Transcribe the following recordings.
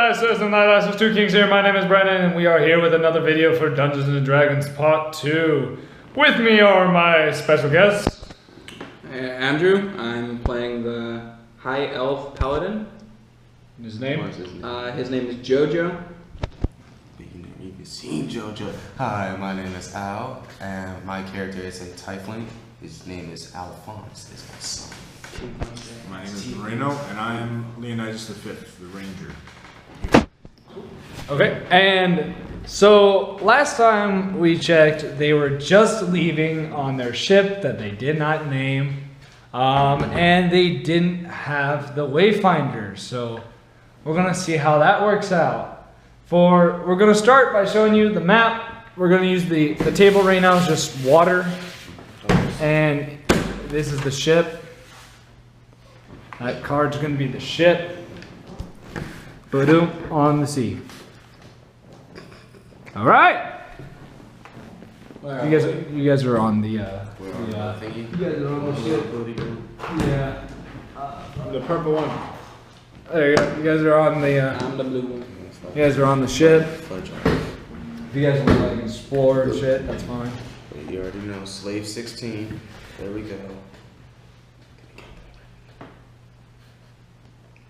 Lasses and Lasses, two kings here. My name is Brennan, and we are here with another video for Dungeons and Dragons Part 2. With me are my special guests. Andrew, I'm playing the High Elf Paladin. His name? His name is Jojo. You've seen Jojo. Hi, my name is Al, and my character is a tiefling. His name is Alphonse. This is my son. My name is Moreno, and I am Leonidas V, the Ranger. Okay, and so last time we checked, they were just leaving on their ship that they did not name, and they didn't have the Wayfinder. So we're gonna see how that works out. We're gonna start by showing you the map. We're gonna use the table right now is just water, and this is the ship. That card's gonna be the ship. Boom, on the sea. All right. You guys are on the. You guys are on the ship. Yeah. The purple one. There you go. You guys are on the. I'm the blue one. You guys are on the ship. If you guys want to like explore and shit, that's fine. You already know, Slave 16. There we go.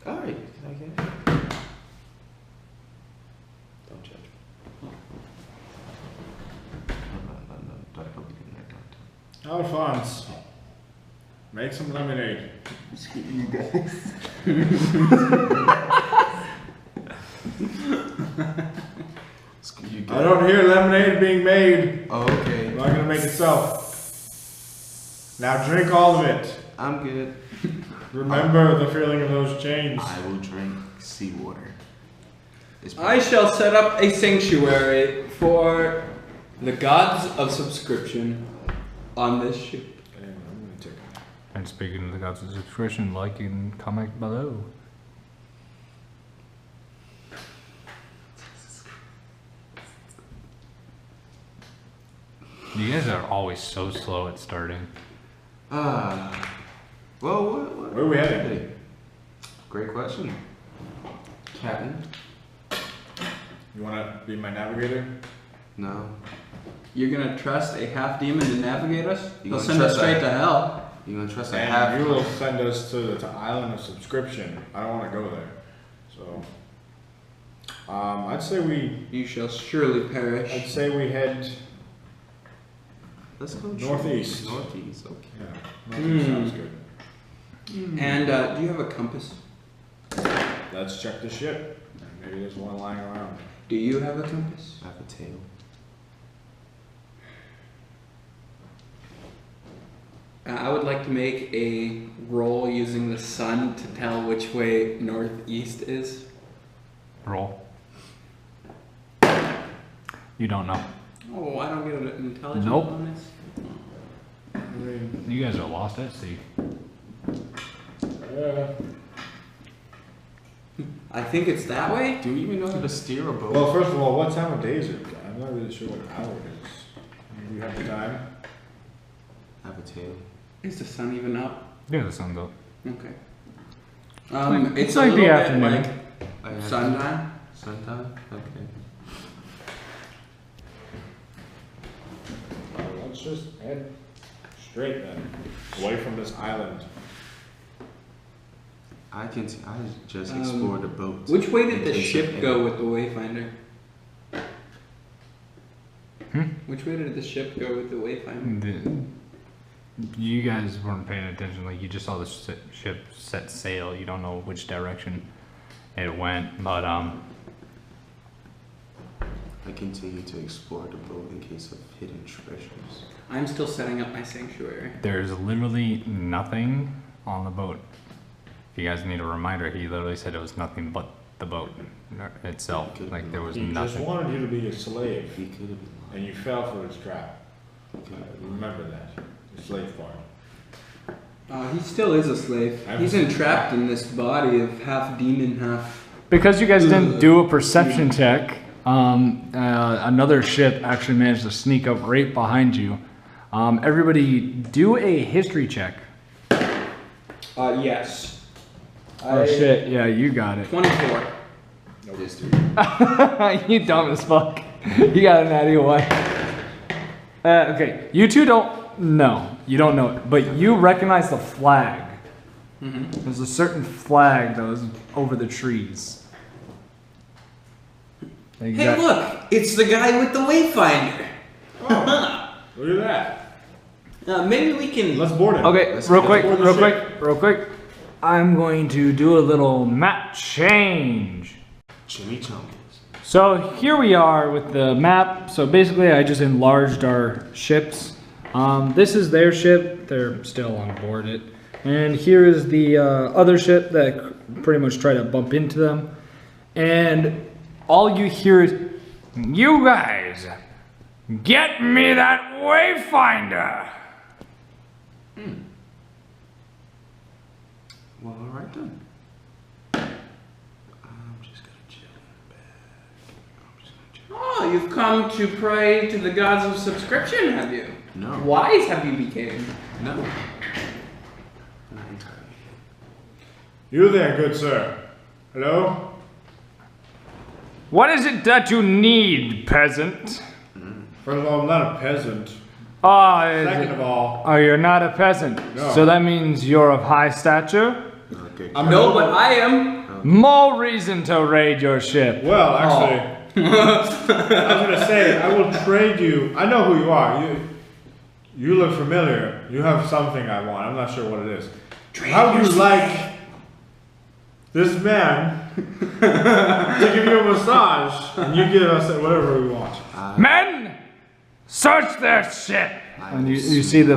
Alright, okay. Don't judge me. Alphonse, make some lemonade. You guys. I don't hear lemonade being made. Oh, okay. I'm not gonna make itself. Now drink all of it. I'm good. Remember the feeling of those chains. I will drink seawater. I shall set up a sanctuary for the gods of subscription on this ship. And I'm gonna take it. And speaking of the gods of subscription, like and comment below. You guys are always so slow at starting. Well, Where are we heading? Great question. Captain? You wanna be my navigator? No. You're gonna trust a half demon to navigate us? You He'll gonna send us trust straight that? to hell. You gonna trust I And have? you will send us to the island of subscription. I don't wanna go there. So I'd say we You shall surely perish. head Let's go northeast. Northeast, okay. Yeah, northeast sounds good. And do you have a compass? Let's check the ship. Maybe there's one lying around. Do you have a compass? I have a tail. I would like to make a roll using the sun to tell which way northeast is. Roll. You don't know. Oh, I don't get an intelligence Nope. bonus. I mean, You guys are lost at sea. yeah. I think it's that way. Do we even know how to steer a boat? Well, first of all, what time of day is it? I'm not really sure what hour it is. Do you have the time? I have a tail. Is the sun even up? Yeah, the sun's up. Okay. It's a like the little bit afternoon. like I have sundown. Sundown? Okay. Let's just head straight then, away from this island. I just explored the boat. Which way did in the case ship of go any- with the Wayfinder? Hmm? Which way did the ship go with the Wayfinder? You guys weren't paying attention. Like you just saw the ship set sail. You don't know which direction it went, but I continue to explore the boat in case of hidden treasures. I'm still setting up my sanctuary. there's literally nothing on the boat. If you guys need a reminder, he literally said it was nothing but the boat itself. Like there was He just nothing. wanted you to be a slave, He could have been and you fell for his trap. lying. Remember that, the slave part. He still is a slave. He's entrapped in this body of half demon, half. Because you guys didn't do a perception check, another ship actually managed to sneak up right behind you. Everybody do a history check. Yes. Oh shit, yeah, you got it. 24. Yes, dude. You dumb as fuck. You got an idea why. Okay, you two don't know. You don't know it, but you recognize the flag. There's a certain flag that was over the trees. Hey, look! It's the guy with the wayfinder. Oh, look at that. Maybe we can. Let's board him. Okay, Let's real board the ship. quick. I'm going to do a little map change. Chimichangas. So here we are with the map. So basically I just enlarged our ships. This is their ship. They're still on board it. And here is the other ship that pretty much tried to bump into them. And all you hear is, "You guys, get me that wayfinder." Well, alright then. I'm just gonna chill in the bag. I'm just gonna chill. Oh, you've come to pray to the gods of subscription, have you? No. Wise have you became? No. Not entirely. You there, good sir. Hello? What is it that you need, peasant? First of all, I'm not a peasant. Second of all, oh, you're not a peasant. No. So that means you're of high stature? Okay. No, but I am. More reason to raid your ship. well, actually, I was gonna say I will trade you. I know who you are. You look familiar. You have something I want. I'm not sure what it is. How do you like this man to give you a massage and you give us whatever we want? Men, search their ship. And you see I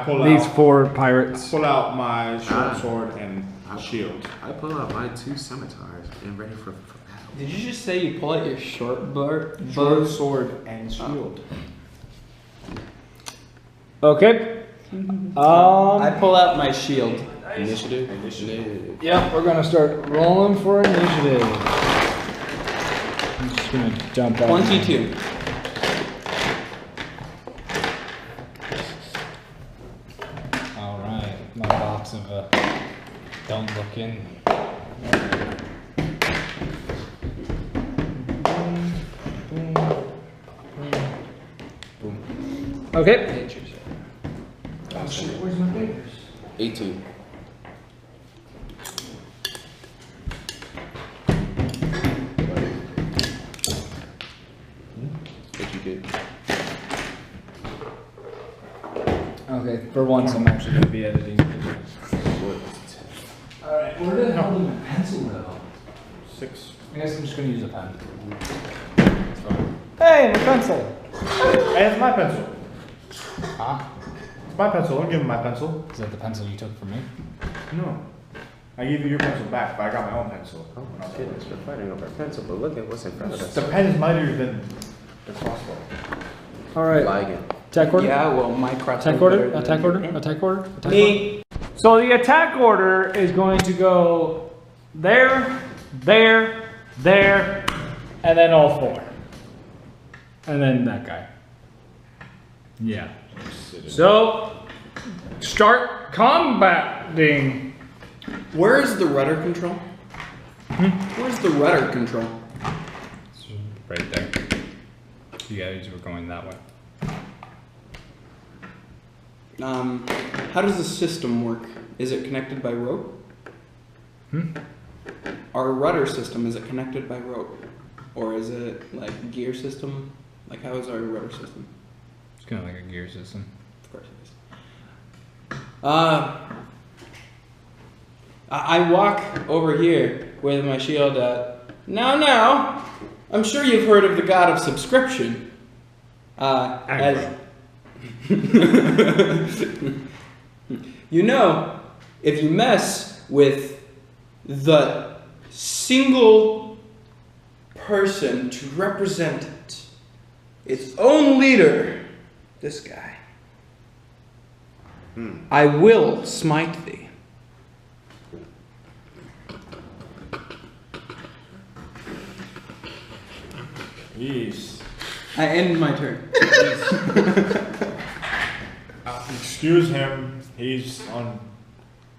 pull these out- four pirates. Pull out my short sword and shield. I pull out my 2 scimitars and ready for battle. Did you just say you pull out your short bow? Short sword and shield. Okay. I pull out my shield. Initiative. Yep, we're gonna start rolling for initiative. I'm just gonna jump out. 22. All right, my box of don't look in. Okay. Oh shit, where's my papers? 18. What you get? Okay, for once I'm actually gonna be editing. Alright, where the hell did my pencil go? 6. I guess I'm just gonna use a pen. It's fine. Hey, my pencil! Hey, it's my pencil. Huh? It's my pencil. Don't give him my pencil. Is that the pencil you took from me? No. I gave you your pencil back, but I got my own pencil. Oh my goodness, we're fighting over a pencil, but look at what's in front of us. The pen is mightier than the crossbow. Alright. Lie again. Attack order? Yeah, well, my crossbow. Attack order? Attack order? Attack order? Attack order? Me. So the attack order is going to go there, there, there, and then all four. And then that guy. Yeah. So, start combating. Where's the rudder control? Where's the rudder control? Right there. You guys were going that way. How does the system work? Is it connected by rope? Our rudder system, is it connected by rope? Or is it like gear system? Like how is our rudder system? It's kind of like a gear system. Of course it is. I walk over here with my shield at. Now, I'm sure you've heard of the god of subscription. As you know, if you mess with the single person to represent its own leader, this guy, I will smite thee. Jeez. I end my turn. Excuse him. He's on.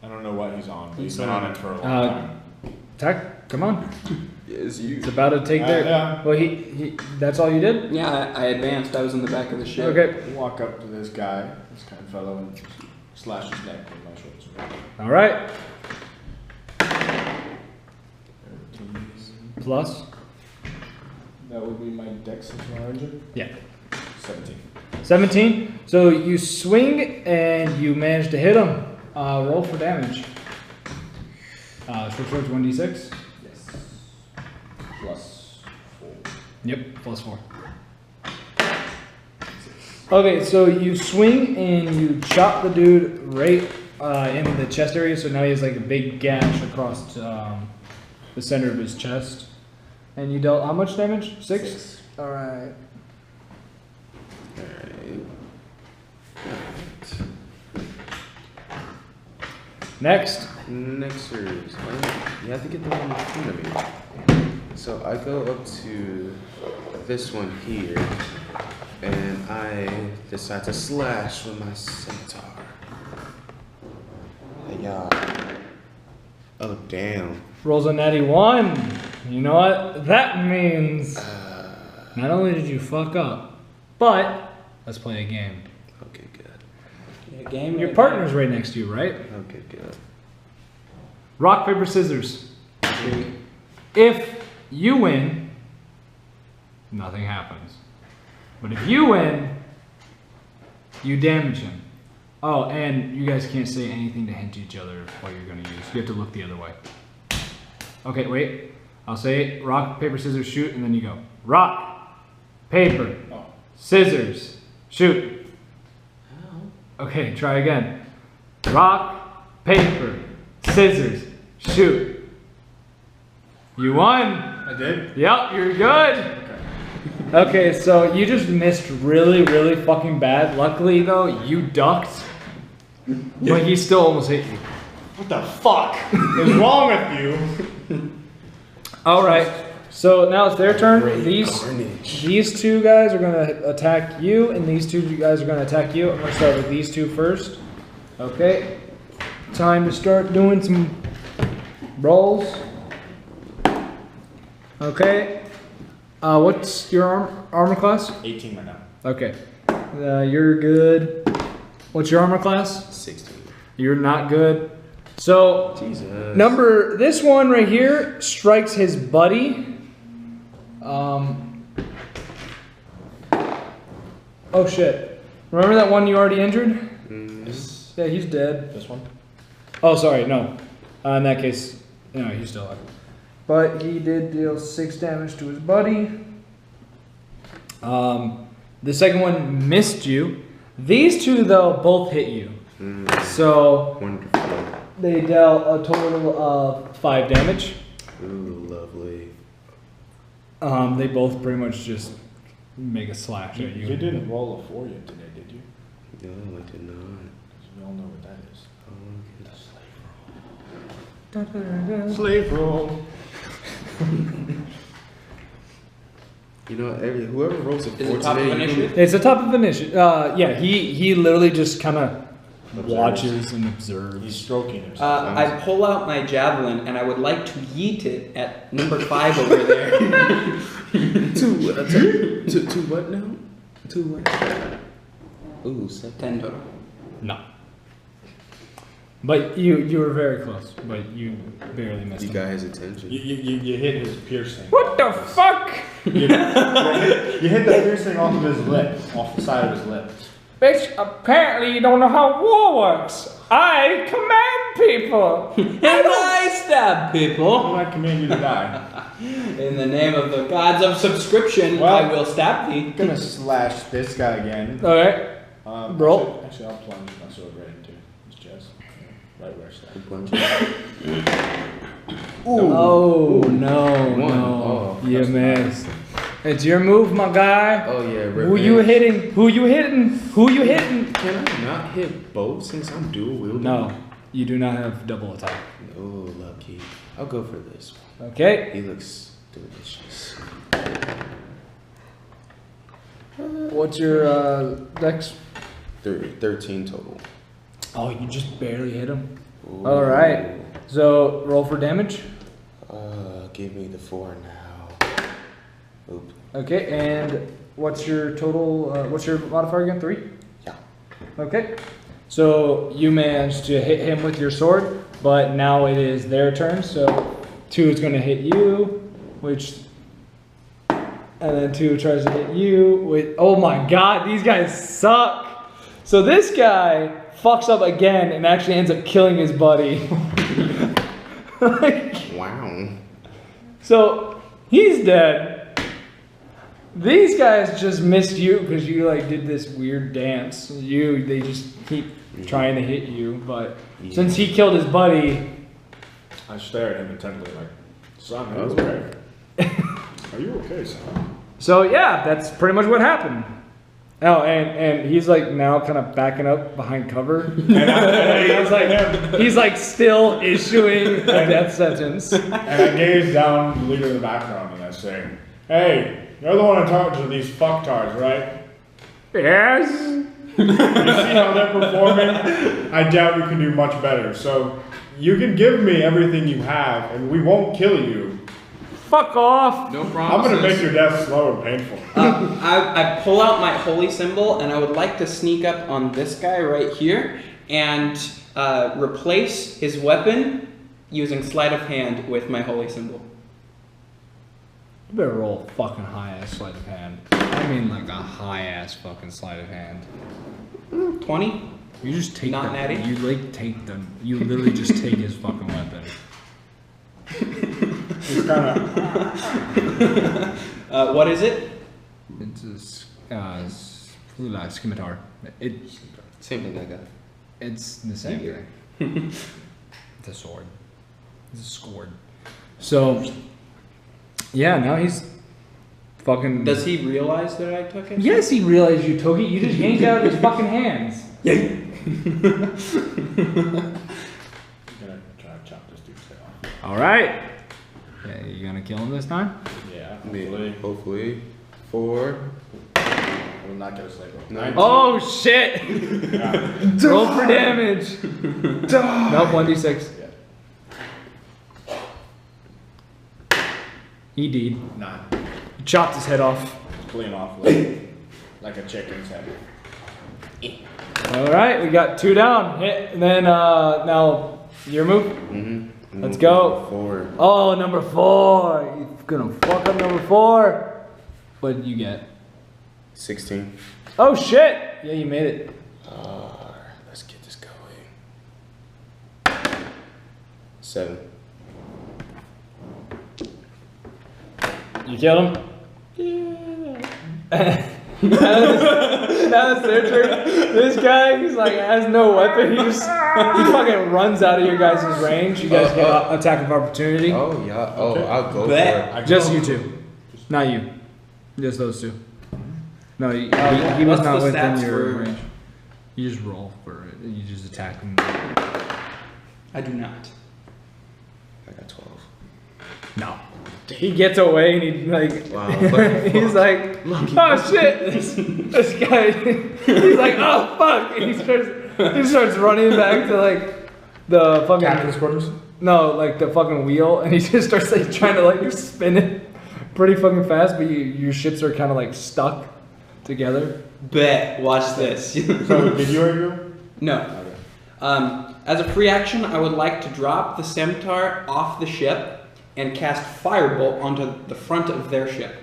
I don't know what he's on, but he's been on it for a long time. Attack, come on. Yes, you. It's about to take their. Yeah. Well, he. That's all you did. Yeah, I advanced. I was in the back of the ship. Okay. Walk up to this guy, this kind of fellow, and slash his neck with my short sword. All right. Plus. That would be my dex as my origin. Yeah. 17. 17. So you swing and you manage to hit him. Roll for damage. Short sword's 1d6. Yes. Plus 4. Yep, plus 4. Okay, so you swing and you chop the dude right in the chest area. So now he has like a big gash across the center of his chest. And you dealt how much damage? 6? Alright. Next. Next is, you have to get the one in front of me. So I go up to this one here, and I decide to slash with my centaur. Yeah. Oh, damn. Rolls a natty 1. You know what? That means not only did you fuck up, but let's play a game. Okay, good. Yeah, game. Your partner's right next to you, right? Okay, good. Rock, paper, scissors. If you win, nothing happens. But if you win, you damage him. Oh, and you guys can't say anything to hint to each other what you're going to use. You have to look the other way. Okay, wait. I'll say rock, paper, scissors, shoot, and then you go. Rock, paper, scissors, shoot. Okay, try again. Rock, paper, scissors, shoot. You won. I did? Yep, you're good. Okay, so you just missed really, really fucking bad. Luckily, though, you ducked. But he still almost hit you. What the fuck is wrong with you? Alright, so now it's their turn. Great These carnage. two guys are going to attack you, and these two guys are going to attack you. I'm going to start with these two first. Okay, time to start doing some rolls. Okay, what's your armor class? 18 right now. Okay, you're good. What's your armor class? 16. You're not good. So, Jesus. this one right here strikes his buddy. Oh shit. Remember that one you already injured? Yeah, he's dead. This one? Oh, sorry, no. In that case, no, he's still alive. But he did deal 6 damage to his buddy. The second one missed you. These two, though, both hit you. So, Wonderful. they dealt a total of 5 damage. Ooh, lovely. They both pretty much just make a slash at you. You didn't roll a 4 yet today, did you? No, I did not. Because we all know what that is. Oh, okay. Slave roll. You know, whoever rolls a 4 Is it top of today, initiative? It's a top of initiative. Yeah, he literally just kind of watches and observes. He's stroking himself. I pull out my javelin and I would like to yeet it at number 5 over there. to what now? To what? Ooh, 10 total. No. But you were very close, but you barely missed You him. got his attention. You hit his piercing. What the fuck? You hit the piercing off of his lip, off the side of his lip. Bitch, apparently you don't know how war works. I command people. And I stab people. I command you to die. In the name of the gods of subscription, Well- I will stab thee. I'm gonna slash this guy again. Alright. Roll. Actually, I'll plunge my sword right into his chest. Right where I stabbed. Oh, no, One. no. Oh, You that's missed. It's your move, my guy. Oh yeah, Who you hitting? Who you hitting? Who you hitting? Can I not hit both since I'm dual wielding? No, you do not have double attack. Oh, lucky. I'll go for this one. Okay. He looks delicious. What's your dex? 13 total. Oh, you just barely hit him. Ooh. All right. So roll for damage. Give me the 4 now. Oop. Okay, and what's your total? What's your modifier again? 3. Yeah. Okay. So you managed to hit him with your sword, but now it is their turn. So 2 is going to hit you, and then 2 tries to hit you. Oh my God, these guys suck. So this guy fucks up again and actually ends up killing his buddy. Wow. So he's dead. These guys just missed you because you like did this weird dance. They just keep trying to hit you, but since he killed his buddy, I stare at him intently, like, son, That was okay? Are you okay, son? so yeah, that's pretty much what happened. Oh, and he's like now kind of backing up behind cover, and he's like still issuing a death sentence. And I gaze down the leader of the background and I say, hey, you're the one in charge of these fucktards, right? Yes. You see how they're performing? I doubt you can do much better. So you can give me everything you have and we won't kill you. Fuck off. No I'm promises. gonna make your death slow and painful. I pull out my holy symbol and I would like to sneak up on this guy right here and replace his weapon using sleight of hand with my holy symbol. You better roll a fucking high ass sleight of hand. I mean like a high ass fucking sleight of hand. 20? You just take Not natty? You like take them. You literally just take his fucking weapon. It's kind of. What is it? It's a scimitar. Same thing I got. It's the same thing. It's a sword. It's a sword. So, yeah, now he's fucking. Does he realize that I took it? Yes, he realized you took it. You just yanked it out of his fucking hands. I'm gonna try to chop this dude's head off. All right. Yeah, you gonna kill him this time? Yeah, Hopefully. Hopefully. 4. I will not get a slave roll. 19. Oh shit! Yeah. Roll for damage. Nope, 1d6. Yeah. He did. 9. Chopped his head off. Clean off like a chicken's head. All right, we got 2 down. Hit, and then now your move. Mm-hmm. Let's go. 4. Oh, number 4. You're gonna fuck up number 4. What did you get? 16. Oh shit! Yeah, you made it. Let's get this going. 7. You killed him? Yeah. Now it's their turn. This guy, he's like, has no weapon. He fucking runs out of your guys' range. You guys get an attack of opportunity. Oh, yeah. Oh, Okay. I'll go Bet. for it. Just you 2. Not you. Just those 2. No, he was What's not the within stats your for- range. You just roll for it. You just attack him. I do not. I got 12. No. He gets away and he like Wow. he's like, oh shit, this guy he's like, oh fuck, and he starts running back to like the fucking Captain's quarters? no, like the fucking wheel, and he just starts like trying to like spin it pretty fucking fast, but your ships are kind of like stuck together. Bet. Watch this. So, did you already go? No. Okay. As a free action, I would like to drop the scimitar off the ship and cast firebolt onto the front of their ship.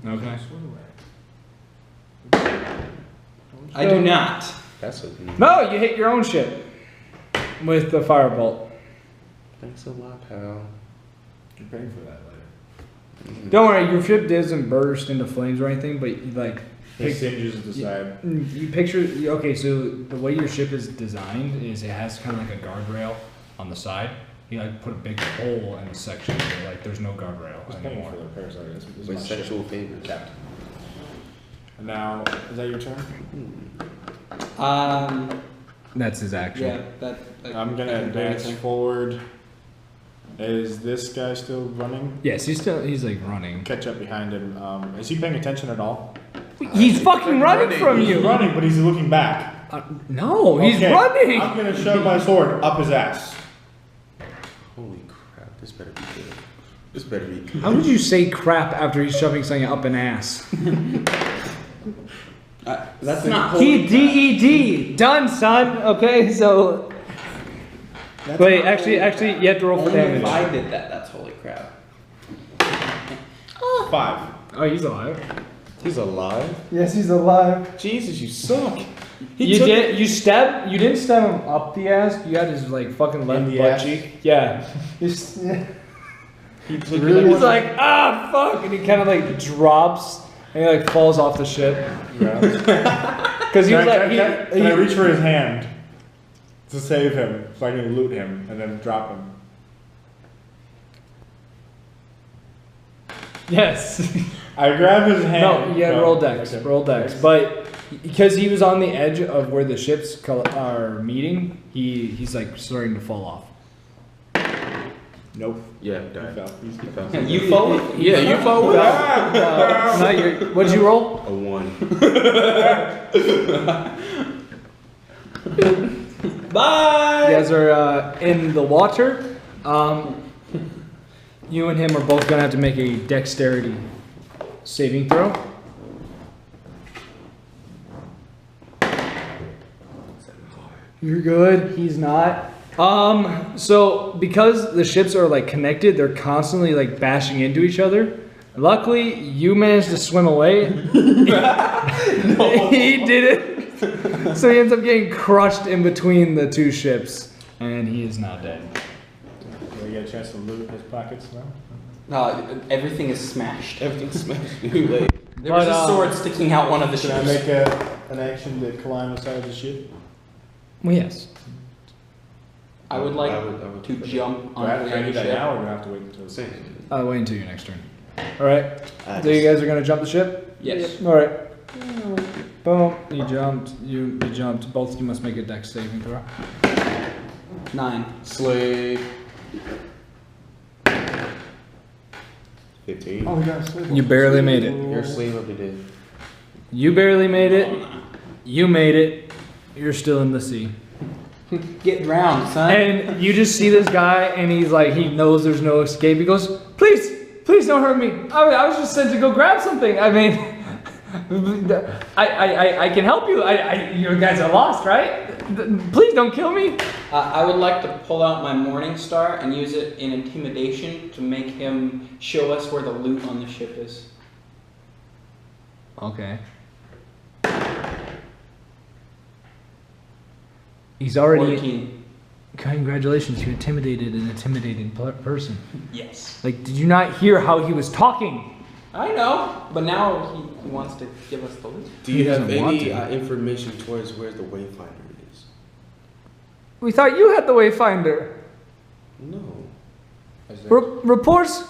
Okay. I do not. That's a. No, you hit your own ship with the firebolt. Thanks a lot, pal. You're paying for that later. Don't worry, your ship doesn't burst into flames or anything, but you like. It singes at the side. You picture, okay, so the way your ship is designed is it has kind of like a guardrail on the side. You like put a big hole in a section where like there's no guardrail Who's paying anymore. for the repairs already? This is With my sexual ship. favors. Captain. And now, is that your turn? That's his action. Yeah, that. I'm gonna advance forward. Is this guy still running? Yes, he's like running. Catch up behind him. Is he paying attention at all? He's fucking running from He's you. running, but he's looking back. No, he's Okay, running. I'm gonna shove my sword up his ass. Holy crap. This better be good. This better be good. How would you say crap after he's shoving something up an ass? That's not holy T-D-E-D. Done, son. Okay, so. That's Wait, not actually, you have to roll for Only damage. if I did that, that's holy crap. 5. Oh, he's alive. He's alive? Yes, he's alive. Jesus, you suck. You didn't stab him up the ass. You had his like fucking left In the butt ass? cheek. Yeah. He took Really? He's like, ah, fuck, and he kind of like drops and he like falls off the ship. Because he was like, Can I reach for his hand to save him so I can loot him and then drop him? yes. I grab his hand. No, yeah, roll dex, okay. roll dex. But because he was on the edge of where the ships are meeting, he's like starting to fall off. Nope. Yeah, He died. fell. He fell. You forward? Yeah, you forward. What'd you roll? A 1. Bye! You guys are in the water. You and him are both gonna have to make a dexterity saving throw. You're good. He's not. So because the ships are like connected, they're constantly like bashing into each other. Luckily, you managed to swim away. He did it. So he ends up getting crushed in between the two ships, and he is now dead. Do we get a chance to loot his pockets now? Everything is smashed. Everything's smashed. Wait. There was But, a sword sticking out one of the Should I ships. make an action to climb inside the ship? Well, yes. I would like I would to jump Do I have onto to any do that ship. now or do I have to wait until the Same. I'll wait until your next turn. All right. I So you just- guys are gonna jump the ship? Yes. All right. Boom. You jumped. You jumped. Both of you must make a dex saving throw. 9. Slave. 15. Oh, we got a slave. You barely made it. You're a slave of the day. You barely made it. You made it. You're still in the sea. Get drowned, son. And you just see this guy, and he's like, he knows there's no escape. He goes, please don't hurt me. I was just sent to go grab something. I mean, I can help you. You guys are lost, right? Please don't kill me. I would like to pull out my Morning Star and use it in intimidation to make him show us where the loot on the ship is. Okay. He's already. 14. Congratulations, you intimidated an intimidating person. Yes. Like, did you not hear how he was talking? I know, but now he wants to give us the loot. Do you He have doesn't want any to. information towards where the Wayfinder is? We thought you had the Wayfinder. No. Reports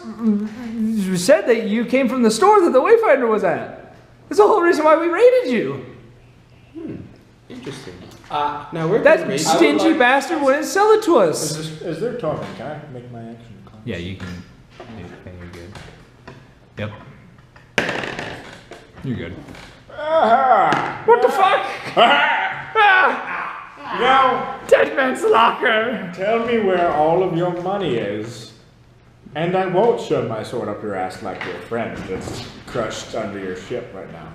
said that you came from the store that the Wayfinder was at. That's the whole reason why we raided you. Interesting. Uh, Now we're That raised- I would stingy like- bastard wouldn't sell it to us. Is there talking? Can I make my action? Yeah, you can. You're good. Yep. You're good. What the fuck? Now, Dead man's locker. tell me where all of your money is, and I won't shove my sword up your ass like your friend that's crushed under your ship right now.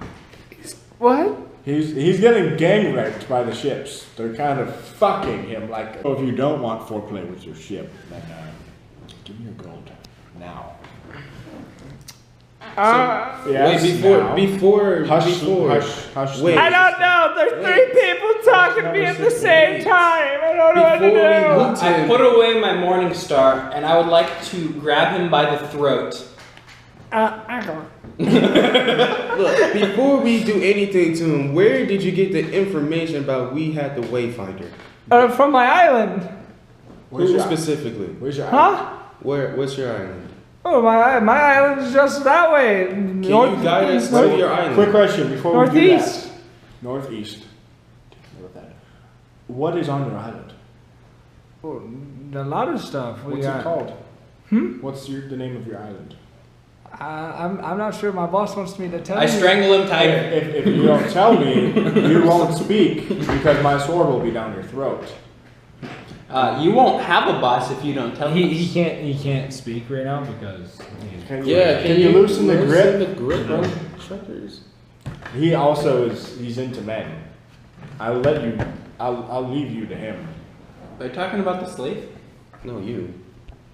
What? He's getting gang raped by the ships. They're kind of fucking him like. So if you don't want foreplay with your ship, then give me your gold now. Yes, Wait, now. before, Hush. Wait. I don't know. There's three people talking to me at the same time. I don't know what to Before we do. loot I him, put away my Morning Star and I would like to grab him by the throat. look, before we do anything to him, where did you get the information about we had the Wayfinder? From my island. Where's Who your specifically? Where's your Huh? What's your island? Oh, my island is just that way. Can you guide us to your island? Quick question before we do Northeast. that. Northeast. What is on your island? Oh, a lot of stuff. We What's got. it called? What's the name of your island? I'm not sure. My boss wants me to tell I you. strangle him tighter. If you don't tell me, you won't speak because my sword will be down your throat. You won't have a boss if you don't tell us. He can't speak right now because he's Yeah, Can you loosen the grip? The grip on truckers. He also he's into men. I'll leave you to him. Are you talking about the slave? No, you.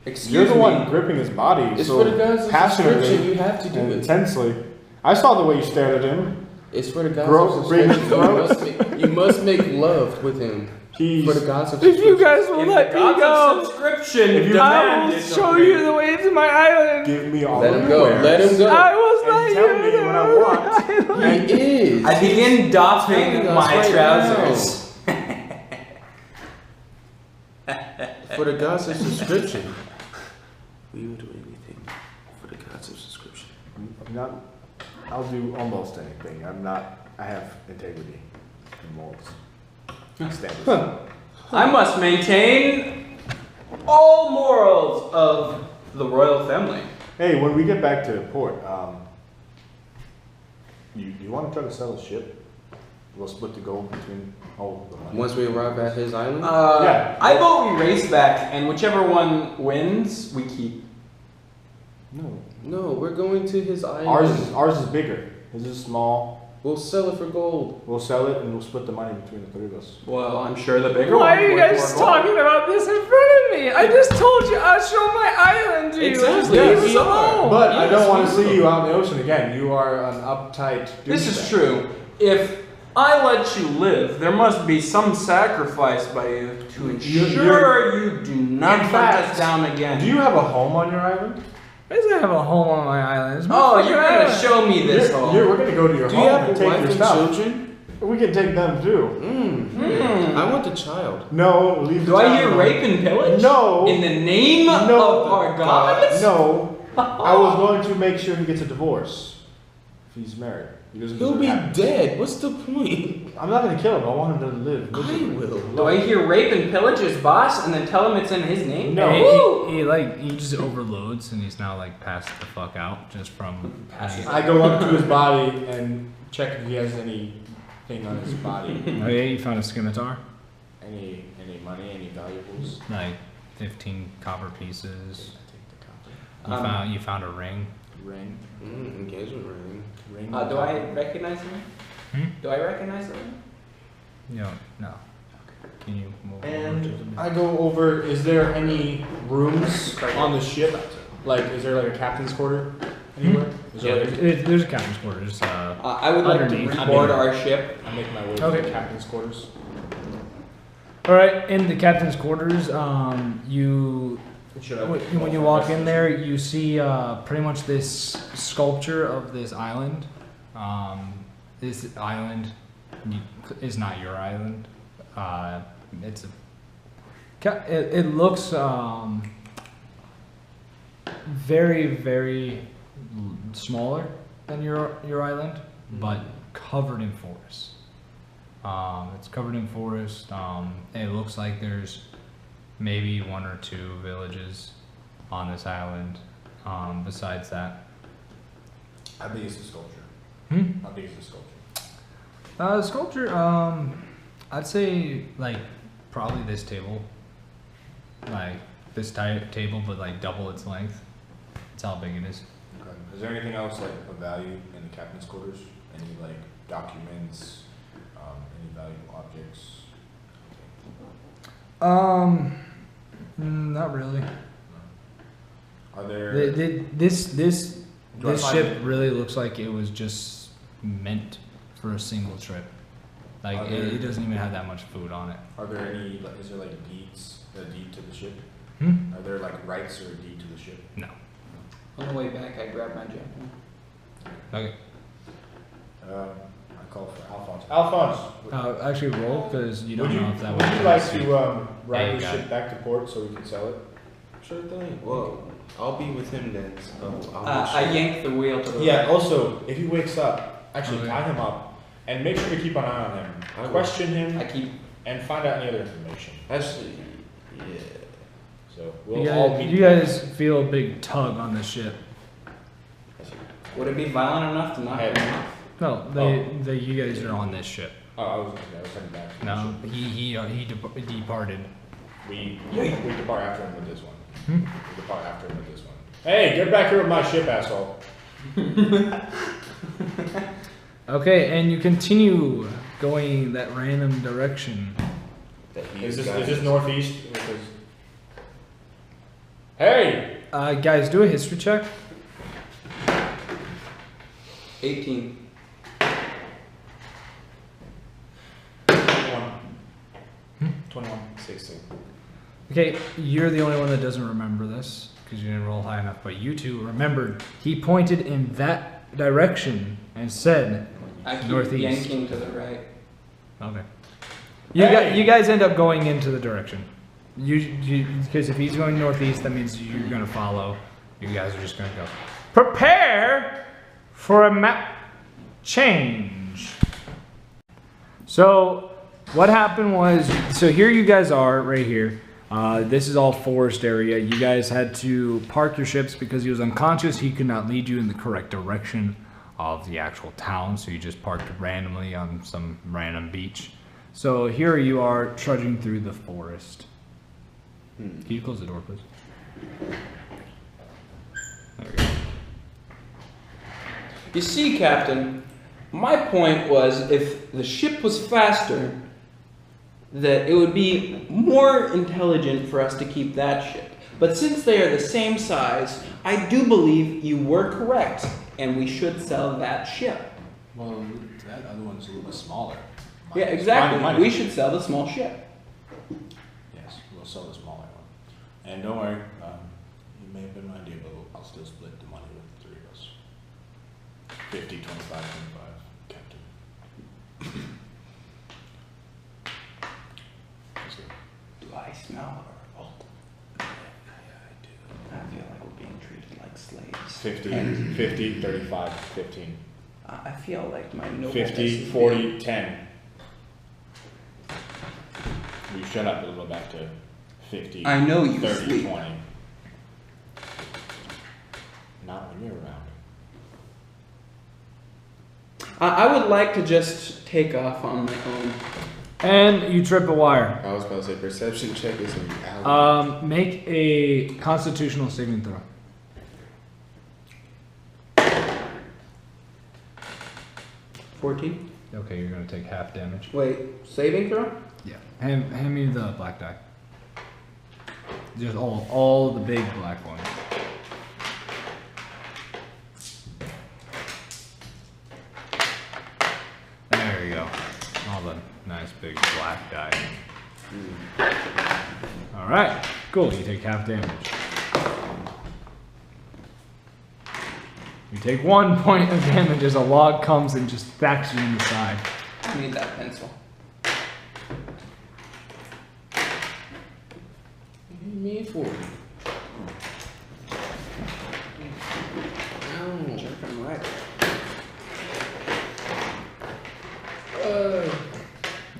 Excuse You're the me. one gripping his body It's so for the guys of passionately subscription. You have to do and it. intensely. I saw the way you stared at him. It's for the guys Gross, of bring subscription. You must make love with him. He's For the gods of If you subscription. guys will If let the me gods go, of subscription If you I demand will it show of me. you the way to my island. give me all Let the him go. wares. Let him go. I will And let tell you me to what I want. my island. He is. I begin doffing telling us my right trousers. For the gods of subscription. We will do anything for the gods of subscription. I'm not. I'll do almost anything. I have integrity and morals. Established. I must maintain all morals of the royal family. Hey, when we get back to port, you want to try to sell a ship? We'll split the gold between all the money. Once we arrive at his island, Yeah. I vote we race back, and whichever one wins, we keep. no, we're going to his island. Ours is bigger. His is small. We'll sell it for gold. We'll sell it and we'll split the money between the three of us. Well, I'm sure the bigger Why one. are you worth guys more gold. talking about this in front of me? I just told you I'll show my island to you. Exactly, Just leave we us are. alone. But I Yes, don't want we to see will. you out in the ocean again. You are an uptight douchebag. This is true. If I let you live, there must be some sacrifice by you to ensure you do not In hunt fact, us down again. Do you have a home on your island? Why does I have a home on my island? It's my Oh, fucking you're gonna island. show me this home. We're going to go to your Do you home have and a take wife your and stuff. children? We can take them too. I want the child. No, leave the Do I child hear alone. rape and pillage? No. In the name No. of our gods? No. I was going to make sure he gets a divorce. If he's married. He doesn't He'll deserve be happiness. dead. What's the point? I'm not going to kill him. I want him to live. I miserably. will. Do I hear rape and pillage his boss and then tell him it's in his name? No. He just overloads and he's now like passed the fuck out just from I go up to his body and check if he has anything on his body. Oh yeah, you found a scimitar? Any money, any valuables? Like 15 copper pieces. I take the copper. You found a ring. Ring. Engagement ring. Ring. Do I recognize him? Hmm? Do I recognize him? No. Can you move over to And the I go over, is there any rooms on the ship? Like, is there like a captain's quarter anywhere? Is there like- There's a captain's quarters. I would like to Underneath. reboard our ship. I make my way to Okay. the captain's quarters. All right, in the captain's quarters, you Should I when you walk in there, you see pretty much this sculpture of this island. This island is not your island. It's it looks very very smaller than your island, but covered in forest. It's covered in forest. It looks like there's maybe one or two villages on this island. Besides that, How big is the sculpture? hmm? How big is the sculpture? The sculpture, I'd say like probably this table, like this table, but like double its length. That's how big it is. Okay. Is there anything else like of value in the captain's quarters? Any like documents? Any valuable objects? Not really. Are there? This Do I find ship it- really looks like it was just meant for a single trip. Like Are it there- doesn't even have that much food on it. Are there any? Like, is there like deeds? A deed to the ship? Hmm? Are there like rights or a deed to the ship? No. On the way back, I grabbed my jacket. Okay. I call for Alphonse. Alphonse, Actually, roll because you don't would you, know if that would was. you like to Yeah, ride you the got ship back to port so we can sell it? Sure thing. Well, I'll be with him then. So I'll I yanked the wheel to the Yeah. right. Also, if he wakes up, actually Okay. tie him up and make sure to keep an eye on him. I will. Question him I keep. and find out any other information. Actually, yeah. So we'll all meet. You guys feel a big tug on the ship. Would it be violent enough to knock Hey. him off? No, you guys are on this ship. Oh, I was heading back. to the No, ship. he departed. We depart after him with this one. We depart after him with this one. Hey, get back here with my ship, asshole. Okay, and you continue going that random direction. Is this northeast? Hey! Guys, do a history check. 18. 21. 16. Okay, you're the only one that doesn't remember this because you didn't roll high enough, but you two remembered. He pointed in that direction and said I keep northeast. yanking to the right. Okay. Hey! You guys end up going into the direction. Because if he's going northeast, that means you're going to follow. You guys are just going to go. Prepare for a map change. So what happened was, so here you guys are right here. This is all forest area. You guys had to park your ships because he was unconscious. He could not lead you in the correct direction of the actual town, so you just parked randomly on some random beach. So here you are trudging through the forest. Can you close the door, please? There we go. You see, Captain, my point was if the ship was faster, that it would be more intelligent for us to keep that ship. But since they are the same size, I do believe you were correct, and we should sell that ship. Well, that other one's a little bit smaller. Yeah, exactly. Mine We is- should sell the small ship. Yes, we'll sell the smaller one. And don't worry, you may have been my idea, but I'll still split the money with the three of us. 50, 25, 25, Captain. Let's go. Do I smell horrible? Yeah, I do. I feel like we're being treated like slaves. 50, 50, 35, 15. I feel like my nobleness 50, is 40, 10. You shut up, it'll go back to 50, I know you 30, sleep. 20. Not when you're around. I would like to just take off on my own. And you trip a wire. I was about to say perception check is in reality. Make a constitutional saving throw. 14? Okay, you're going to take half damage. Wait, saving throw? Yeah. Hand me the black die. Just all the big black ones. There you go. All the nice big black die. Alright, cool. You take half damage. You take 1 point of damage as a log comes and just thwacks you in the side. I need that pencil. Me for it. Ow. Jumping right.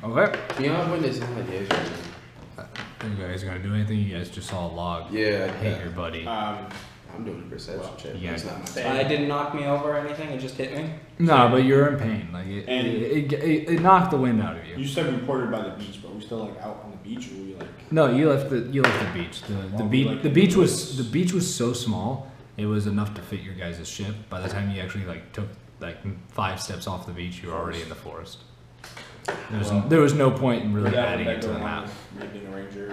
Okay. Beyond when it's not, yes. You guys gonna do anything? You guys just saw a log Yeah. hit your buddy. I'm doing a perception check. yeah. That's not my It didn't knock me over or anything, it just hit me. No, but you're in pain. Like And- it knocked the wind out of you. You said we reported by the beach, but we still like out on the beach, or we like? No, you left the beach. The Well, beach like the the beach was windows. the beach was so small it was enough to fit your guys' ship. By the time you actually like took like 5 steps off the beach, you were already in the forest. There was no point in really adding it to the map. Being a ranger,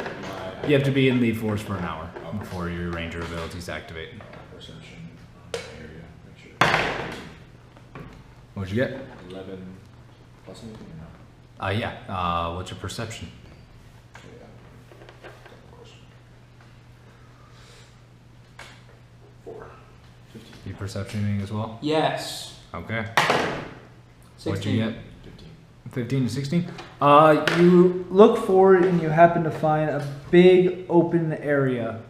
You have to be in the forest for an hour before your ranger abilities activate. perception area. Make sure. What'd you get? 11 plus anything or no? Yeah. What's your perception? Yeah. Of course. 4. 15. You perceptioning as well? Yes. Okay. 16. What'd you get? 15. 15 to 16. You look forward and you happen to find a big open area.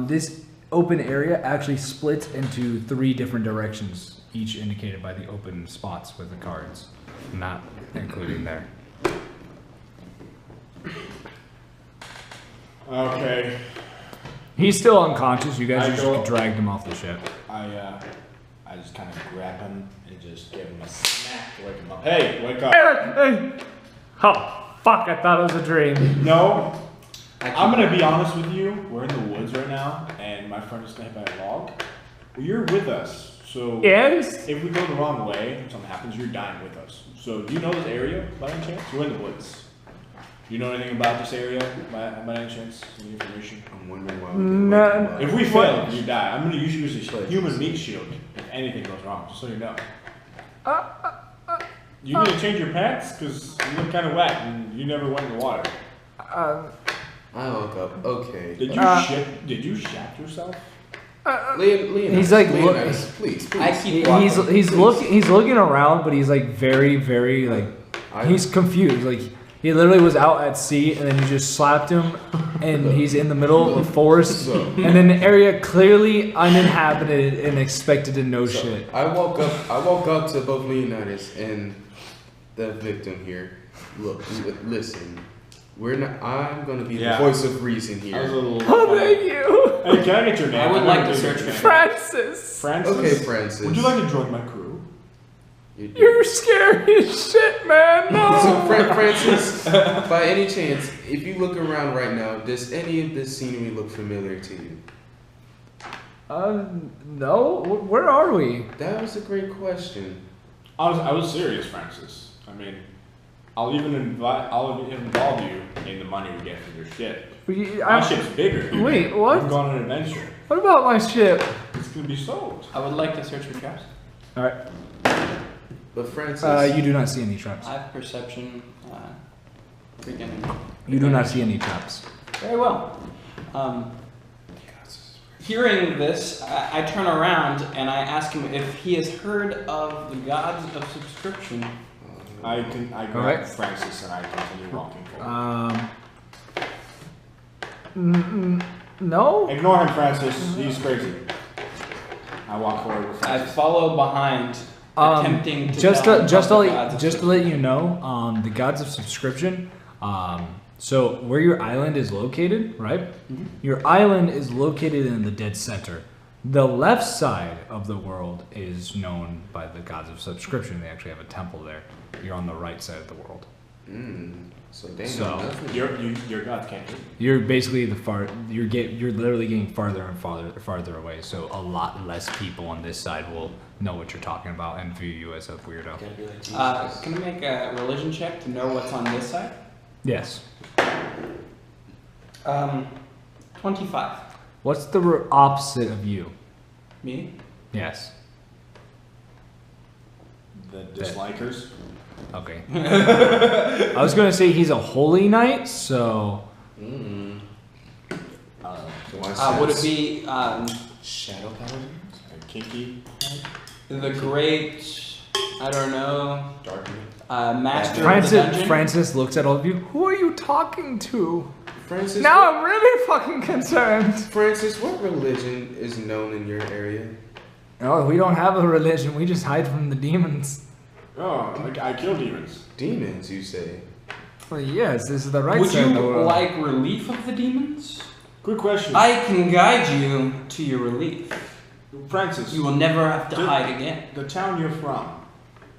This open area actually splits into 3 different directions, each indicated by the open spots with the cards, not including there. Okay. He's still unconscious. You guys I just go- dragged him off the ship. I just kind of grab him and just give him a smack to wake him up. Hey, wake up! Hey! Oh, fuck, I thought it was a dream. No. I'm gonna be honest with you. We're in the woods right now, and my friend is hit by a log. You're with us, so Yes. if we go the wrong way and something happens, you're dying with us. So do you know this area by any chance? We're in the woods. Do you know anything about this area by any chance? Any information? I'm wondering why No. we get If we fail, you die. I'm gonna usually use a human meat shield if anything goes wrong, just so you know. You need to change your pants because you look kind of wet and you never went in the water. I woke up. Okay. Did you shat yourself? Liam, He's like, Leonidas, please. I keep walking. he's looking around, but he's like very, very like he's confused. Like he literally was out at sea, and then you just slapped him, and he's in the middle of a forest, and an area clearly uninhabited, and expected to know shit. I walk up to both Leonidas and the victim here. Look, listen. I'm gonna be the voice of reason here. I was a little. Oh, thank you, Hey, can I get your name? I would like to search for Francis. Francis. Okay, Francis. Would you like to join my crew? You're scary as shit, man. No. So, Francis, by any chance, if you look around right now, does any of this scenery look familiar to you? No. Where are we? That was a great question. I was serious, Francis. I mean, I'll even involve you in the money we get from your ship. My ship's bigger. Wait, what? I'm going on an adventure. What about my ship? It's gonna be sold. I would like to search for traps. All right. But Francis, You do not see any traps. I have perception. Freaking. You do not see any traps. Very well. Hearing this, I turn around and I ask him if he has heard of the gods of subscription. I grab Alright. Francis and I continue walking forward. No. Ignore him, Francis. He's crazy. I walk forward with I Francis. follow behind, attempting to just tell to him just to about the let, gods of just to let you know, the gods of subscription. So where your island is located, right? Mhm. Your island is located in the dead center. The left side of the world is known by the gods of subscription. They actually have a temple there. You're on the right side of the world. So they So, know nothing. Your God can't do it. You're basically you're literally getting farther and farther away. So a lot less people on this side will know what you're talking about and view you as a weirdo. Gotta be like Jesus. Can I make a religion check to know what's on this side? Yes. 25. What's the opposite of you? Me? Yes. The dislikers. Okay. I was gonna say he's a holy knight, so. Would it be Shadow Paladin? Kinky. the great, I don't know, Dark master of the dungeon? Francis looks at all of you. Who are you talking to? Francis. Now I'm really fucking concerned. Francis, what religion is known in your area? Oh, we don't have a religion. We just hide from the demons. Oh, I kill demons. Demons, you say? Well, yes, this is the right Would side of the you world. like relief of the demons? Good question. I can guide you to your relief. Francis, You will never have to hide again. the town you're from,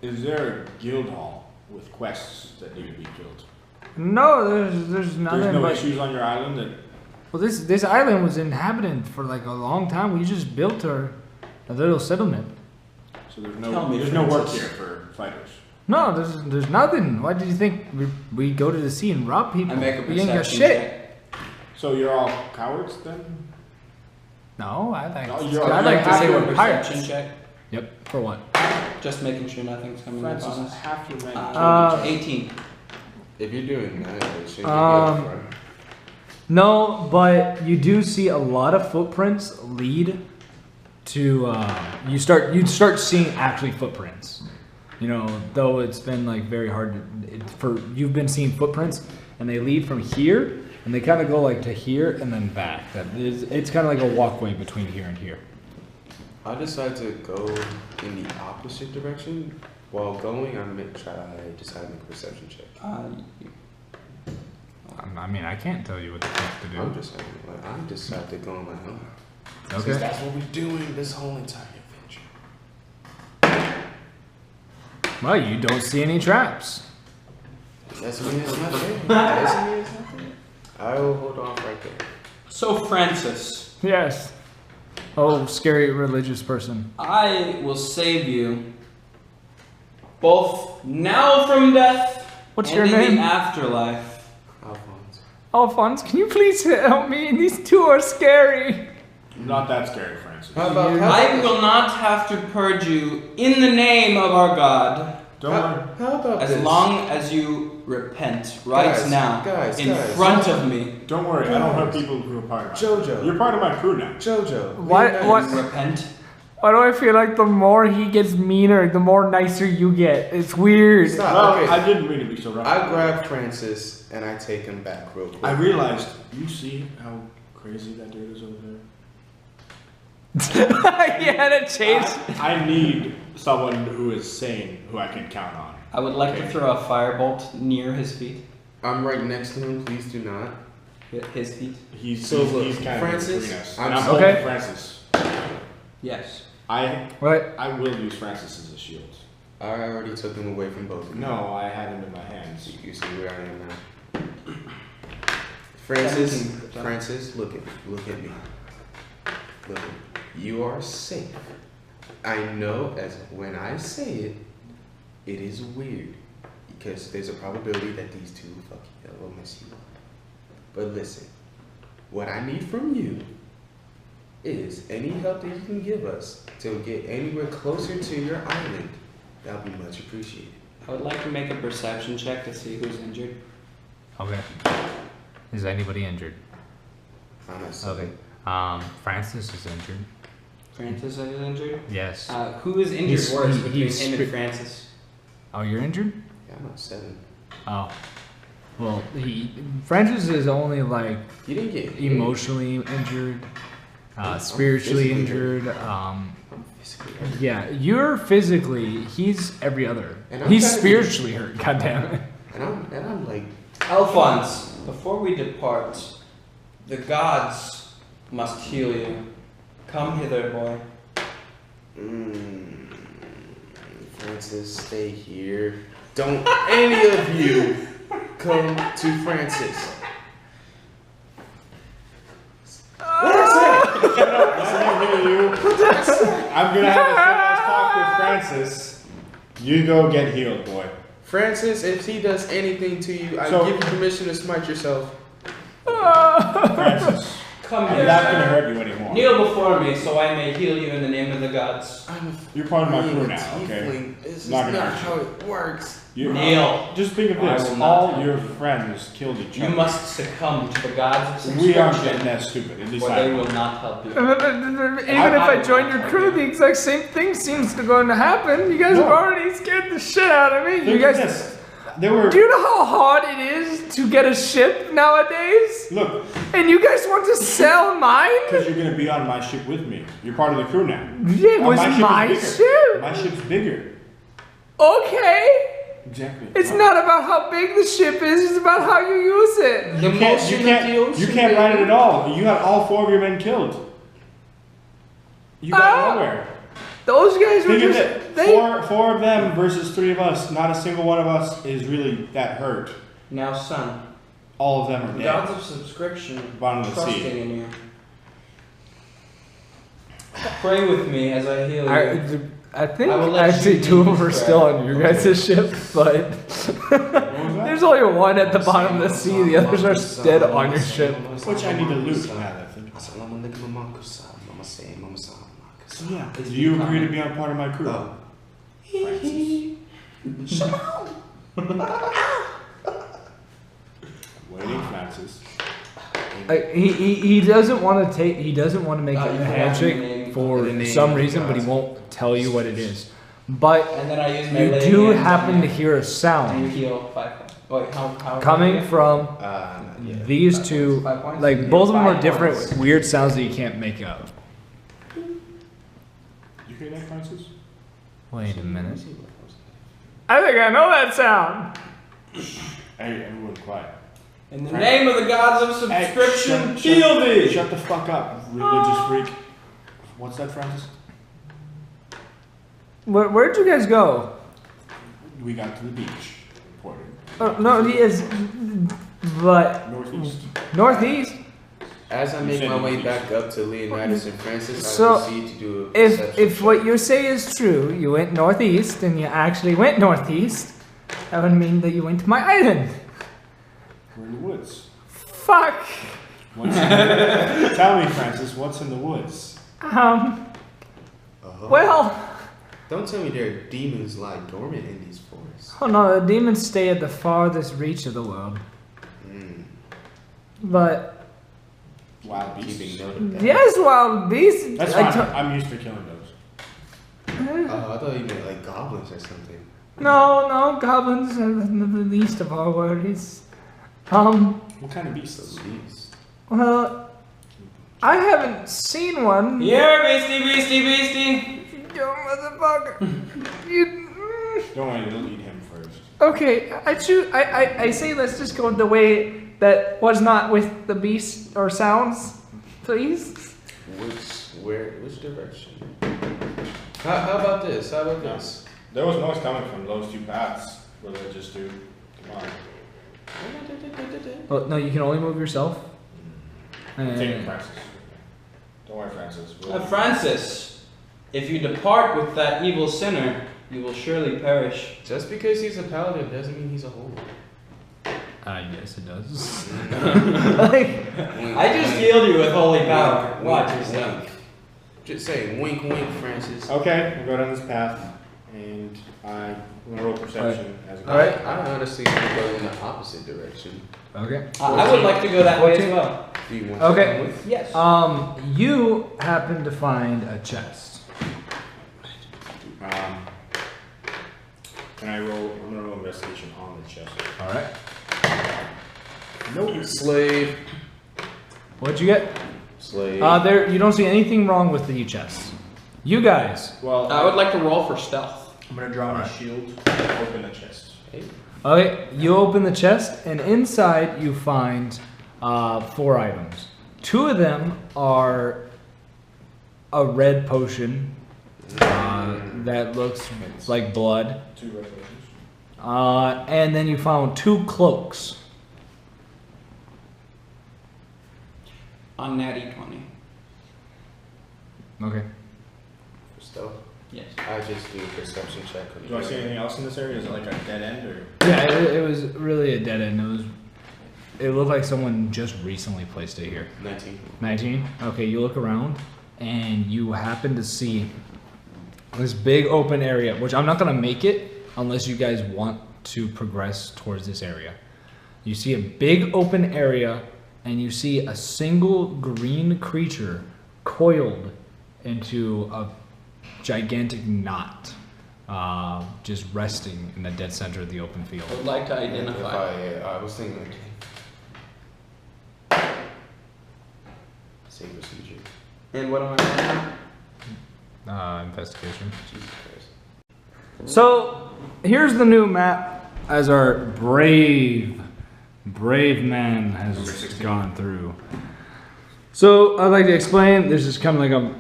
is there a guild hall with quests that need to be filled? No, there's nothing. There's no but, issues on your island that. well, this island was inhabited for like a long time. We just built a little settlement. So Tell me, there's no work Francis. here for fighters. No, there's nothing. Why did you think we go to the sea and rob people? I make a We ain't got perception shit. check. So you're all cowards then? No, I like. No, I you're- like you're to say half we're your pirates. Perception check. Yep. For what? Just making sure nothing's coming up Francis, on us. half your men. Uh, 18. If you're doing that, it should be Um, good for No, but you do see a lot of footprints lead to. You'd start seeing actually footprints. You know, though it's been like very hard you've been seeing footprints, and they lead from here, and they kind of go like to here and then back. It's kind of like a walkway between here and here. I decide to go in the opposite direction. While going, I decide to make a perception check. I mean, I can't tell you what the fuck to do. I'm just saying, like, I decide to go on my own. Okay. Since that's what we're doing this whole entire adventure. Well, you don't see any traps. That's me, it's not there. That's me, it's not there. I will hold off right there. So, Francis, Yes. Oh, scary religious person. I will save you both now from death What's and your in name? the afterlife. Alphonse. Alphonse, can you please help me? These two are scary. Not that scary, Francis. How about I will not have to purge you in the name of our God. Don't worry. How about As this? long as you repent right Guys, now guys, in guys. front of me. Don't worry. I don't hurt people who are part of my Jojo. You're part of my crew now. Jojo. What- be nice. what- You repent. Why do I feel like the more he gets meaner, the more nicer you get? It's weird. Stop. Well, Okay. I didn't mean to be so rough. I grab Francis and I take him back real quick. I realized. You see how crazy that dude is over there? He had a chase. I need someone who is sane, who I can count on. I would like to throw a firebolt near his feet. I'm right next to him. Please do not. His feet. He's So look, he's kind Francis, of between us. I'm And I'm sorry. holding Okay. Francis. Yes. What? I will use Francis as a shield. I already took him away from both of you. No, I had him in my hands. You see where I am now. Francis, 17. Francis, look at me. Look at me. Look at me. You are safe. I know as when I say it, it is weird. Because there's a probability that these two will mess you up. But listen, what I need from you is any help that you can give us to get anywhere closer to your island. That'll be much appreciated. I would like to make a perception check to see who's injured. Okay. Is anybody injured? I'm not saying. Okay. Francis is injured. Francis is injured. Yes. Who is injured He's- worse he- between he's him and spi- Francis? Oh, you're injured? Yeah, I'm not 7. Oh. Well, Francis is only like You didn't get hit. emotionally injured, spiritually physically injured. I'm physically hurt. Yeah, you're physically. He's every other. And I'm He's trying to- spiritually hurt. God damn it. And I'm like, Alphonse, before we depart, the gods must heal you. Come hither, boy. Francis, stay here. Don't any of you come to Francis. What I say? I hear you. I'm gonna have a serious talk with Francis. You go get healed, boy. Francis, if he does anything to you, I So- give you permission to smite yourself. Francis, Come I'm here. not gonna hurt you anymore. Kneel before me so I may heal you in the name of the gods. You're part of my being crew a now, okay? tiefling. This is Not not gonna hurt how it works. Kneel. Just think of I this: will not all help your you. friends killed each You other. must succumb to the gods of We aren't subscription, that stupid. At least or I they am. will not help you. Even if I join your crew, the exact same thing seems to going to happen. You guys have No. already scared the shit out of me. You Think of guys. this. There were. Do you know how hard it is to get a ship nowadays? Look, And you guys want to sell mine? because you're gonna be on my ship with me. You're part of the crew now. It was ship is my bigger. ship. My ship's bigger. Okay. Exactly. It's not about how big the ship is, it's about how you use it. The You can't, motion you can't, of the ocean. you can't ride it at all. You got all 4 of your men killed. You got nowhere. Those guys were Think of just. it. They, Four of them versus 3 of us. Not a single one of us is really that hurt. Now, son, All of them are the dead. gods of subscription Bottom of the trusting sea. in you. Pray with me as I heal you. I think I will let actually you 2 of lead them are this still way. on your guys' ship, but What was that? there's only one at the bottom of the sea. The others are dead on your ship. Which I need to loot now that I think about it. So yeah, do you agree to be on part of my crew? Oh. Waiting, Francis. He doesn't want to take. He doesn't want to make You a forgot the handshake name. for The name some of the reason, but he gods. won't tell you what it is. But And then I use my you lady do hands happen on to you, hear a and you sound heal 5 points. Wait, how coming from Not yet. these 5 two. points, 5 points? Like both of them are 5 different points. weird sounds that you can't make out. You hear that, Francis? Wait a minute. I think I know that sound. Hey, everyone quiet. In the name of the gods of Hey, subscription, shut- heal thee! Shut the fuck up, religious freak. What's that, Francis? Where'd you guys go? We got to the beach. Reported. No, he is but Northeast. northeast. As I make my way back up to Leonidas and Francis, So, I proceed to do a If perception what check. you say is true, you went northeast and you actually went northeast, that would mean that you went to my island. We're in the woods. Fuck. What's in the, tell me, Francis, what's in the woods? Uh-huh. Well, Don't tell me there are demons lie dormant in these forests. oh no, the demons stay at the farthest reach of the world. Mm. But Wild Keeping beasts. note of that. yes, wild beasts. That's I fine. to- I'm used to killing those. I thought you meant like goblins or something. no, goblins are the least of our worries. What kind of beasts? So these. Well, I haven't seen one. Here, beastie. You motherfucker. You. Don't worry, you'll eat him first. Okay, I say let's just go the way that was not with the beast or sounds, please. Which direction? How about this? How about this? There was noise coming from those two paths. What did I just do? Come on. Oh, no, you can only move yourself. I'm taking Francis. Don't worry, Francis. Francis, if you depart with that evil sinner, you will surely perish. Just because he's a paladin doesn't mean he's a holy. Yes, it does. Like, I just healed you with holy power. Watch Wink, yourself. wink. Just saying, wink, wink, Francis. Okay, we'll go down this path, and I'm gonna roll perception as a Alright. I honestly want to go in the opposite direction. okay. I would like to go that way as well. Do you want Okay. to come with? Yes. You happen to find a chest. Can I roll? I'm gonna roll investigation on the chest. All right. Nope. Slave. What'd you get? Slave. There. You don't see anything wrong with the chest. You guys. Well, I would like to roll for stealth. I'm gonna draw my shield and open the chest. Okay. You open the chest, and inside you find 4 items. 2 of them are a red potion that looks like blood. 2 red potions. And then you found 2 cloaks. On natty 20. Okay. For stealth. Yes. I just do a perception check. Do I see anything else in this area? Is it like a dead end or? Yeah, it was really a dead end. It looked like someone just recently placed it here. 19. 19? Okay, you look around and you happen to see this big open area, which I'm not going to make it unless you guys want to progress towards this area. You see a big open area and you see a single green creature coiled into a gigantic knot, just resting in the dead center of the open field. I would like to If identify. I was thinking like. Same procedure. And what am I rolling? Investigation. Jesus Christ. So here's the new map as our brave man has gone through. So I'd like to explain. This is kind of like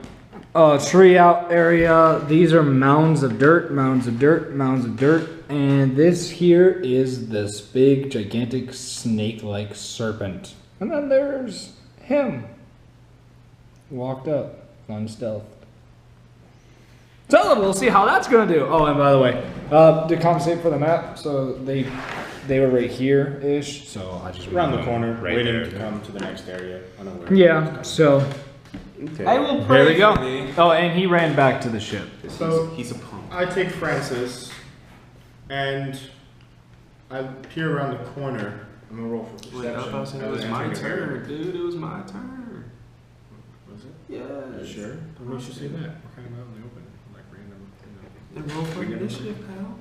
a tree out area. These are mounds of dirt, and this here is this big, gigantic, snake-like serpent. And then there's him. Walked up, unstealthed. So we'll see how that's gonna do. Oh, and by the way, to compensate for the map, so they were right here ish. So I just Around the corner, Right waiting there. to come to the next area. Unaware. Yeah. So Okay. I will there pray we go. for thee. Oh, and he ran back to the ship. So he's a punk. I take Francis, and I peer around the corner. I'm gonna roll for perception. It was my turn, dude. It was my turn. Was it? Yeah. Sure. When should see that? What kind of out in the open? Like random. And roll for initiative, pal.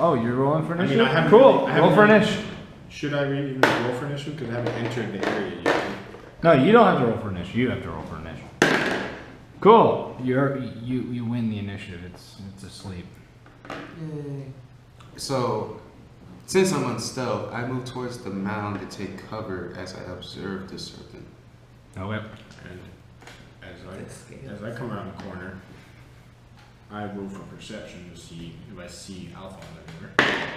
Oh, you're rolling for I mean, initiative. I haven't Cool. really- I Roll haven't for really- initiative. Should I even roll for initiative? Because I haven't entered the area yet. No, you don't have to roll for initiative. You have to roll for initiative. Cool. You win the initiative. It's asleep. Yay. So, since I'm on stealth, I move towards the mound to take cover as I observe the serpent. Okay. And as I come around the corner, I roll for perception to see if I see Alphonse anywhere.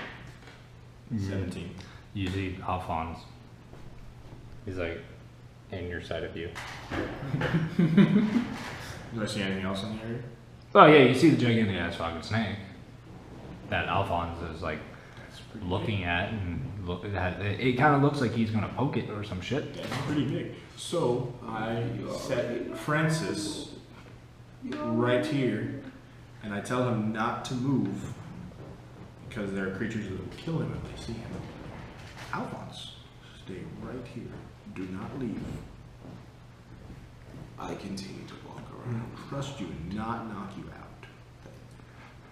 17. You see Alphonse He's like in your side of view. Do I see anything else in the area? Oh yeah, you see the gigantic ass fucking snake that Alphonse is like looking at, and it kind of looks like he's gonna poke it or some shit. That's pretty big. So I set Francis right here, and I tell him not to move because there are creatures that will kill him if they see him. Alphonse, stay right here. Do not leave. I continue to walk around. I trust you and not knock you out.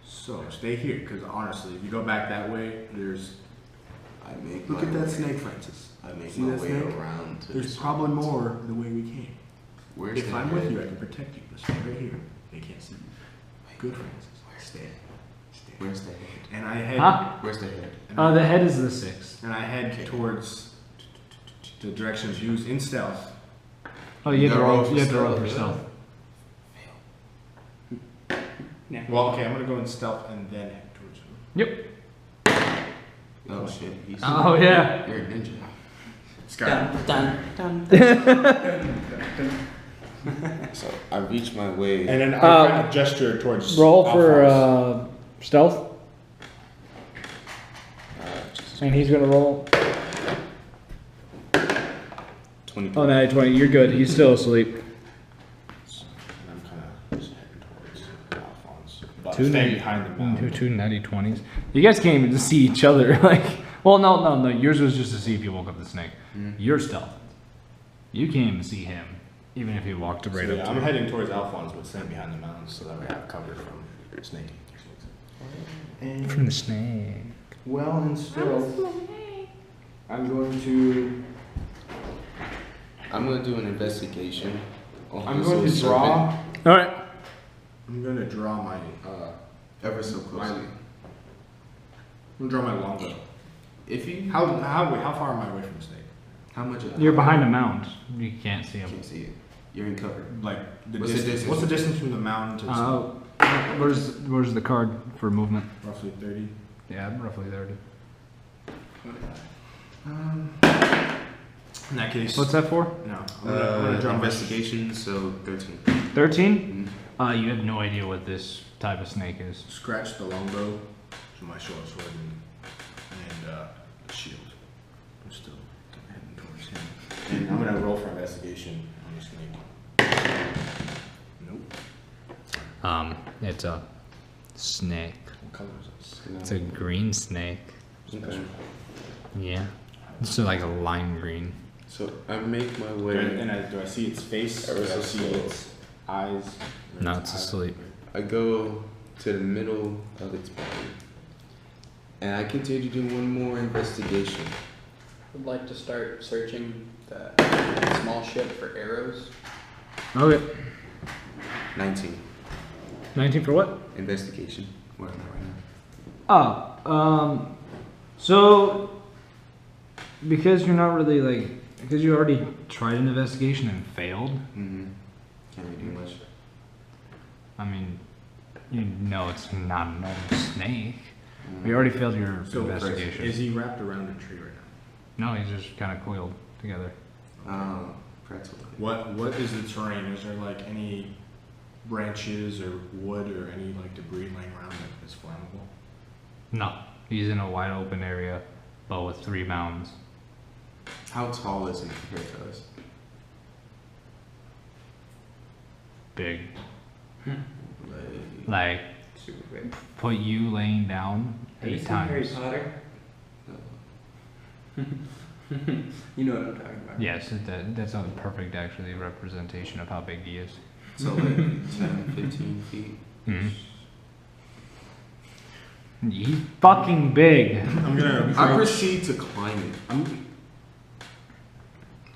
So stay here, because honestly, if you go back that way, there's. Look at that snake, Francis. I make See my that way snake? around to There's this probably place. more the way we came. Where's If the I'm head? with you, I can protect you. But stay right here. They can't see you. Good, Francis. Stay. Where's the head? And I head. Huh? Where's the head? The head is the 6th. And I head towards the direction of used in stealth. Oh, you have to roll. for You have to roll stealth, for yeah. stealth. Yeah. Well, okay, I'm gonna go in stealth and then head towards him. Yep. Oh shit. He's Oh yeah. You're a ninja. Sky. Dun. So I reach my way. And then I kind of gesture towards. Roll for Alphonse. stealth, and he's gonna roll. 20. Oh, no, 20. You're good. He's still asleep. And I'm kind of just heading towards Alphonse. But Two stay natty- behind the mountain. Two natty 20s. You guys came in to see each other. Like, well, no. Yours was just to see if you woke up the snake. Your stealth. You came to see him, even if he walked right So, up yeah, to I'm you. heading towards Alphonse, but staying behind the mountains so that we have cover from snake. And From the snake. well and stealth, I'm going to. I'm gonna do an investigation. On I'm this going to little draw. serpent, All right. I'm going to draw my. ever so closely. I'm gonna draw my longbow. If you How far am I away from the snake? how much? You're behind a mound. You can't see I him. can't see it. You're in cover. Like the What's the distance. distance? What's the distance from the mountain to the snake? Where's the card for movement? Roughly 30. Yeah, roughly 30. In that case. What's that for? No. I'm gonna draw my investigation. So 13. 13? Mhm. You have no idea what this type of snake is. Scratch the longbow to my short sword and a shield. I'm still heading towards him. And I'm gonna roll for investigation on the snake. Nope. It's a snake. What color is this? It's a green snake. Okay. Yeah. It's like a lime green. So I make my And, way. do I see its face? Ever Do I so see slow. its eyes? Or No, its it's eyes? asleep. I go to the middle of its body, and I continue to do one more investigation. Would like to start searching the small ship for arrows. Okay. 19. 19 for what? Investigation. Where am I right now? So because you're not really like, because you already tried an investigation and failed, Mm-hmm. Can't really do much. I mean, you know it's not a normal snake. You already failed your So, investigation. is he wrapped around a tree right now? No, he's just kind of coiled together. Pretzel. What is the terrain? Is there like any branches or wood or any like debris laying around that is flammable? No, he's in a wide open area, but with 3 mounds. How tall is he compared to us? Big. Like, Like, Super big. put you laying down Have you 8 seen Harry times. Potter? You know what I'm talking about. Yes, that's a perfect actually representation of how big he is. so like 10, 15 feet. Mhm. He's fucking big. I'm gonna. I proceed to climb it.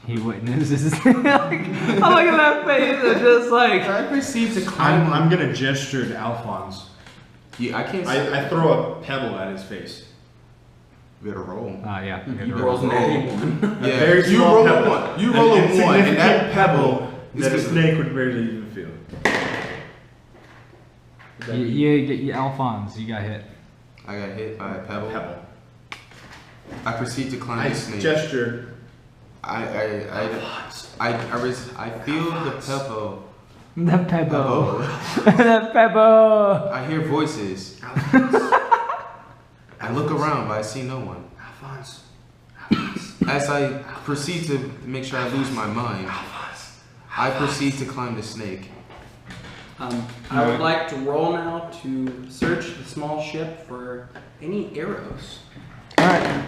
He witnesses. Like, oh, look at that face. It's just like. I proceed to climb. I'm gonna gesture to Alphonse. Yeah, I can't. I throw a pebble at his face. We gotta roll. Yeah. He rolls an 81. Yeah, very you small roll pebble. a 1. You roll a 1, and that insignificant pebble is that a gonna- snake would barely even feel. You Alphonse, you got hit. I got hit by a pebble. Pebble. I proceed to climb I the snake. gesture I feel the pebble. The pebble. The pebble. I hear voices. I look around, but I see no one. Alphonse. As I proceed to make sure I lose my mind, I proceed to climb the snake. I would like to roll now to search the small ship for any arrows. Alright.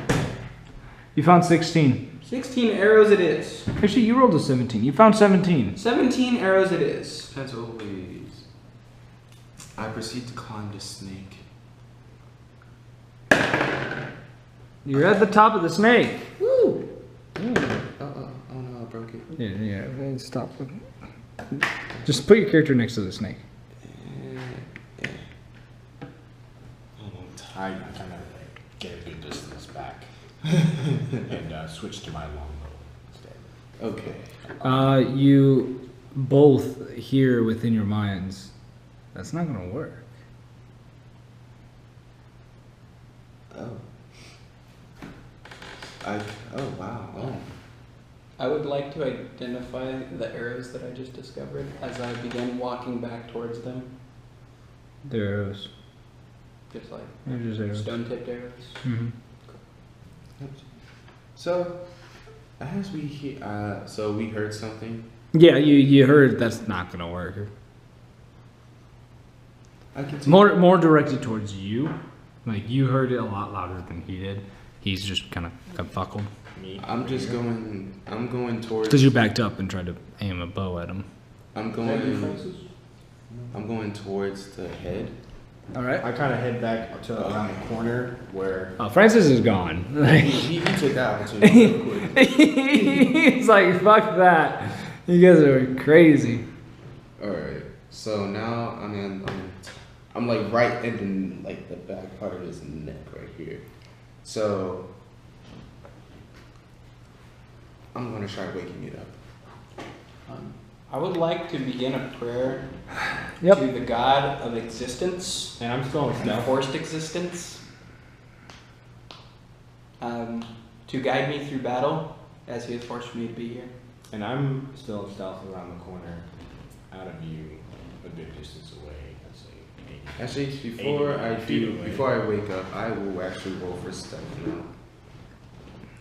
You found 16. 16 arrows it is. Actually, you rolled a 17. You found 17. 17 arrows it is. As always, I proceed to climb the snake. You're at the top of the snake. Woo! Oh no, I broke it. Yeah, stop. Just put your character next to the snake. I kind of get a good distance back and switch to my longbow instead. Okay. You both hear within your minds, that's not gonna work. Oh. Oh wow. Oh. I would like to identify the arrows that I just discovered as I begin walking back towards them. They're arrows. Just like They're just arrows. stone-tipped arrows. Mm-hmm. So, as we hear, so we heard something. Yeah, you heard that's not gonna work. I can More directed towards you. Like you heard it a lot louder than he did. He's just kind of confuckled. I'm going towards. Because you backed up and tried to aim a bow at him. I'm going towards the head. All right. I kind of head back to around the corner where. Francis is gone. He took that opportunity real quick. He's like, fuck that. You guys are crazy. All right. So now I'm like right in like the back part of his neck right here. So I'm gonna try waking it up. I would like to begin a prayer Yep. to the God of existence And I'm still in and stealth. forced existence to guide me through battle as he has forced me to be here. And I'm still in stealth around the corner, out of view, a good distance away. Let's say 80. Actually, 80 feet away. before I wake up, I will actually roll for stealth now.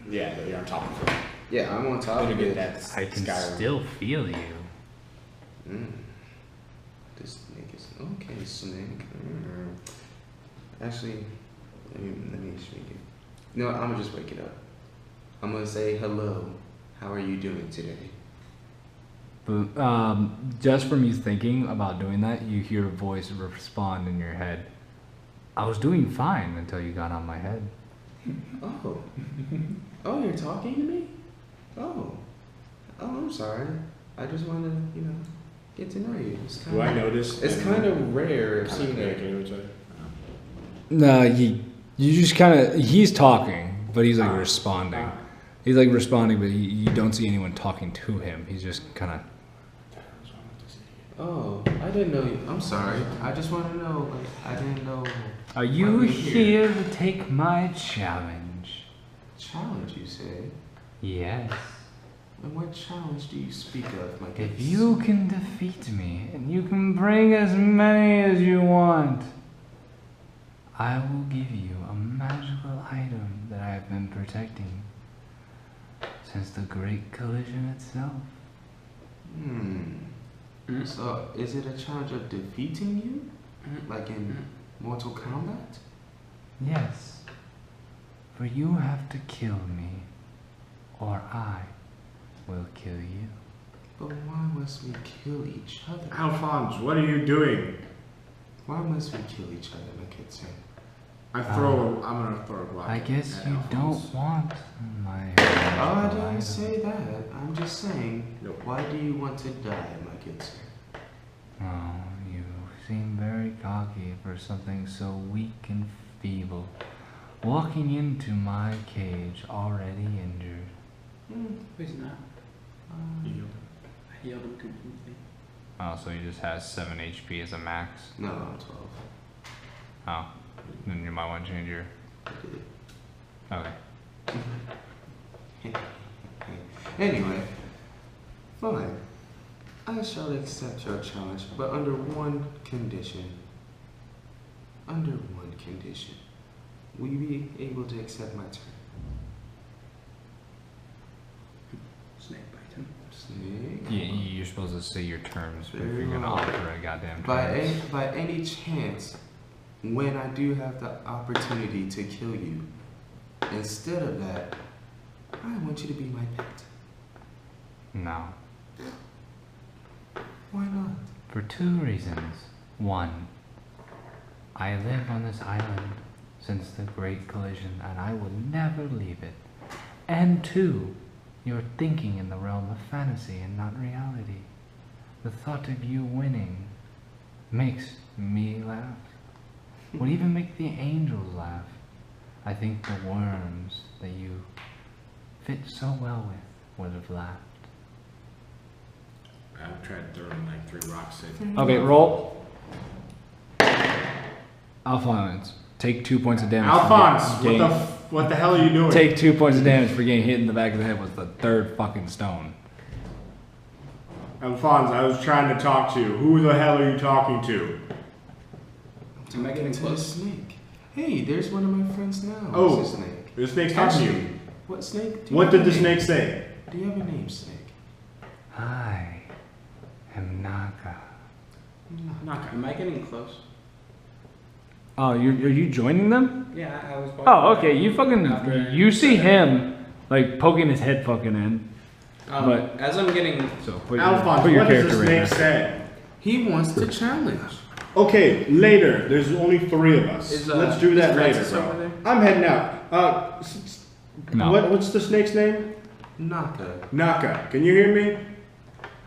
Yeah, but you're on top of it. Yeah, I'm on top Gonna of get it. that I can Skyrim. still feel you. This snake is okay. Snake. Actually, let me shake it. No, I'm gonna just wake it up. I'm gonna say hello. How are you doing today? But just from you thinking about doing that, you hear a voice respond in your head. I was doing fine until you got on my head. Oh. Oh, you're talking to me? Oh. Oh, I'm sorry. I just want to, get to know you. Do I notice? It's kind of rare Kind seeing of that. communicating with each other? No, you just kind of, he's talking, but he's like responding. He's like responding, but you don't see anyone talking to him. He's just kind of. Oh, I didn't know you. I'm sorry. I just want to know. I didn't know. Are you Why are we here to take my challenge? Challenge, you say? Yes. And what challenge do you speak of, my If goodness? you can defeat me and you can bring as many as you want, I will give you a magical item that I have been protecting since the Great Collision itself. So, is it a challenge of defeating you? Like in Mortal Kombat? Yes. For you have to kill me, or I will kill you. But why must we kill each other? Alphonse, what are you doing? Why must we kill each other, my kid say? I'm gonna throw a rock. I at guess you Alphonse. don't want my. Oh, I magical didn't item. say that. I'm just saying, Nope. why do you want to die, my kid say? Oh, you seem very cocky for something so weak and feeble. Walking into my cage already injured. He's not. You. I healed him completely. Oh, so he just has 7 HP as a max? No, I'm 12. Oh, then you might want to change your. I did. Okay. Anyway, fine. I shall accept your challenge, but under one condition. Under one condition. Will you be able to accept my turn? Snake bite him. Snake. You're supposed to say your terms if Very you're gonna well. offer a goddamn By terms. any chance, when I do have the opportunity to kill you, instead of that, I want you to be my pet. No. Why not? For two reasons. One, I live on this island since the Great Collision, and I will never leave it. And two, you're thinking in the realm of fantasy and not reality. The thought of you winning makes me laugh. Would even make the angels laugh. I think the worms that you fit so well with would have laughed. I've tried throwing like 3 rocks at. Okay, roll. Alphonse, take 2 points of damage. for Alphonse, getting- what the hell are you doing? Take 2 points of damage for getting hit in the back of the head with the 3rd fucking stone. Alphonse, I was trying to talk to you. Who the hell are you talking to? Am I getting To the close? snake. Hey, there's one of my friends now. Oh. What's his snake? The snake's talking to you. Actually, what snake? Do you What have did a the name? snake say? Do you have a name, snake? I am Naga. Am I getting close? Oh, are you joining them? Yeah, I was. Oh, okay. You After- fucking. You see him like poking his head fucking in. But- as I'm getting. So put your, Alphonse, put your what does character the right snake now. say? He wants to challenge. Okay, later. There's only 3 of us. Is, Let's do that is later, Francis bro. over there? I'm heading out. No. What's the snake's name? Naka. Naka. Can you hear me?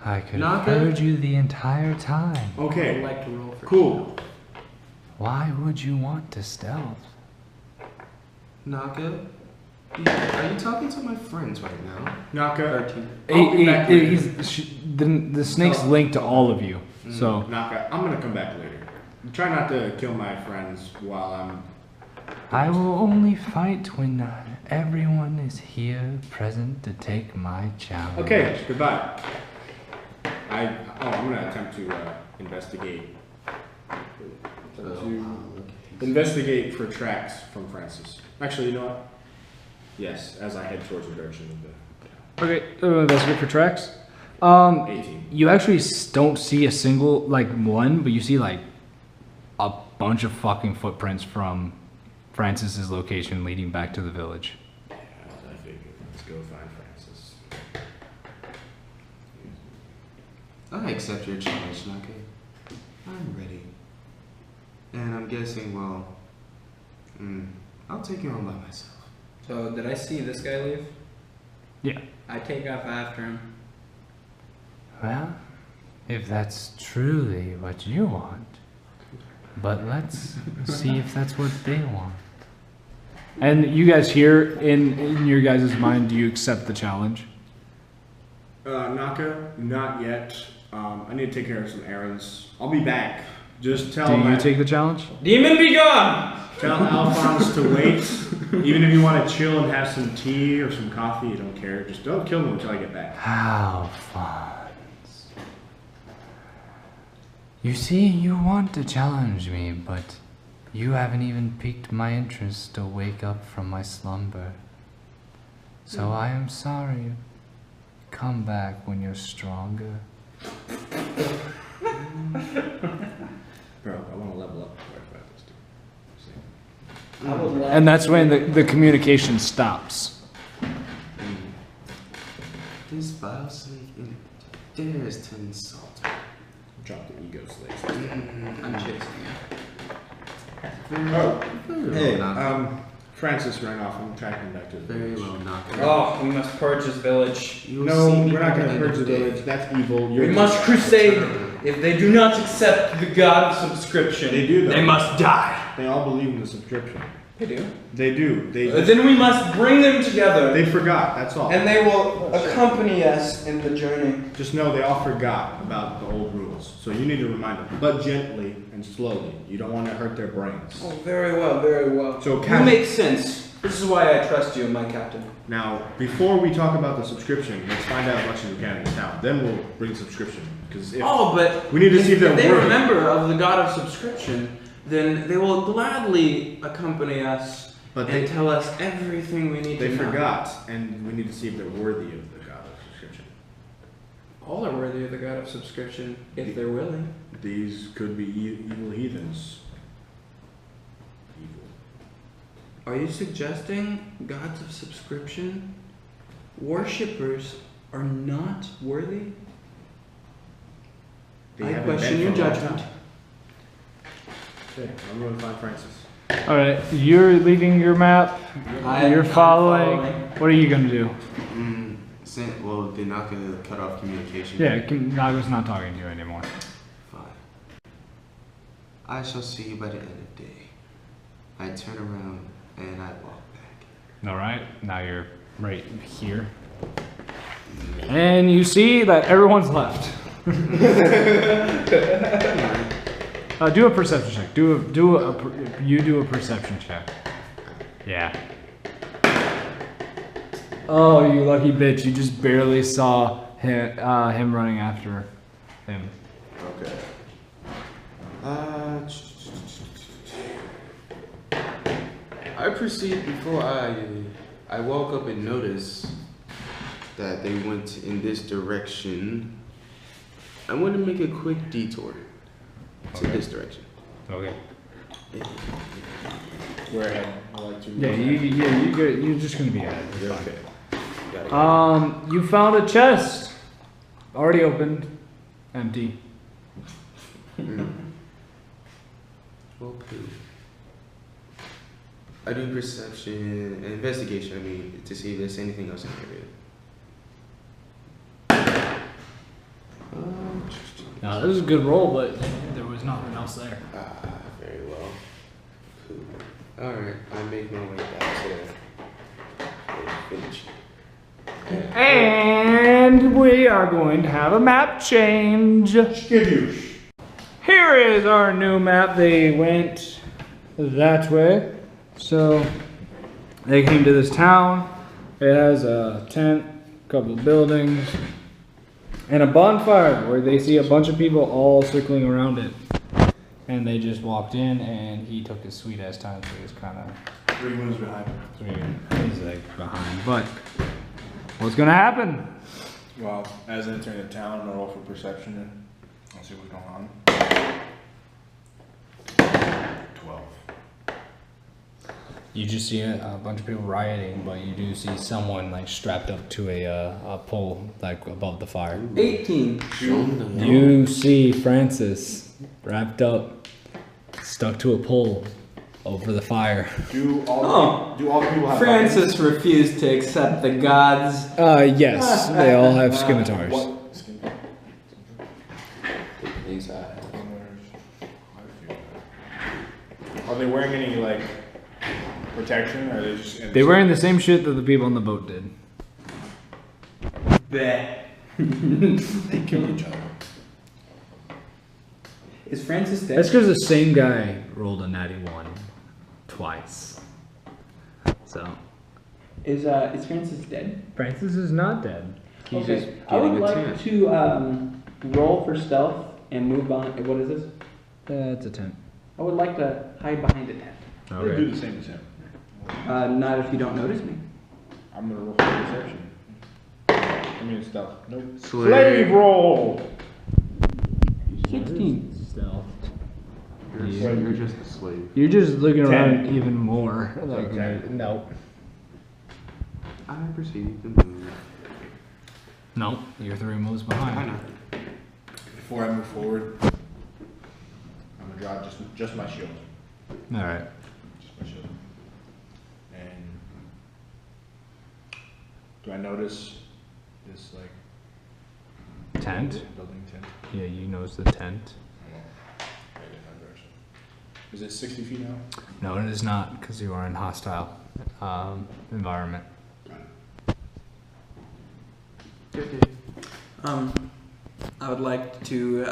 I could have Naga? heard you the entire time. I would Okay. like to roll for Cool. Why would you want to stealth? Naka? Are you talking to my friends right now? Naka. 13. I'll be back later. The snake's linked to all of you. So Naka. I'm gonna come back later. Try not to kill my friends while I'm. I will only fight when everyone is here present to take my challenge. Okay. Goodbye. I'm gonna attempt to investigate. Investigate for tracks from Francis. Actually, you know what? Yes, as I head towards the direction of the okay, investigate for tracks. 18. You actually don't see a single one, but you see like a bunch of fucking footprints from Francis's location leading back to the village. Yeah, I figured. Let's go find Francis. I accept your challenge, Naka. I'm ready. And I'm guessing, well, I'll take you on by myself. So, did I see this guy leave? Yeah. I take off after him. Well, if that's truly what you want. But let's see if that's what they want. And you guys here in your guys' mind, do you accept the challenge? Naka, not yet. I need to take care of some errands. I'll be back. Just tell Do you my- take the challenge? Demon be gone! Tell Alphonse to wait. Even if you want to chill and have some tea or some coffee, you don't care. Just don't kill me until I get back. How fun. You see, you want to challenge me, but you haven't even piqued my interest to wake up from my slumber. So I am sorry. Come back when you're stronger. Bro, I want to level up before I fight this dude. I would like And that's when the communication stops. This vile snake dares to insult me. Drop the ego slaves. I'm chasing you. Very well, Naka. Francis ran off. I'm tracking back to the Very village. well, Naka. Oh, we must purge this village. You'll No, see me we're not at the going to end purge of the day. village. That's evil. We must crusade. If they do not accept the god of subscription, They do, though. they must die. They all believe in the subscription. They do. They do. Then we must bring them together, They forgot. That's all. and they will accompany us in the journey. Just know they all forgot about the old rules. So you need to remind them, but gently and slowly. You don't want to hurt their brains. Oh, very well, very well. So You make sense. This is why I trust you, my captain. Now, before we talk about the subscription, let's find out as much as we can in this town. Then we'll bring subscription. Because But we need to see if they they're worthy. remember of the god of subscription, then they will gladly accompany us But and they- tell us everything we need They to know. forgot, and we need to see if they're worthy of the god of subscription. All are worthy of the god of subscription if they're willing. These could be evil heathens. Evil. Are you suggesting gods of subscription, worshippers, are not worthy? They I haven't question been your for a long judgment. time. Okay, I'm going to find Francis. All right, you're leaving your map. You're following. What are you gonna do? Well, they're not gonna cut off communication. Yeah, Naga's not talking to you anymore. Fine. I shall see you by the end of the day. I turn around and I walk back. All right, now you're right here, and you see that everyone's left. Do a perception check. You do a perception check. Yeah. Oh, you lucky bitch! You just barely saw him running after him. Okay. I proceed before I walk up and notice that they went in this direction. I want to make a quick detour to this direction. Okay. Where ahead? I like to. You're just gonna be ahead. Okay. Got it. You found a chest, already opened, empty. Okay. I do perception, investigation, to see if there's anything else in the area. Now this is a good roll, but there was nothing else there. Very well. Cool. Alright, I make my way back to finish. And we are going to have a map change. Skidoosh. Here is our new map. They went that way. So they came to this town. It has a tent, a couple of buildings, and a bonfire where they see a bunch of people all circling around it. And they just walked in, and he took his sweet ass time, so he was kind of 3 moves behind. he's like behind. But what's gonna happen? Well, as entering the town, roll for perception and I'll see what's going on. 12. You just see a bunch of people rioting, but you do see someone like strapped up to a pole like above the fire. 18. You see Francis wrapped up, stuck to a pole over the fire. Do all the people have Francis refused to accept the gods. Yes, they all have scimitars. What? Are they wearing any like protection, or are they just? They're wearing the same shit that the people on the boat did. Bleh. They kill each other. Is Francis dead? That's because the same guy rolled a natty 1 twice. So Is Francis dead? Francis is not dead. He's just I would getting a like tent. to roll for stealth and move on. What is this? It's a tent. I would like to hide behind a tent. They do Okay. the same as him. Not if you don't notice me. I'm gonna roll for perception. I mean stealth. Nope. Slave roll. 16. Stealth. You're just a slave. You're just looking 10. around even more. Like, Okay. no. I proceed to move. No, you're 3 moves I behind. know. Before I move forward, I'm gonna draw just my shield. Alright. Just my shield. And do I notice this like Tent? building tent? Yeah, you notice the tent. Right in that direction. Is it 60 feet now? No, it is not, because you are in hostile environment. I would like to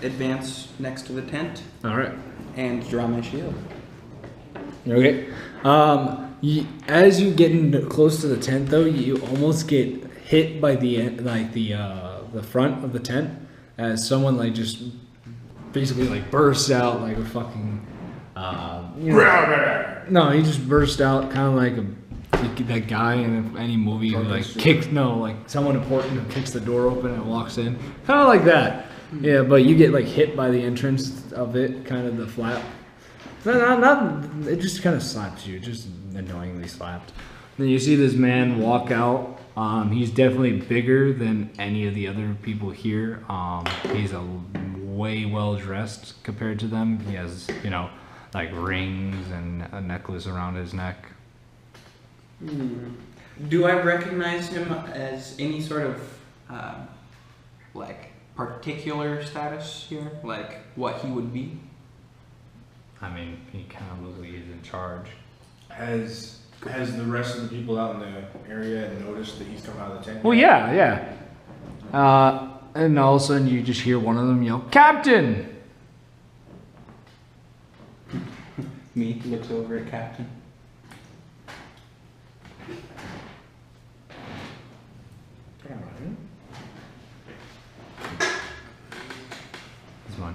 advance next to the tent Alright. and draw my shield. Okay. As you get close to the tent, though, you almost get hit by the front of the tent as someone like just basically like bursts out like a fucking. No, he just burst out kind of like that guy in any movie who like kicks. No, like someone important who kicks the door open and walks in, kind of like that. Yeah, but you get like hit by the entrance of it, kind of the flap. Not. It just kind of slaps you, just annoyingly slapped. Then you see this man walk out. He's definitely bigger than any of the other people here. He's way well dressed compared to them. He has, like rings and a necklace around his neck. Do I recognize him as any sort of like particular status here? Like what he would be? I mean, he kind of looks like he's in charge. Has the rest of the people out in the area noticed that he's come out of the tent? Well, yeah. And all of a sudden you just hear one of them yell, "Captain!" Me looks over at Captain. This one.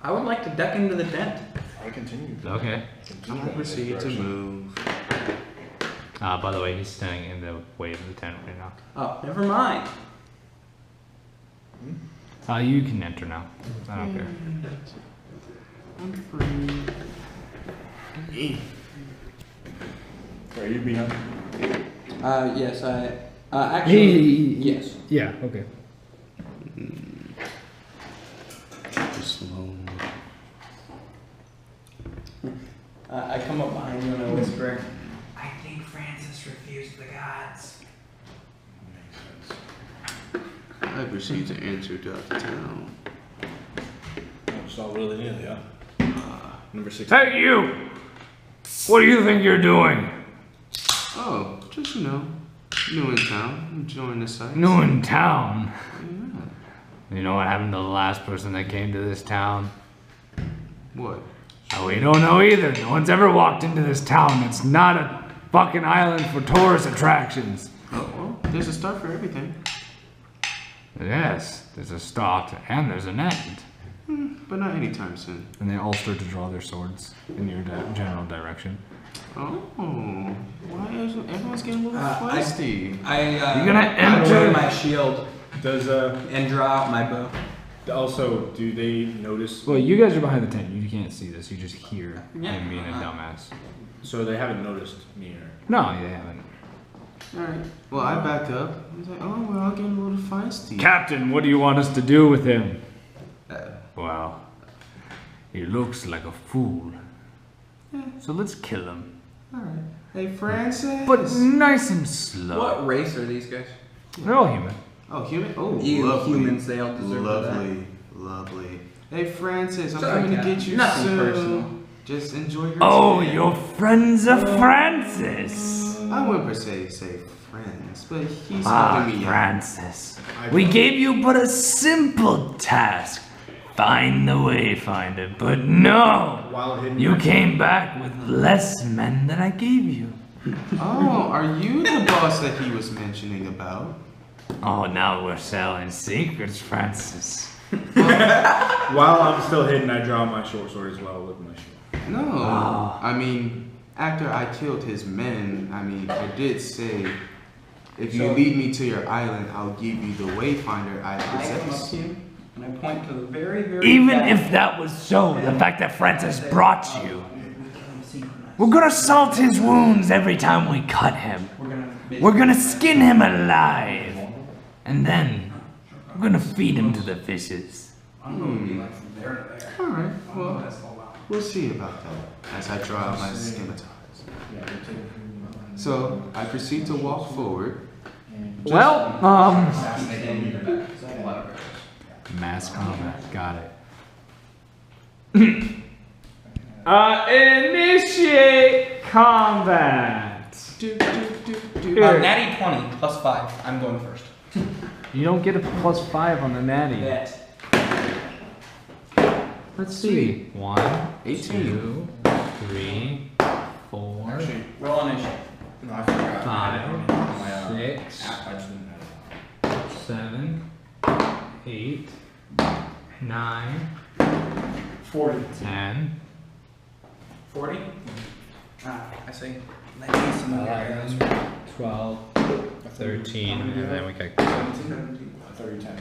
I would like to duck into the tent. I continue. Okay. I proceed to move. By the way, he's standing in the way of the tent right now. Oh, never mind. You can enter now. I don't care. I'm free. Are you behind? Yes, actually, yes. Yeah, okay. Slow. I come up behind you and I whisper, I think Francis refused the gods. I proceed to enter throughout the town. It's all really nearly, huh? Number 6. Hey, you! What do you think you're doing? Oh, just new in town, enjoying the sights. New in town. Yeah. You know what happened to the last person that came to this town? What? Oh, we don't know either. No one's ever walked into this town. It's not a fucking island for tourist attractions. Oh, well, there's a start for everything. Yes, there's a start and there's an end. But not anytime soon. And they all start to draw their swords in your general direction. Oh, why is everyone's getting a little feisty? You're gonna I enter- lower my shield Does and draw out my bow. also do they notice? Well, you guys are behind the tent. You can't see this. You just hear Yeah. him being a dumbass. So they haven't noticed me or? No, they haven't. Alright. Well, I back up. He's like, oh, we're all getting a little feisty. Captain, what do you want us to do with him? Uh, Well, he looks like a fool. Yeah. So let's kill him. Alright. Hey, Francis. But nice and slow. What race are these guys? They're all human. Oh, human? Oh, You lovely. humans, they all deserve Lovely. Lovely. Hey, Francis, I'm Sorry, coming to Cap. get you Nothing soon. personal. Just enjoy your Oh, tea. your friends of Francis. I wouldn't per se say friends, but he's Ah, helping me out. Francis. We gave you but a simple task. Find the Wayfinder, but no! While hidden. You came back with less men than I gave you. Oh, are you the boss that he was mentioning about? Oh, now we're selling secrets, Francis. While I'm still hidden, I draw my short sword as well with my shield. No. Ah. I mean, after I killed his men, I did say, if you So- lead me to your island, I'll give you the Wayfinder I I come up possess. to you and I point to the very, very Even back. if that was so, the fact that Francis brought you, we're gonna salt his wounds every time we cut him. We're gonna skin him alive. And then, we're gonna feed him to the fishes. Alright, well, we'll see about that as I draw out my scimitars. So, I proceed to walk forward. Well, mass combat. Got it. Initiate combat. Natty 20 plus 5. I'm going first. You don't get a +5 on the natty. Bet. Let's see. 1, 18. 2, 3, 4, Actually, Roll initiative. no, I forgot. 5, My, 6, app, I just didn't have it. 7, 8, 9, 40. 10, 40? I see. Let me some of your arrows. 12, 13, and then we got 30, 10.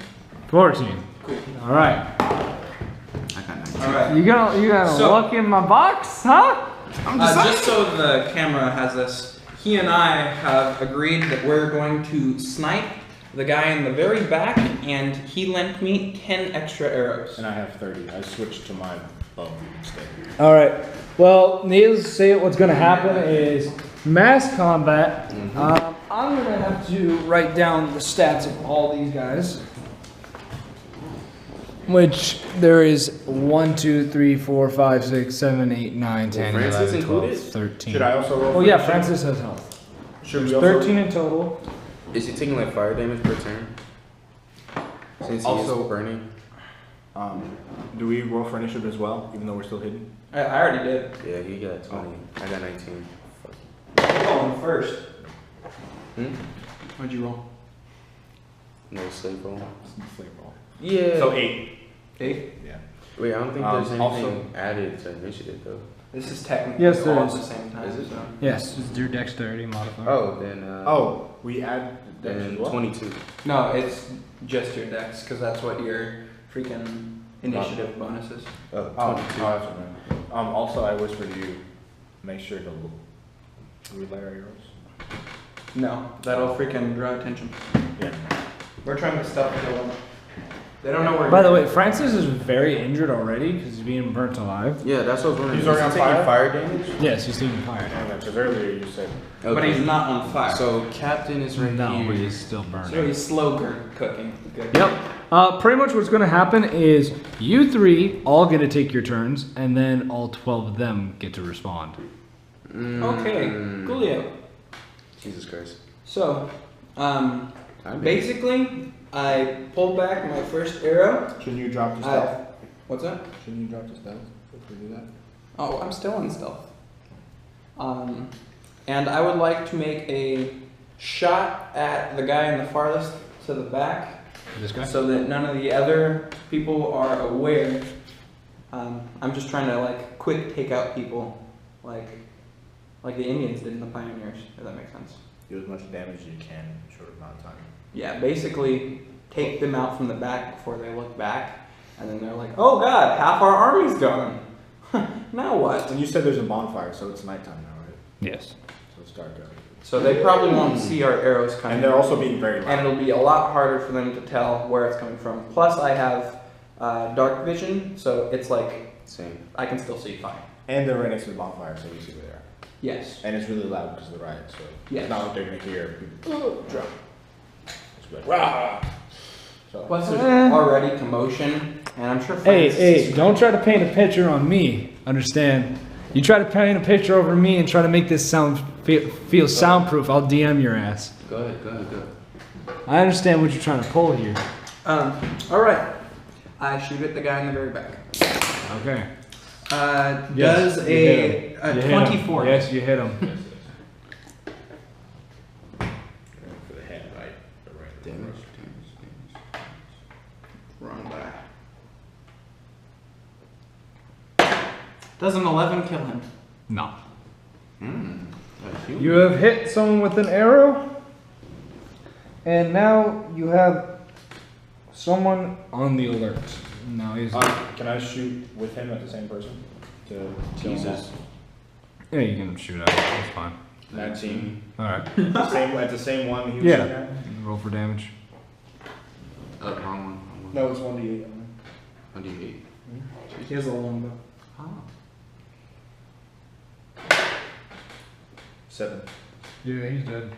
14. Cool. All right. I got 19. Alright. You got So- look in my box, huh? Just so the camera has this, he and I have agreed that we're going to snipe the guy in the very back, and he lent me 10 extra arrows. And I have 30. I switched to my bow instead. All right. Well, needless to say, what's going to happen is mass combat. I'm going to have to write down the stats of all these guys. Which there is 1, 2, 3, 4, 5, 6, 7, 8, 9, 10, Francis 11, 12, included? 13. Should I also roll? Oh, yeah, Francis has health. Should There's we also? 13 in total. Is he taking like fire damage per turn? Since he Also- is burning. Do we roll for initiative as well, even though we're still hidden? I already did. Yeah, he got 20. I got 19. I'm going first. Hmm? What'd you roll? No slave roll. Slave roll. Yeah. So 8. 8? Yeah. Wait, I don't think Um, there's anything also- added to initiative though. This is technically Yes, there all is. at the same time. Is it? So. Yes, it's your dexterity modifier. Oh, then. Oh, we add that as Then well? 22. No, it's just your dex, because that's what your freaking initiative bonus is. Oh, Oh, 22. that's right. Also, I whispered to you, make sure to relay our arrows. No, that'll freaking draw attention. Yeah. We're trying to stealth kill them. They don't know where. By the way, Francis is very injured already because he's being burnt alive. Yeah, that's what I was wondering. He's already Is he on taking fire? damage? Yes, he's taking fire Yeah, damage. because earlier you said. But he's not on fire. So Captain is right No, here. but he's still burning. So he's slow cooking. Good. Yep. Pretty much what's going to happen is you three all get to take your turns, and then all 12 of them get to respond. Okay, coolio. Jesus Christ. So, I mean, basically, I pulled back my first arrow. Shouldn't you drop to stealth? What's that? Shouldn't you drop to stealth if we do that? Oh, I'm still in stealth. And I would like to make a shot at the guy in the farthest to the back, This guy? so that none of the other people are aware. I'm just trying to like quick take out people, like the Indians did in the pioneers. If that makes sense. Do as much damage as you can in a short amount of time. Yeah, basically take them out from the back before they look back, and then they're like, "Oh God, half our army's gone. Now what?" And you said there's a bonfire, so it's nighttime now, right? Yes. So it's dark out. So they probably won't see our arrows coming. And they're also being very and loud. it'll be a lot harder for them to tell where it's coming from. Plus, I have dark vision, so it's like same. I can still see fine. And they're right next to the bonfire, so you see where they are. Yes. And it's really loud because of the riot, so Yes. it's not like they're going to hear people drum. It's good. Rah! So, Plus, there's already commotion, and I'm sure. Hey, Francis is- don't try to paint a picture on me. Understand? You try to paint a picture over me and try to make this feel soundproof, I'll DM your ass. Go ahead. I understand what you're trying to pull here. All right. I shoot at the guy in the very back. Okay. Does you hit a him. You hit him. 24? Yes, you hit him. for the head, right? Damage. Wrong guy. Does an 11 kill him? No. Like You have hit someone with an arrow, and now you have someone on the alert. Now he's. Can I shoot with him at the same person? To kill him Jesus. Yeah, you can shoot at it. That's fine. 19. All right. At the same one he was Yeah. shooting at? Roll for damage. Wrong one. No, it's 1d8. 1d8. He has a longbow. Ah. 7. Yeah, he's dead.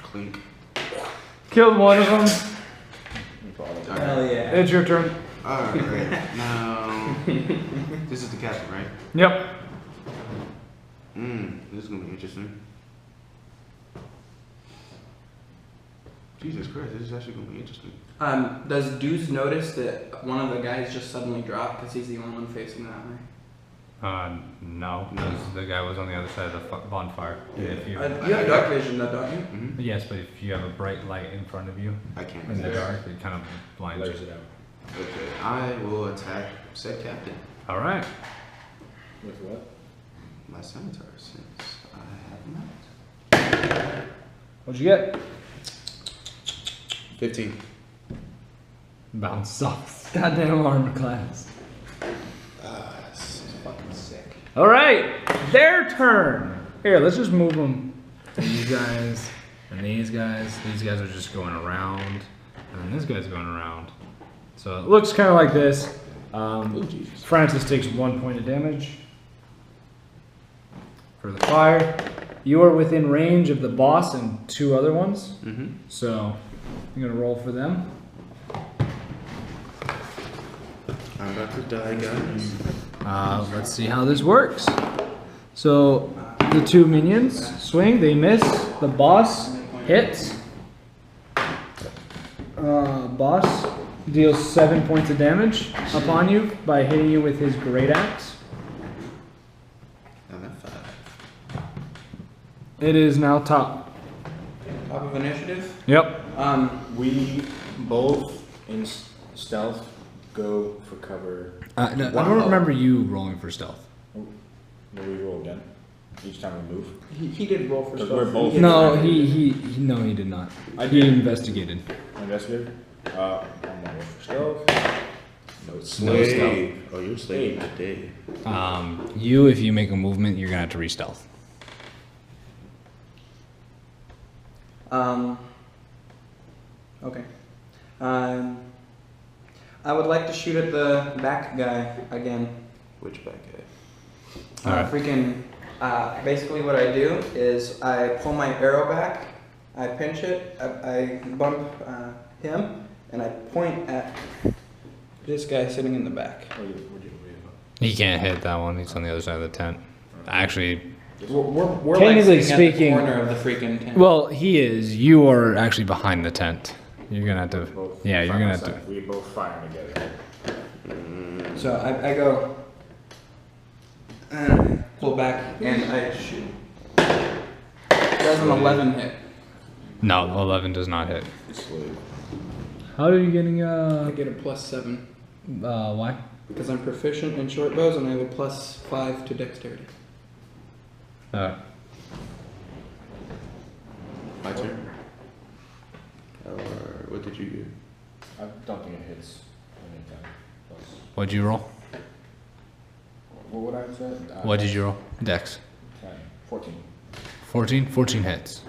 Clink. Killed one of them. Hell yeah. It's your turn. Alright. Now. This is the captain, right? Yep. This is gonna be interesting. Jesus Christ, this is actually gonna be interesting. Does Deuce notice that one of the guys just suddenly dropped because he's the only one facing that way? No, because the guy was on the other side of the bonfire. If you, You have dark vision, though, don't you? Mm-hmm. yes, but if you have a bright light in front of you I can't in the resist. dark, it kind of blinds Blurs you. it out. Okay, I will attack said captain. All right. With what? My scimitar, since I have not. What'd you get? 15. Bounce off. Goddamn armor class. This is fucking sick. All right, their turn. Here, let's just move them. These guys and these guys. These guys are just going around, and then this guy's going around. So It looks kind of like this. Oh, Jesus. Francis takes 1 point of damage for the fire. You are within range of the boss and 2 other ones, Mm-hmm. so I'm gonna roll for them. I'm about to die, guys. let's see how this works. So the 2 minions swing, they miss. The boss hits. Boss deals 7 points of damage upon you by hitting you with his great axe. I'm at 5. It is now top. Top of initiative. Yep. We both in stealth go for cover. I don't remember you rolling for stealth. No, we roll again each time we move. He did roll for Because stealth. we're both. No, he did not. I He did. investigated. Investigator. I'm gonna roll for stealth. No Slave. Oh, you're slave today. You, if you make a movement, you're gonna have to re-stealth. Okay. I would like to shoot at the back guy again. Which bad guy? Alright. Freaking. Basically, what I do is I pull my arrow back, I pinch it, I bump him, and I point at this guy sitting in the back. He can't hit that one. He's on the other side of the tent. Actually, We're Technically like sitting speaking- at the corner of the freaking tent. well, he is. You are actually behind the tent. You're gonna have to. Both Yeah, you're find gonna have to. outside. We both fire together. So I go, pull back, and I shoot. Does an 11 hit? No, 11 does not hit. Slave. How are you getting I get a +7 why? because I'm proficient in short bows, and I have a +5 to dexterity. Uh, My turn. Or what did you do? I don't think it hits anytime. what'd you roll? What would I say? What did you roll? Dex. 10, 14. 14? 14 hits.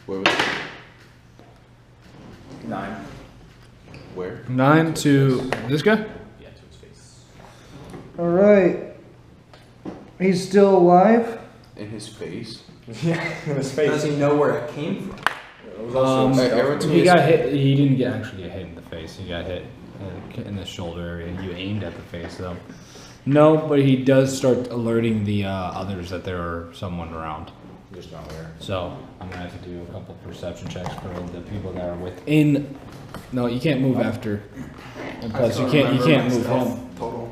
Where was it? 9. Where? 9 to this guy? Yeah, to its face. All right. He's still alive. In his face. Yeah, in his Does face. he know where it came from? It was also Um, stealth. arrow to He his- got hit. He didn't get actually get hit in the face. He got hit in the shoulder area. You aimed at the face though. No, but he does start alerting the others that there are someone around. Just not there. So I'm gonna have to do a couple perception checks for the people that are within. No, you can't move after. And plus, you can't move him. Total.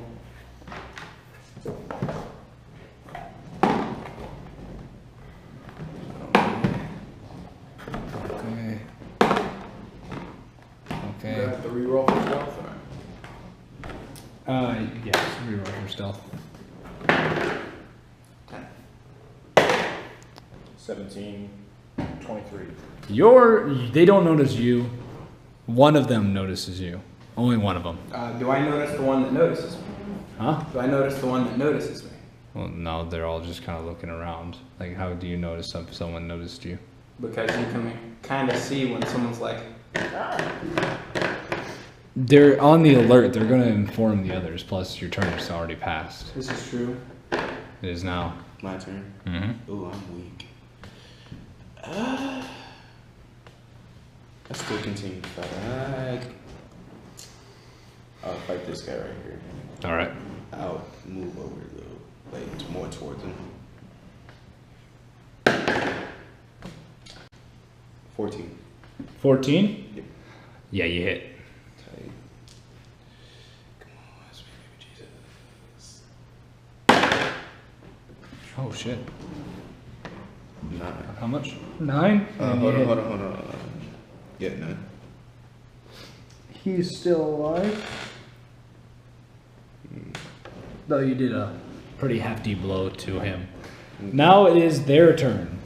Okay. Do I Okay. have to reroll for stealth? Yes. Reroll for stealth. 10. 17, 23. They don't notice you. One of them notices you. Only one of them. Do I notice the one that notices me? Huh? Do I notice the one that notices me? Well, no, they're all just kind of looking around. Like, how do you notice if someone noticed you? Because you can kind of see when someone's like, They're on the alert. They're going to inform the others. Plus, your turn is already passed. this is true. It is now. My turn. Mm-hmm. Ooh, I'm weak. I still continue to fight. I'll fight this guy right here. All right. I'll move over a little, like more towards him. 14. 14? Yep. Yeah, you hit. Tight. Come on, sweet baby Oh shit. 9. How much? 9? Hold on. Yeah, 9. He's still alive. Though you did a pretty hefty blow to him. Now it is their turn.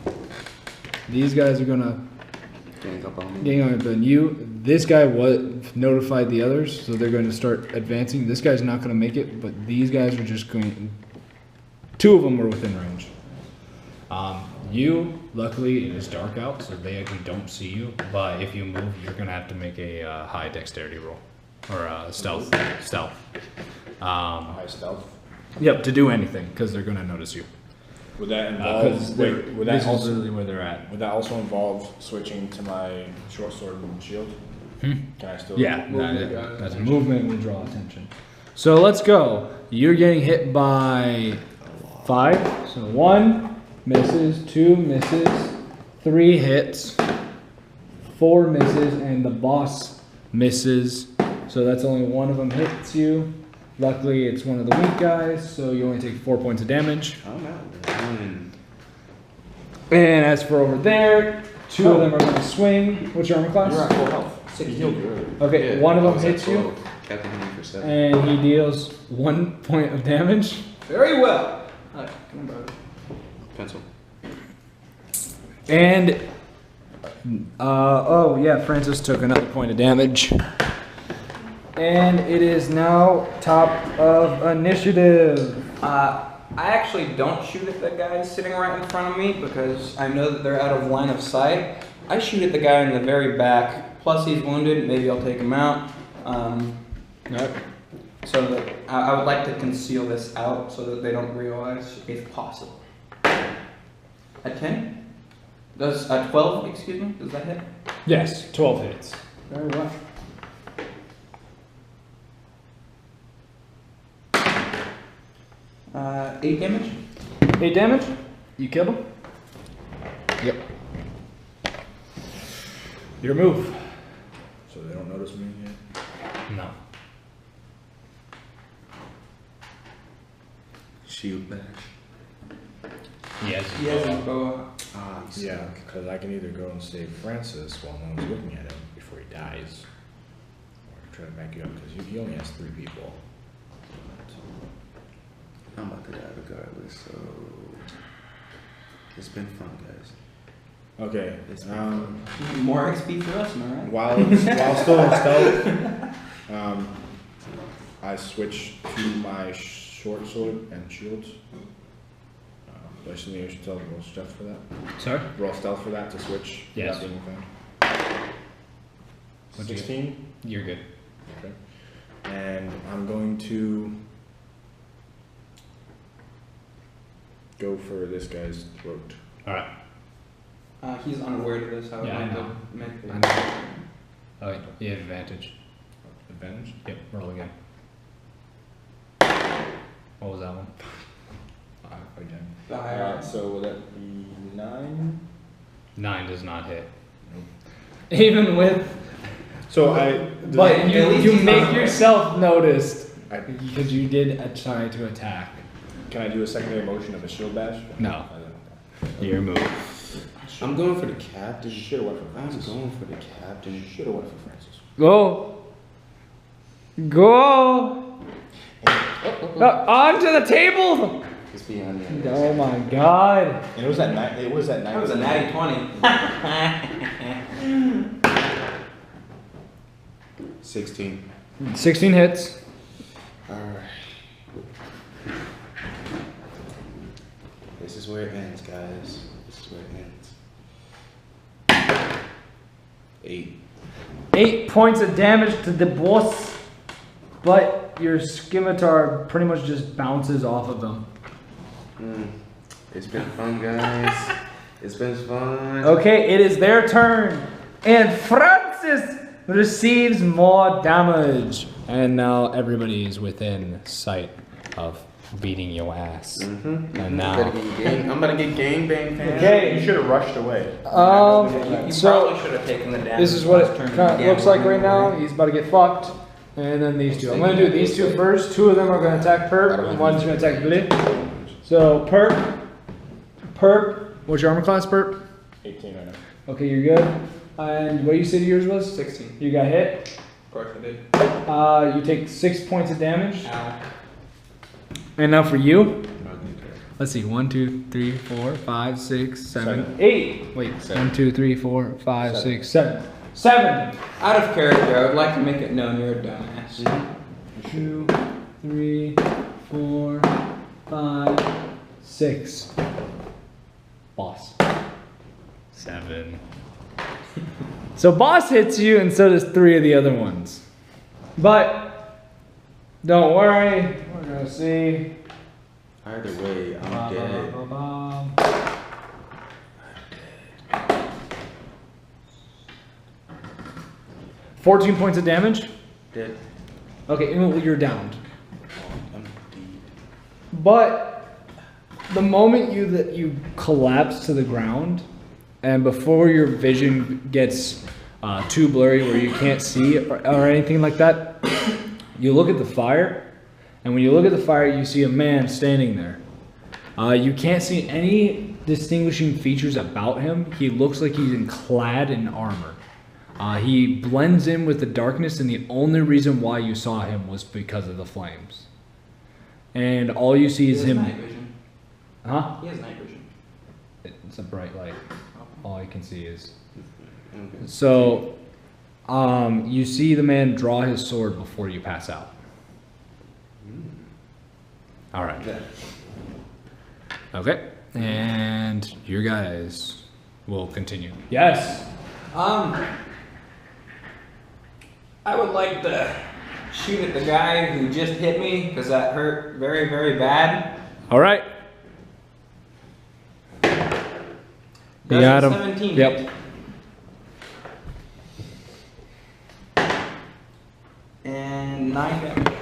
These guys are gonna Gang up on me. gang up on you. This guy notified the others, so they're going to start advancing. This guy's not going to make it, but these guys are just going. 2 of them are within range. You, luckily, it is dark out, so they actually don't see you. But if you move, you're going to have to make a high dexterity roll or stealth. High stealth. Yep, to do anything because they're going to notice you. Would that involve? Would that this is also? literally where they're at. Would that also involve switching to my short sword and shield? Can I still? Yeah, move that's a movement will draw attention. So let's go. You're getting hit by 5. So 1 misses, 2 misses, 3 hits, 4 misses, and the boss misses. So that's only one of them hits you. Luckily, it's one of the weak guys, so you only take 4 points of damage. I'm out. 1. And as for over there, 2 of them are going to swing. What's your armor class? You're at full health. He healed you earlier. Okay, Yeah, one of I them was at hits you. 12. Captain hit me for 7. And he deals 1 point of damage. Very well. Come on, Pencil. And, oh yeah, Francis took another point of damage. And it is now top of initiative. I actually don't shoot at the guy sitting right in front of me because I know that they're out of line of sight. I shoot at the guy in the very back. Plus he's wounded. Maybe I'll take him out. So that I would like to conceal this out so that they don't realize, if possible. At 10? Does 12? Excuse me. Does that hit? Yes, 12 hits. Very well. Uh, 8 damage. 8 damage? You killed him? Yep. Your move. So they don't notice me yet. No. Shield bash. Yes. He has a bow. Ah, you Yeah, suck. because I can either go and save Francis while no one's looking at him before he dies, or try to back you up because he only has 3 people. I'm about to die regardless, so it's been fun, guys. Okay. It's been More XP for us, am I right? While still in stealth, I switch to my short sword and shields. Do I still need to roll stealth for that? Sorry? Roll stealth for that to switch Yes. without being found. What'd you get? 16. You're good. Okay. And I'm going to go for this guy's throat. Alright. He's unaware of this. I would Yeah, I like know. to make I know. Oh, wait, you have advantage. Advantage? Yep, roll again. What was that one? 5 again. the higher. So will that be 9? 9 does not hit. Nope. Even with. So I. But At you least you he's make not aware. yourself noticed I, because you did try to attack. can I do a secondary motion of a shield bash? No. I don't. Your move. I'm going for the captain. Should have went for I'm Francis. going for the captain. Should have went for Francis. Go. Go. Onto the table. It's beyond the Oh my god. And it was that night. It was that night. That was a natty 20. 16. 16 hits. Alright. This is where it ends, guys. This is where it ends. 8. 8 points of damage to the boss. But your scimitar pretty much just bounces off of them. It's been fun, guys. It's been fun. Okay, it is their turn. And Francis receives more damage. And now everybody is within sight of beating your ass. And now. I'm about to get gangbang, fam. Okay. You should have rushed away. You So probably should have taken the damage. this is what it last turn. kind of looks like right now. He's about to get fucked. And then these two. I'm going to do these two first. 2 of them are going to attack Perp, and one's going to attack Blip. So Perp, Perp, what's your armor class, Perp? 18 right now. Okay, you're good. And what do you say yours was? 16. You got hit. Of course I did. You take 6 points of damage. Ow. And now for you. Let's see. 1, 2, 3, 4, 5, 6, 7, 8. Wait. 1, 2, 3, 4, 5, 6, 7. 7. Out of character, I would like to make it known you're a dumbass. 2, 3, 4, 5, 6. Boss. 7. So boss hits you, and so does 3 of the other ones. But don't worry, we're gonna see. Either way, I'm dead. 14 points of damage. Dead. Okay, well, you're downed. I'm dead. But the moment you collapse to the ground, and before your vision gets too blurry where you can't see or anything like that, you look at the fire, and when you look at the fire, you see a man standing there. You can't see any distinguishing features about him. He looks like he's clad in armor. He blends in with the darkness, and the only reason why you saw him was because of the flames. And all you see is him. Night vision. Huh? He has night vision. It's a bright light. All you can see is. Okay. So, you see the man draw his sword before you pass out. All right. Dead. Okay. And your guys will continue. Yes. I would like to shoot at the guy who just hit me because that hurt very, very bad. All right. You Does got a him. 17 Yep. hit? And 9 damage.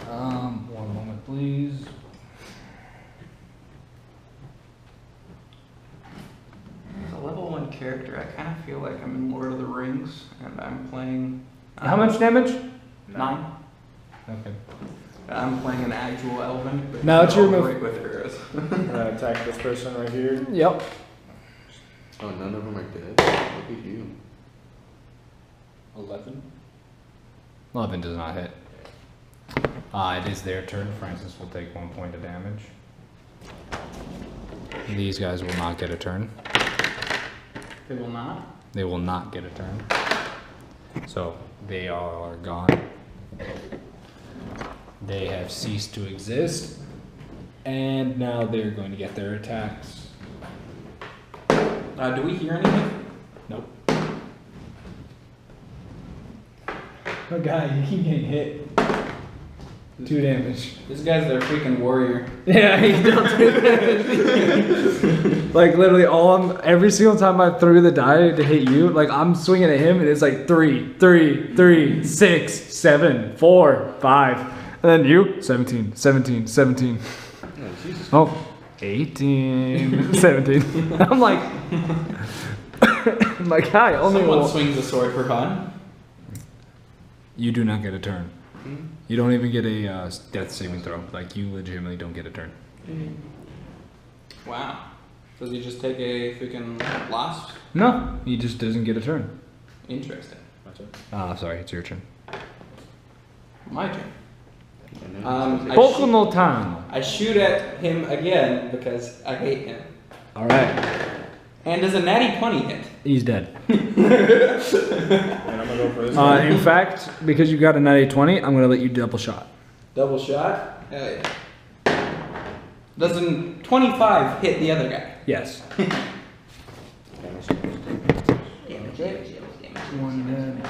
One moment, please. As a level 1 character, I kind of feel like I'm in Lord of the Rings and I'm playing. How much damage? 9. Okay. I'm playing an actual elven. But Now it's your I'll move. break with arrows. I'm gonna attack this person right here. Yep. Oh, none of them are dead. Look at you. 11. 11 does not hit. It is their turn. Francis will take 1 point of damage. These guys will not get a turn. They will not. They will not get a turn. So they are gone. They have ceased to exist. And now they're going to get their attacks. Do we hear anything? Nope. Oh god, you keep getting hit. 2 damage. This guy's their freaking warrior. Yeah, he dealt 2 damage. Like literally every single time I threw the die to hit you, like I'm swinging at him and it's like 3, 3, 3, 6, 7, 4, 5. And then you, 17, 17, 17. Oh, Jesus. Oh, 18, 17. I'm like, hi, only Someone one. swings a sword for fun. You do not get a turn. You don't even get a death saving throw. Like you legitimately don't get a turn. Wow. Does he just take a freaking blast? No, he just doesn't get a turn. Interesting. Sorry, it's your turn. My turn. And Poco no time. I shoot at him again because I hate him. All right, And does a natty 20 hit? he's dead. And I'm gonna go for this one. In fact, because you got a natty 20, I'm gonna let you double shot. Double shot? Hell yeah. Doesn't 25 hit the other guy? Yes. Damage. One dead.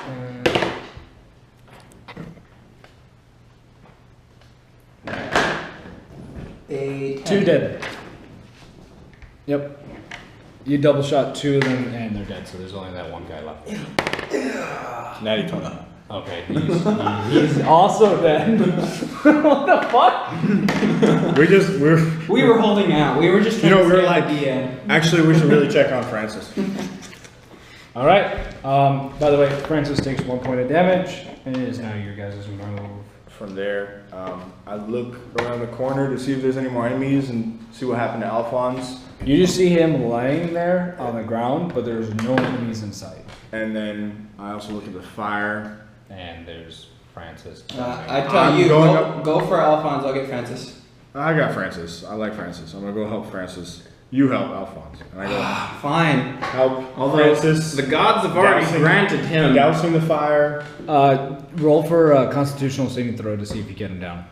A 10. 2 dead. Yep. You double shot 2 of them and they're dead, so there's only that one guy left. Natty 20. Okay, he's also dead. What the fuck? We were holding out. We were just trying to we were scare like, the DM. actually, we should really check on Francis. All right. By the way, Francis takes 1 point of damage, and it is now your guys' move. from there. I look around the corner to see if there's any more enemies and see what happened to Alphonse. You just see him laying there on the ground, but there's no enemies in sight. And then I also look at the fire. And there's Francis. I tell I'm you, going go for Alphonse. I'll get Francis. I got Francis. I like Francis. I'm gonna go help Francis. You help Alphonse. And I go Fine. help Although Francis. the gods have already dousing- granted him. Dousing the fire. Roll for a constitutional saving throw to see if you get him down.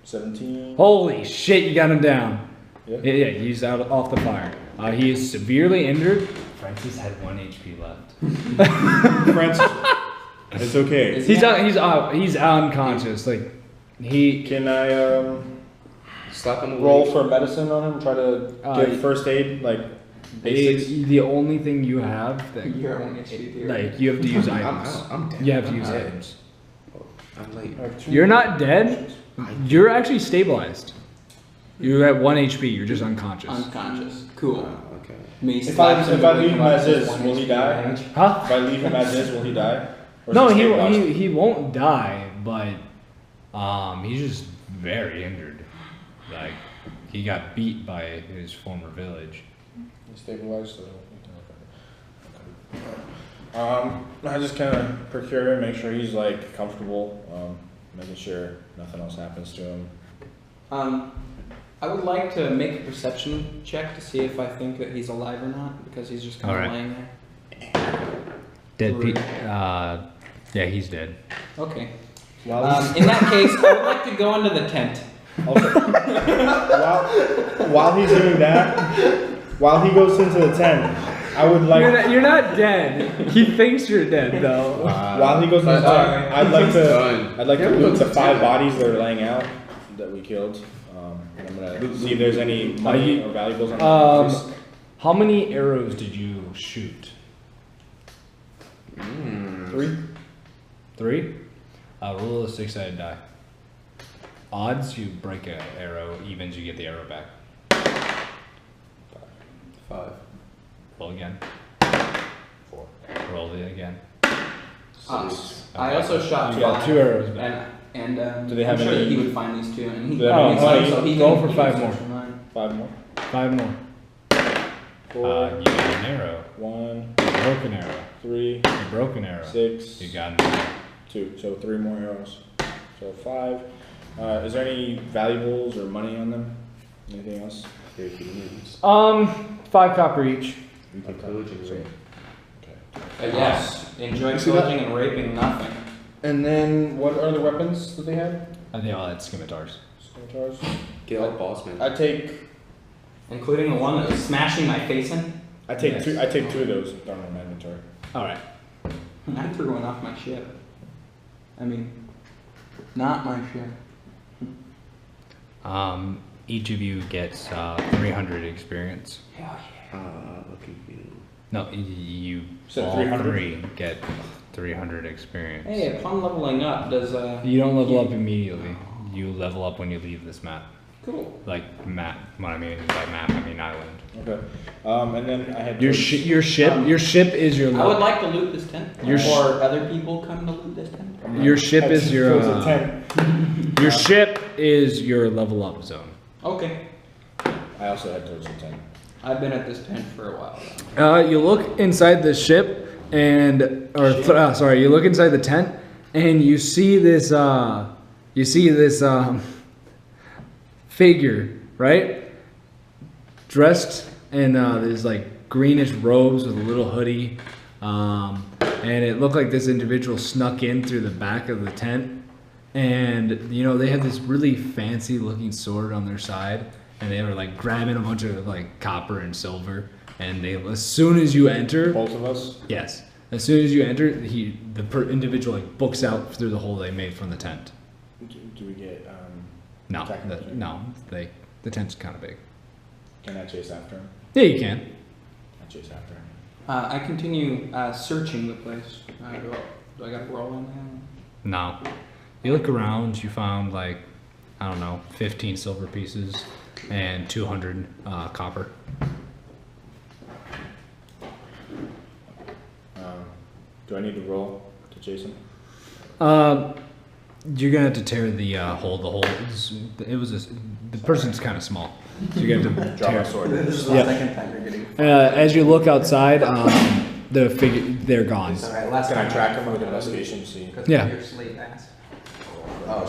17. Holy shit, you got him down. Yeah. Yeah, he's out off the fire. He is severely injured. Francis had 1 HP left. Francis. It's okay. He's unconscious. Like Can I Slap him roll for medicine on him? Try to give first aid, like basics. the only thing you have that You're on HP. like you have to use items. I'm dead. You have to use I'm dead. items. I'm late. I have two- You're not dead. You're actually stabilized. You're at 1 HP. You're just unconscious. Unconscious. Cool. Okay. Mace If I slaps him if I to leave wake him up as with is, one will he HP die? damage. Huh? If I leave him as is, will he die? Or is No, stabilized? he won't die, but he's just very injured. Like he got beat by his former village. He's stabilized, so. I just kind of procure him, make sure he's like comfortable, making sure nothing else happens to him. I would like to make a perception check to see if I think that he's alive or not, because he's just kind of Alright. laying there. Dead Pete. Yeah, he's dead. Okay. While In that case, I would like to go into the tent. while he's doing that, while he goes into the tent, I would like. You're not dead. He thinks you're dead though. While he goes into the tent, Sorry. I'd like to loot the 5 bodies that are laying out that we killed. And I'm gonna see if there's any money or valuables on the place. How many arrows did you shoot? 3. 3? Roll a 6-sided die. Odds, you break an arrow. Evens, you get the arrow back. 5. Roll again. 4. Roll it again. I also shot You got 5. 2 arrows back. And Do they have I'm sure any- he would find these two, and he. Do they have any money? so he Go can- for he 5 can more. search for mine. 5 more. 5 more. 4. You got an arrow. 1. You broke an arrow. 3. You broke an arrow. 6. You got an arrow. 2. So 3 more arrows. So 5. Is there any valuables or money on them? Anything else? Here, humans. 5 copper each. We can pillage and rape. But yes, enjoy see that? pillaging and raping nothing. And then what are the weapons that they had? They all had scimitars. Scimitars. Get all boss man. I take Including the one that was smashing my face in. Yes. 2. I take 2 of those. Throw them in my inventory. Alright. I threw one off my ship. I mean, not my ship. Each of you gets 300 experience. Hell Look at you. No, you So all 300? 3 get 300 experience. yeah. Hey, upon leveling up, does You don't level up immediately. You level up when you leave this map. cool. Like map. What I mean by map, I mean island. Okay. And then I had Your ship is your I would like to loot this tent. Your sh- or other people come to loot this tent. your ship is your Towards the tent. your ship is your level up zone. Okay. I also head towards the tent. I've been at this tent for a while. You look inside the ship and you look inside the tent and you see this figure, right? Dressed in these like greenish robes with a little hoodie. And it looked like this individual snuck in through the back of the tent. And, you know, they had this really fancy looking sword on their side. And they were like grabbing a bunch of like copper and silver. And as soon as you enter, Both of us. yes, as soon as you enter, individual like books out through the hole they made from the tent. Do we get No, attack the, opportunity? no, the tent's kind of big. Can I chase after him? Yeah, you can. I chase after him. I continue searching the place. Do I got to roll on that? No. You look around, you found like, I don't know, 15 silver pieces and 200 copper. Do I need to roll to chase him? You're gonna have to tear the hole. The person's kind of small. So you're gonna have to Draw my tear. sword. This is the Yeah. second time you're getting. As you look outside, they're gone. It's alright. Last Can I time track him with an investigation? See. Because Yeah. of your slate ass. Oh, well,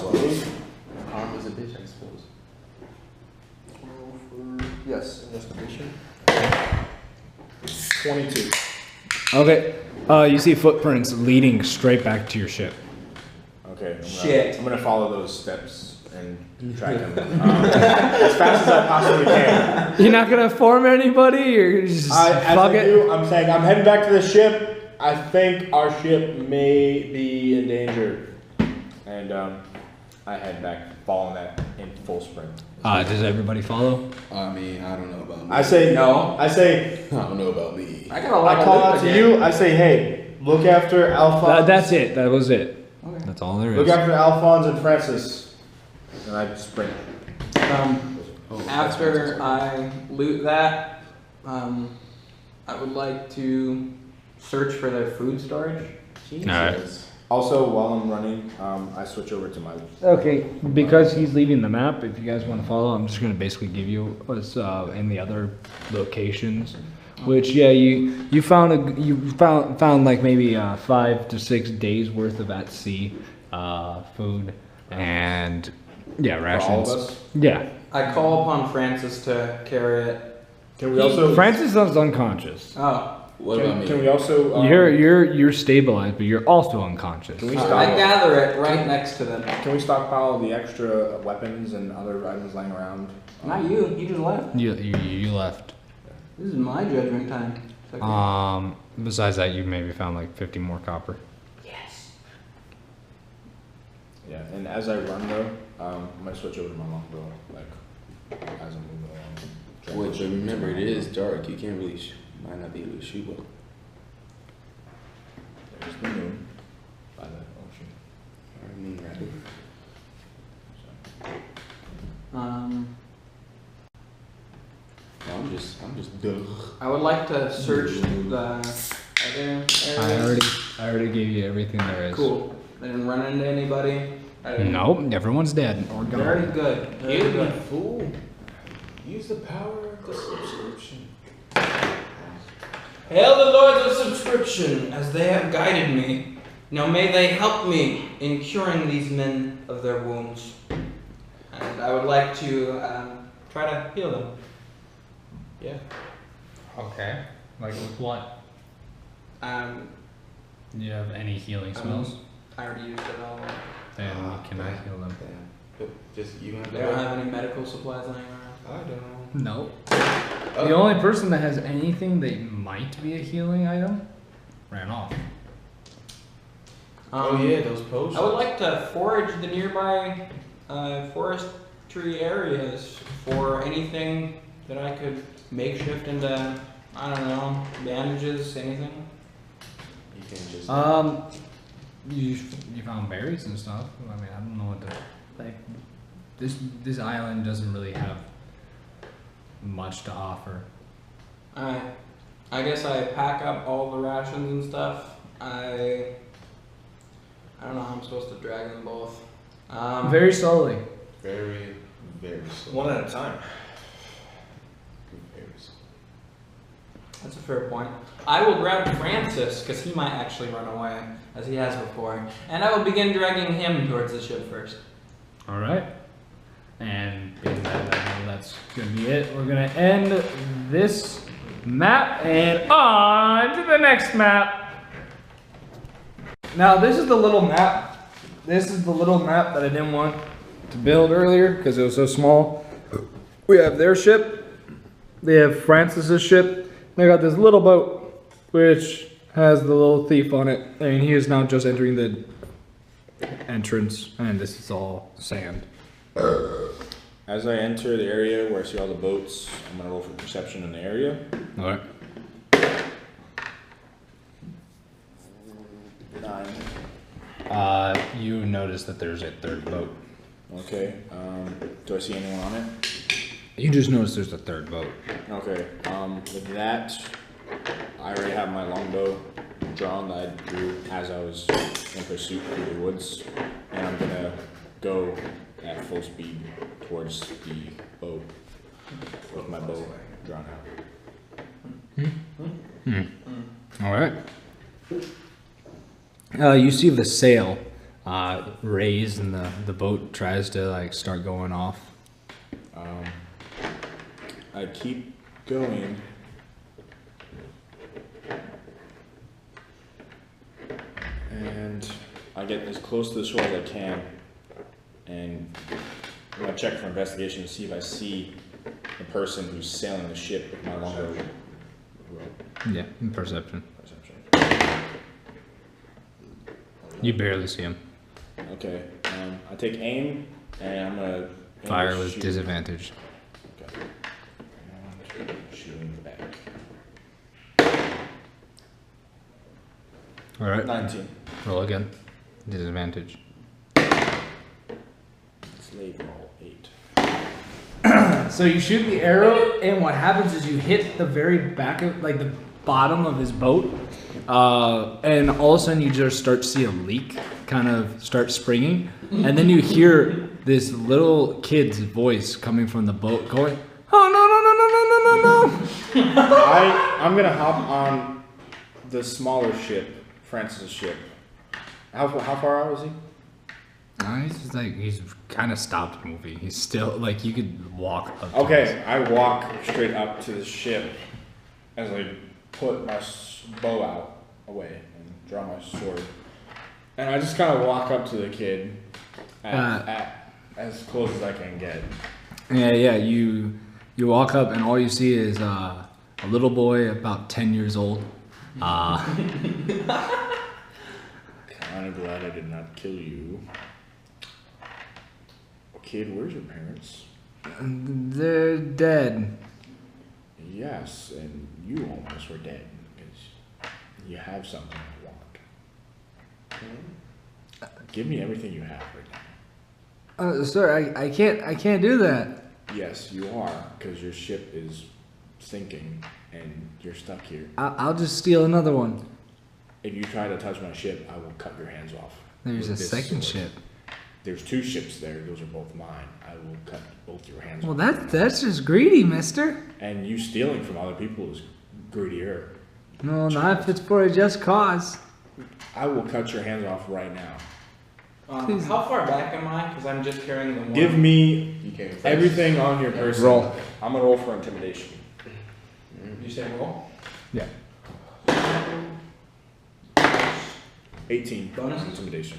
harm was a bitch, I suppose. Yes, investigation. 22. Okay. You see footprints leading straight back to your ship. Okay. Shit. I'm gonna follow those steps and track him as fast as I possibly can. You're not gonna inform anybody. You're just As fuck I it. do, I'm saying I'm heading back to the ship. I think our ship may be in danger, and I head back, following that in full sprint. Does everybody follow? I mean, I don't know about me. I say No. I say I don't know about me. I got a lot I call out to you. I say, hey, look after Alphonse. That's it. That was it. Okay. That's all there is. Look after Alphonse and Francis. And I sprint. After I loot that, I would like to search for their food storage. Alright. Also, while I'm running, I switch over to my. Okay, because he's leaving the map, if you guys want to follow, I'm just going to basically give you what's in the other locations. Which, yeah, you found like maybe 5 to 6 days worth of at sea food and yeah, For all of rations. us. Yeah, I call upon Francis to carry it. Can we also? Francis is unconscious. Oh, What about me? Can we also? You're stabilized, but you're also unconscious. Can we I stop? gather it right next to them. Can we stockpile the extra weapons and other items lying around? Not you. You just left. You left. This is my judgment time. It's okay. Besides that, you maybe found like 50 more copper. Yes. Yeah, and as I run though, I'm gonna switch over to my longbow, like as I'm moving along. Wait, but remember, it is dark. You can't really, might not be able to shoot well. There's the moon by the ocean. Or moon rabbit. No, I'm just duh. I would like to search the other areas. I already gave you everything there is. Cool. I didn't run into anybody. I didn't. Nope, everyone's dead or Very gone. good. Very good. fool. Use the power of the subscription. Hail the lords of subscription, as they have guided me. Now may they help me in curing these men of their wounds. And I would like to try to heal them. Yeah. Okay. Like with what? Um, Do you have any healing spells? I already used it all. Then can I heal them? Damn. But just you have They don't have any medical supplies laying around. I don't know. No. The only person that has anything that might be a healing item ran off. Oh yeah, those potions. I would like to forage the nearby forestry areas for anything that I could makeshift into, I don't know, bandages, anything. You can just. You found berries and stuff. I mean, I don't know what to like. This island doesn't really have much to offer. I guess I pack up all the rations and stuff. I don't know how I'm supposed to drag them both. Very slowly. very, very slow. One at a time. Very slow. That's a fair point. I will grab Francis, because he might actually run away, as he has before, and I will begin dragging him towards the ship first. All right. And being that that's gonna be it. We're gonna end this map and on to the next map. Now this is the little map. This is the little map that I didn't want to build earlier because it was so small. We have their ship. They have Francis's ship. They got this little boat which has the little thief on it, and he is now just entering the entrance, and this is all sand. As I enter the area where I see all the boats, I'm gonna roll for perception in the area. All right. 9. You notice that there's a third boat. Okay. Do I see anyone on it? You just notice there's a third boat. Okay. With that, I already have my longbow drawn that I drew as I was in pursuit through the woods, and I'm gonna full speed towards the boat with my bow drawn out. All right. You see the sail raised, and the boat tries to like start going off. I keep going. And I get as close to the shore as I can. And I'm going to check for investigation to see if I see the person who's sailing the ship with my longer rope. Yeah, perception. Perception. You barely see him. Okay. I take aim, and I'm going to Fire with shoot. disadvantage. Okay. And shooting back. All right. 19. Roll again. Disadvantage. Slave roll 8. So you shoot the arrow, and what happens is you hit the very back of, like the bottom of his boat, and all of a sudden you just start to see a leak kind of start springing, and then you hear this little kid's voice coming from the boat going, "Oh no no no no no no no no!" I'm gonna hop on the smaller ship, Francis's ship. How far out is he? He's just like he's kind of stopped moving. He's still like you could walk up. to Okay, him. I walk straight up to the ship as I put my bow out away and draw my sword, and I just kind of walk up to the kid at as close as I can get. Yeah. You walk up, and all you see is a little boy about 10 years old. Kind of glad I did not kill you. Kid, where's your parents? They're dead. Yes, and you almost were dead because you have something I want. Give me everything you have right now. Sir, I can't do that. Yes, you are, because your ship is sinking and you're stuck here. I'll just steal another one. If you try to touch my ship, I will cut your hands off. There's a with this second sword. ship. There's 2 ships there. Those are both mine. I will cut both your hands Well, off. that's just greedy, mister. And you stealing from other people is greedier. No, not if it's for a just cause. I will cut your hands off right now. Please. How far back am I? Because I'm just carrying the one. Give me You came first. everything on your person. Roll. I'm gonna roll for intimidation. You say roll? Yeah. 18 Bonus? intimidation.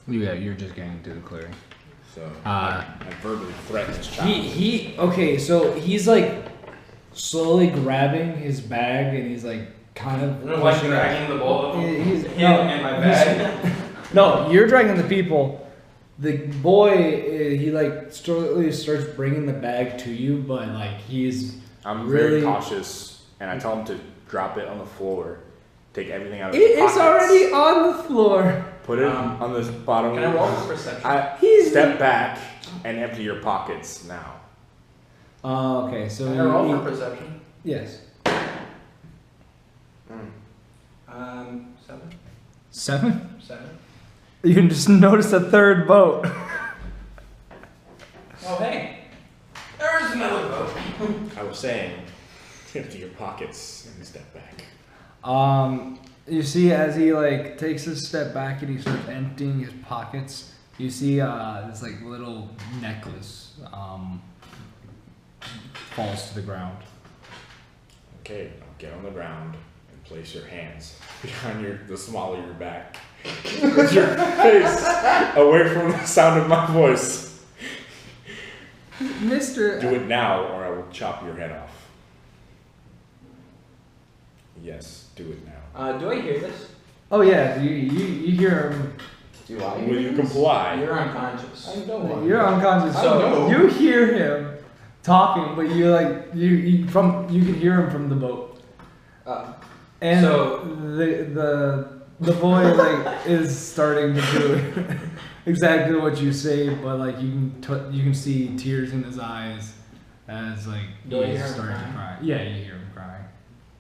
Yeah, you're just getting to the clearing. So Uh, I verbally threaten this child. Okay, so he's like slowly grabbing his bag, and he's like kind of Like dragging the bowl. He's Him and my bag. No, you're dragging the people. The boy, he like slowly starts bringing the bag to you, but like he's I'm really- very cautious, and I tell him to drop it on the floor, take everything out of It his is pockets, already on the floor. put it on the bottom. Can I roll for perception? Step back and empty your pockets now. Okay, so Can I roll for perception? yes, 7. 7. 7. You can just notice a third boat. Oh hey, there's another boat. I was saying, empty your pockets and step back. You see as he like takes a step back and he starts emptying his pockets, you see this like little necklace falls to the ground. Okay, now get on the ground and place your hands behind the small of your back. With your face away from the sound of my voice. Mister, Do it now or I will chop your head off. Yes, do it now. Do I hear this? Oh yeah, you hear him. Do I? Will you comply? You're unconscious. I know. You're unconscious, I so know. you hear him talking, but you like you can hear him from the boat. And So- the boy like is starting to do exactly what you say, but like you can see tears in his eyes as like Do I he's hear him starting to crying? cry. Yeah, you hear him crying.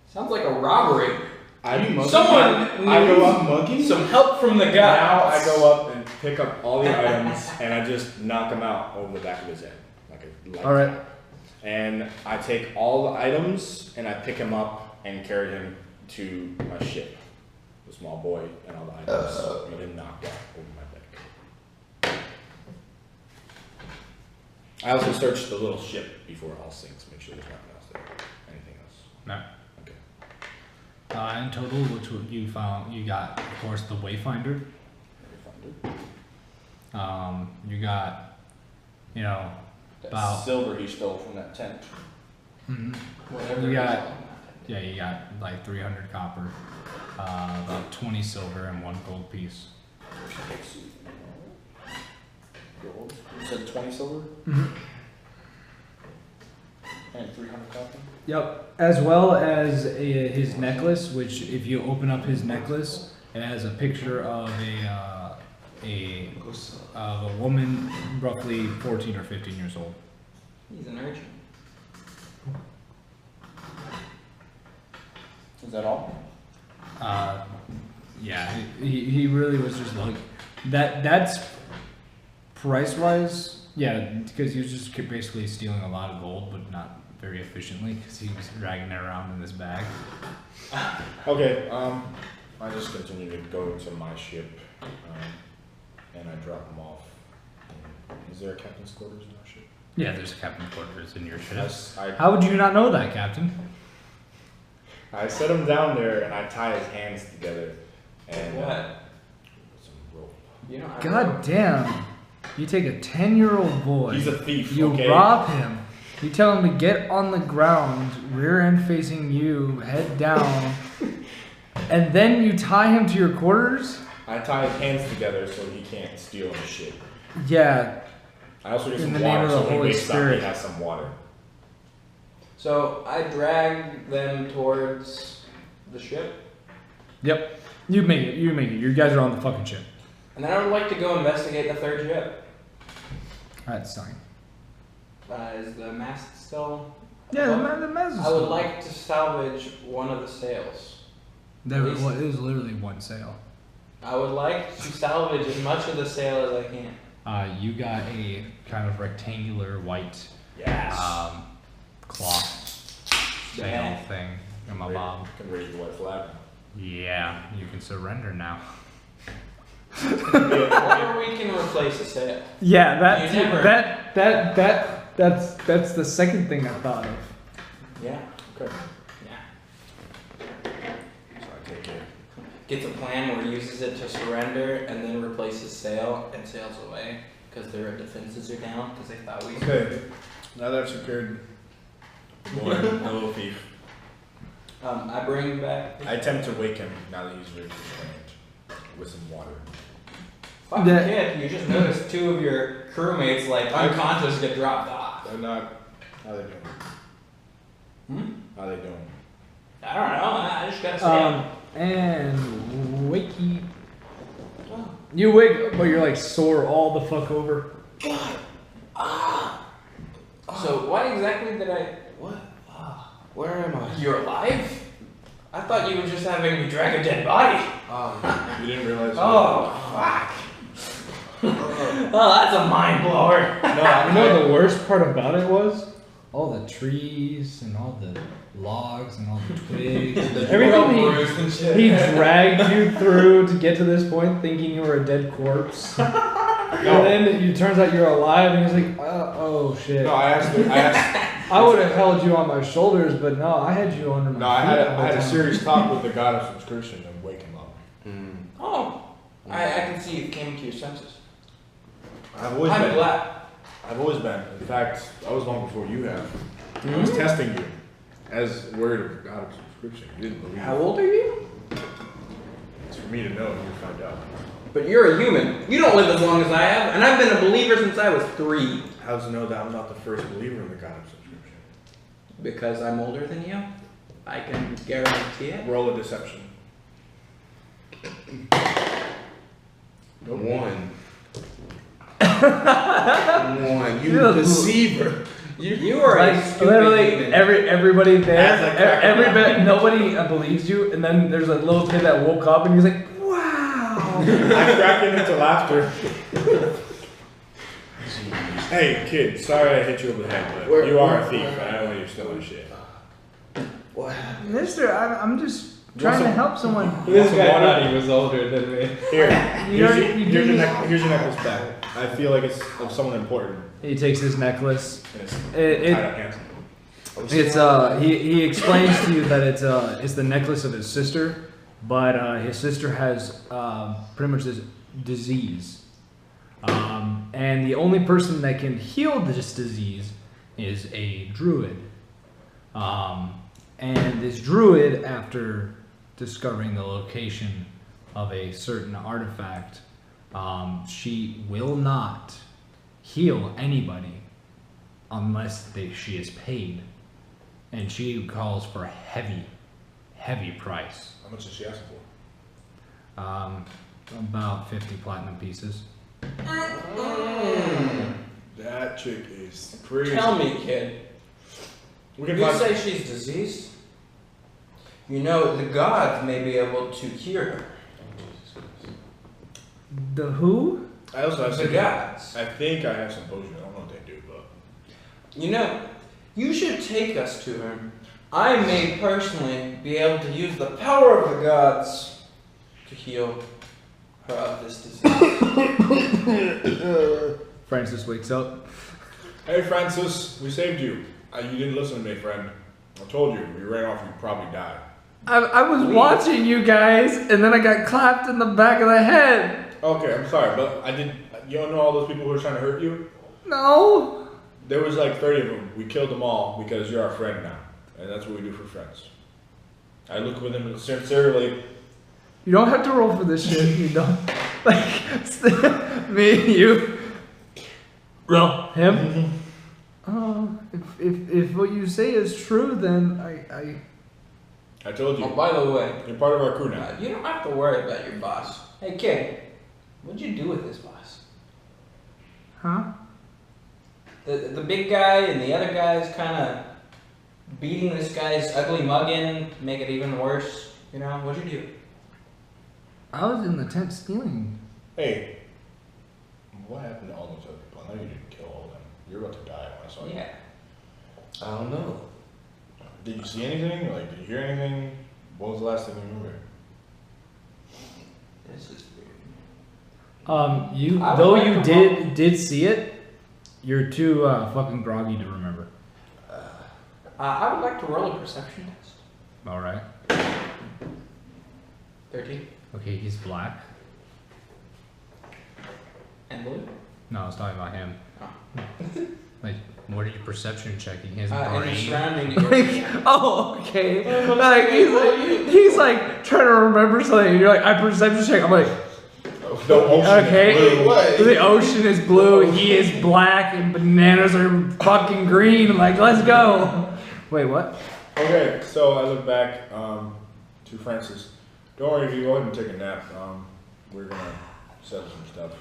Sounds like a robbery. I Someone I go up some help from the guy. Now I go up and then pick up all the items and I just knock them out over the back of his head. Like a light. All right. And I take all the items and I pick him up and carry him to my ship. The small boy and all the items have been knocked out over my back. I also searched the little ship before it all sinks, make sure there's nothing else there. Anything else? No. Okay. In total, which you found, you got, of course, the Wayfinder. You got, That about silver he stole from that tent. Whatever. You it got, is. yeah, you got like 300 copper, about 20 silver, and 1 gold piece. Gold. You said 20 silver? And 300 copper? Yep, as well as his necklace, which if you open up his necklace, it has a picture of a woman roughly 14 or 15 years old. He's an urchin. Is that all? Yeah, he really was just like that. That's price wise, yeah, because he was just basically stealing a lot of gold, but not very efficiently because he was dragging it around in this bag. Okay, I just continue to go to my ship, and I drop him off. Is there a captain's quarters in our ship? Yeah, there's a captain's quarters in your ship. Yes, How would you not know that, Captain? I set him down there and I tie his hands together and What? with some rope. You know, God damn. You take a 10-year-old boy. He's a thief. You okay? rob him. You tell him to get on the ground, rear end facing you, head down, and then you tie him to your quarters? I tie his hands together so he can't steal the shit. Yeah. I also get In some the name water of the so when he Holy wakes up Spirit. he has some water. So I drag them towards the ship, Yep. You make it. You make it. You guys are on the fucking ship. and then I would like to go investigate the third ship. That's fine. Is the mast still? Yeah, above? the mess is I would like to salvage one of the sails. There was, it was literally one sail. I would like to salvage as much of the sail as I can. You got a kind of rectangular white Yes. cloth sail Yeah. thing in my bob. Can raise the white flag. Yeah, you can surrender now. Or we can replace the sail. Yeah, You never- that's the second thing I thought of. Yeah. Okay. Yeah. So I take it. Gets a plan where he uses it to surrender and then replaces sail and sails away because their defenses are down because they thought we. Okay. Now that I've secured the boy, the little thief, I bring back. I attempt to wake him now that he's restrained with some water. Fuck Yeah. kid, you just noticed 2 of your crewmates like unconscious get dropped off. They're not. How they doing? How they doing? I don't know. I just gotta see. And wakey. You wake, but you're like sore all the fuck over. So what exactly did I? What? Where am I? You're alive? I thought you were just having me drag a dead body. You didn't realize. Oh fuck. Oh, that's a mind blower. No, You know the worst part about it was all the trees and all the logs and all the twigs. Everything he dragged you through to get to this point, thinking you were a dead corpse. And then it turns out you're alive, and he's like, "Oh shit." No, I asked. I would have held you on my shoulders, but no, I had you under my No, I feet had all the a time. serious talk with the god of subscription and wake him up. Oh, I can see you came to your senses. I've always I'm been. glad. I've always been. In fact, I was long before you have. I was testing you as word of god of subscription. You didn't believe How it. old are you? It's for me to know and you find out. But you're a human. You don't live as long as I have, and I've been a believer since I was 3. How does it know that I'm not the first believer in the god of subscription? Because I'm older than you, I can guarantee it. Roll a deception. One. One. You deceiver. You are a Like stupid literally human. everybody there, As I crack everybody, nobody believes you, and then there's a little kid that woke up and he's like, "Wow." I'm cracking into laughter. Hey, kid, sorry I hit you over the head, but you are a thief, and I don't want you to steal my shit. What happened? Mister, I'm just trying to help someone. This guy thought he was older than me. Here, You already- you here's your gave me- here's your necklace back. I feel like it's of someone important. He takes his necklace. And it's It- tied up handsome. It's he explains to you that it's the necklace of his sister, but his sister has pretty much this disease, and the only person that can heal this disease is a druid. And this druid, after discovering the location of a certain artifact, she will not heal anybody unless she is paid. And she calls for a heavy price. How much is she asking for? About 50 platinum pieces. That chick is crazy. Tell me, kid. We can You find. say she's diseased? You know, the gods may be able to cure her. The who? I also have The some. gods. I think I have some potion. I don't know what they do, but You know, you should take us to her. I may personally be able to use the power of the gods to heal her of this disease. Francis wakes up. hey, Francis, we saved you. You didn't listen to me, friend. I told you, you ran off, you'd probably die. I was watching you guys, and then I got clapped in the back of the head. Okay, I'm sorry, but I did. You don't know all those people who were trying to hurt you? No. There was like 30 of them. We killed them all because you're our friend now, and that's what we do for friends. I look with them sincerely. You don't have to roll for this shit. You don't. Like, me, you. Roll. Him? If what you say is true, then I told you. Oh, by the way, You're part of our crew now. you don't have to worry about your boss. Hey, kid, what'd you do with this boss? Huh? The big guy and the other guys kind of beating this guy's ugly mug in, make it even worse. You know, what'd you do? I was in the tent stealing. Hey, what happened to all those other people? I know you didn't kill all of them. You're about to die when I saw you. Yeah. I don't know. Did you see anything? Like, did you hear anything? What was the last thing you remember? This is weird. You I would though like you to did see it, you're too fucking groggy to remember. I would like to roll a perception test. All right. 13. Okay, he's black. And blue? No, I was talking about him. Oh. Like, what are you perception checking? His In the brain. surrounding area. Oh, okay. Like he's like trying to remember something. And you're like, I perception check. I'm like, The ocean okay. is blue. What? The ocean is blue. He is black, and bananas are fucking green. I'm like, let's go. Wait, what? Okay, so I look back to Francis. Don't worry, you go ahead and take a nap. We're gonna settle some stuff.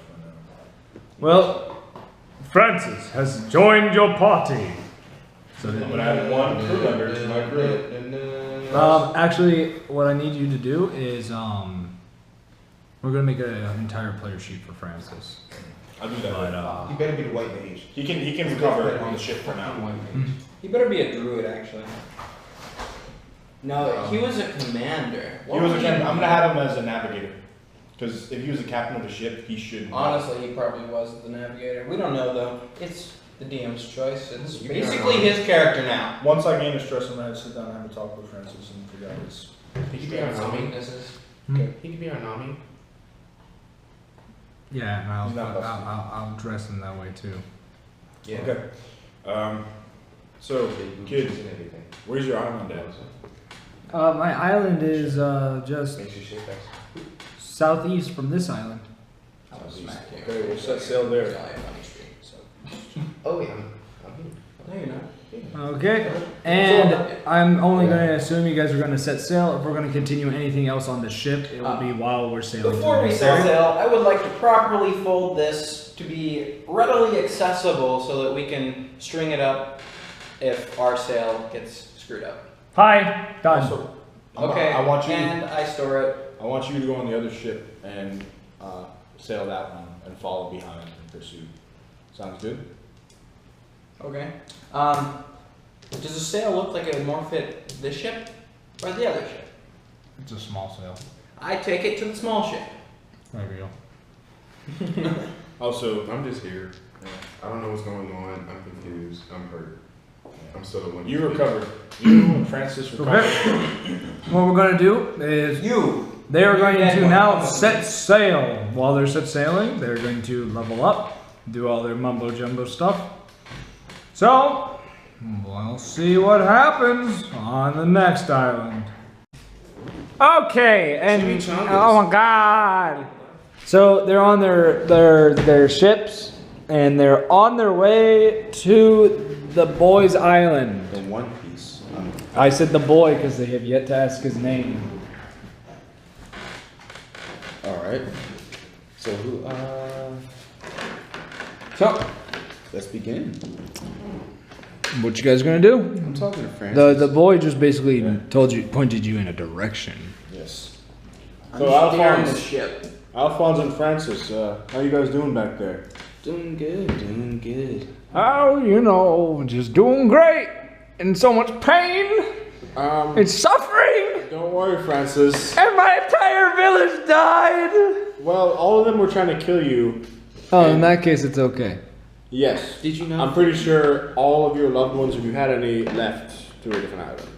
Well, Francis has joined your party. So I'm gonna add one crew member to my crew. actually, what I need you to do is we're gonna make an entire player sheet for Francis. I'll do that. But You better be the white mage. He can recover on the ship for now. He better be a druid, actually. No, he was a commander. He was a captain. I'm gonna have him as a navigator. Because if he was a captain of the ship, he should. Honestly, he probably was the navigator. We don't know, though. It's the DM's choice. It's You can basically have- his character now. Once I gain his trust, I'm gonna sit down and have a talk with Francis and figure out his. He could be our Some Nami. weaknesses. He could be our Nami. yeah, and He's not busted. I'll dress him that way too. Yeah. Okay. So, kid, And everything. where's your island at? My island is just Makes you shake us. southeast from this island. I'll smack you. Okay, we'll set sail there. It's only a funny street, so. Oh yeah, I'm here. No, you're not. Okay, and I'm only going to assume you guys are going to set sail. If we're going to continue anything else on the ship, it will be while we're sailing. Before through we this set area. sail, I would like to properly fold this to be readily accessible so that we can string it up if our sail gets screwed up. Hi, done. Also, Okay, I want you. and I store it. I want you to go on the other ship, and sail that one and follow behind in pursuit. Sounds good? Okay. Does the sail look like it would more fit this ship or the other ship? It's a small sail. I take it to the small ship. There we go. Also, I'm just here. I don't know what's going on. I'm confused. I'm hurt. I'm still the one. you recovered. You and Francis recovered. Okay. What we're gonna do is You. they are going You're to dead now one. set sail. While they're set sailing, they're going to level up, do all their mumbo jumbo stuff. So we'll see what happens on the next island. Okay, and Chimichangas. oh my god. So they're on their ships and they're on their way to the boy's island. The One Piece. I said the boy because they have yet to ask his name. All right. So who? So, Let's begin. what you guys gonna do? I'm talking to Francis. The boy just basically pointed you in a direction. Yes. So I'm steering the Alphonse, ship. Alphonse and Francis, how you guys doing back there? Doing good. Doing good. Oh, you know, just doing great. In so much pain and suffering, Don't worry, Francis. and my entire village died. Well, all of them were trying to kill you. Oh, in that case, it's okay. Yes. Did you know? I'm pretty sure all of your loved ones, if you had any, left to a different island.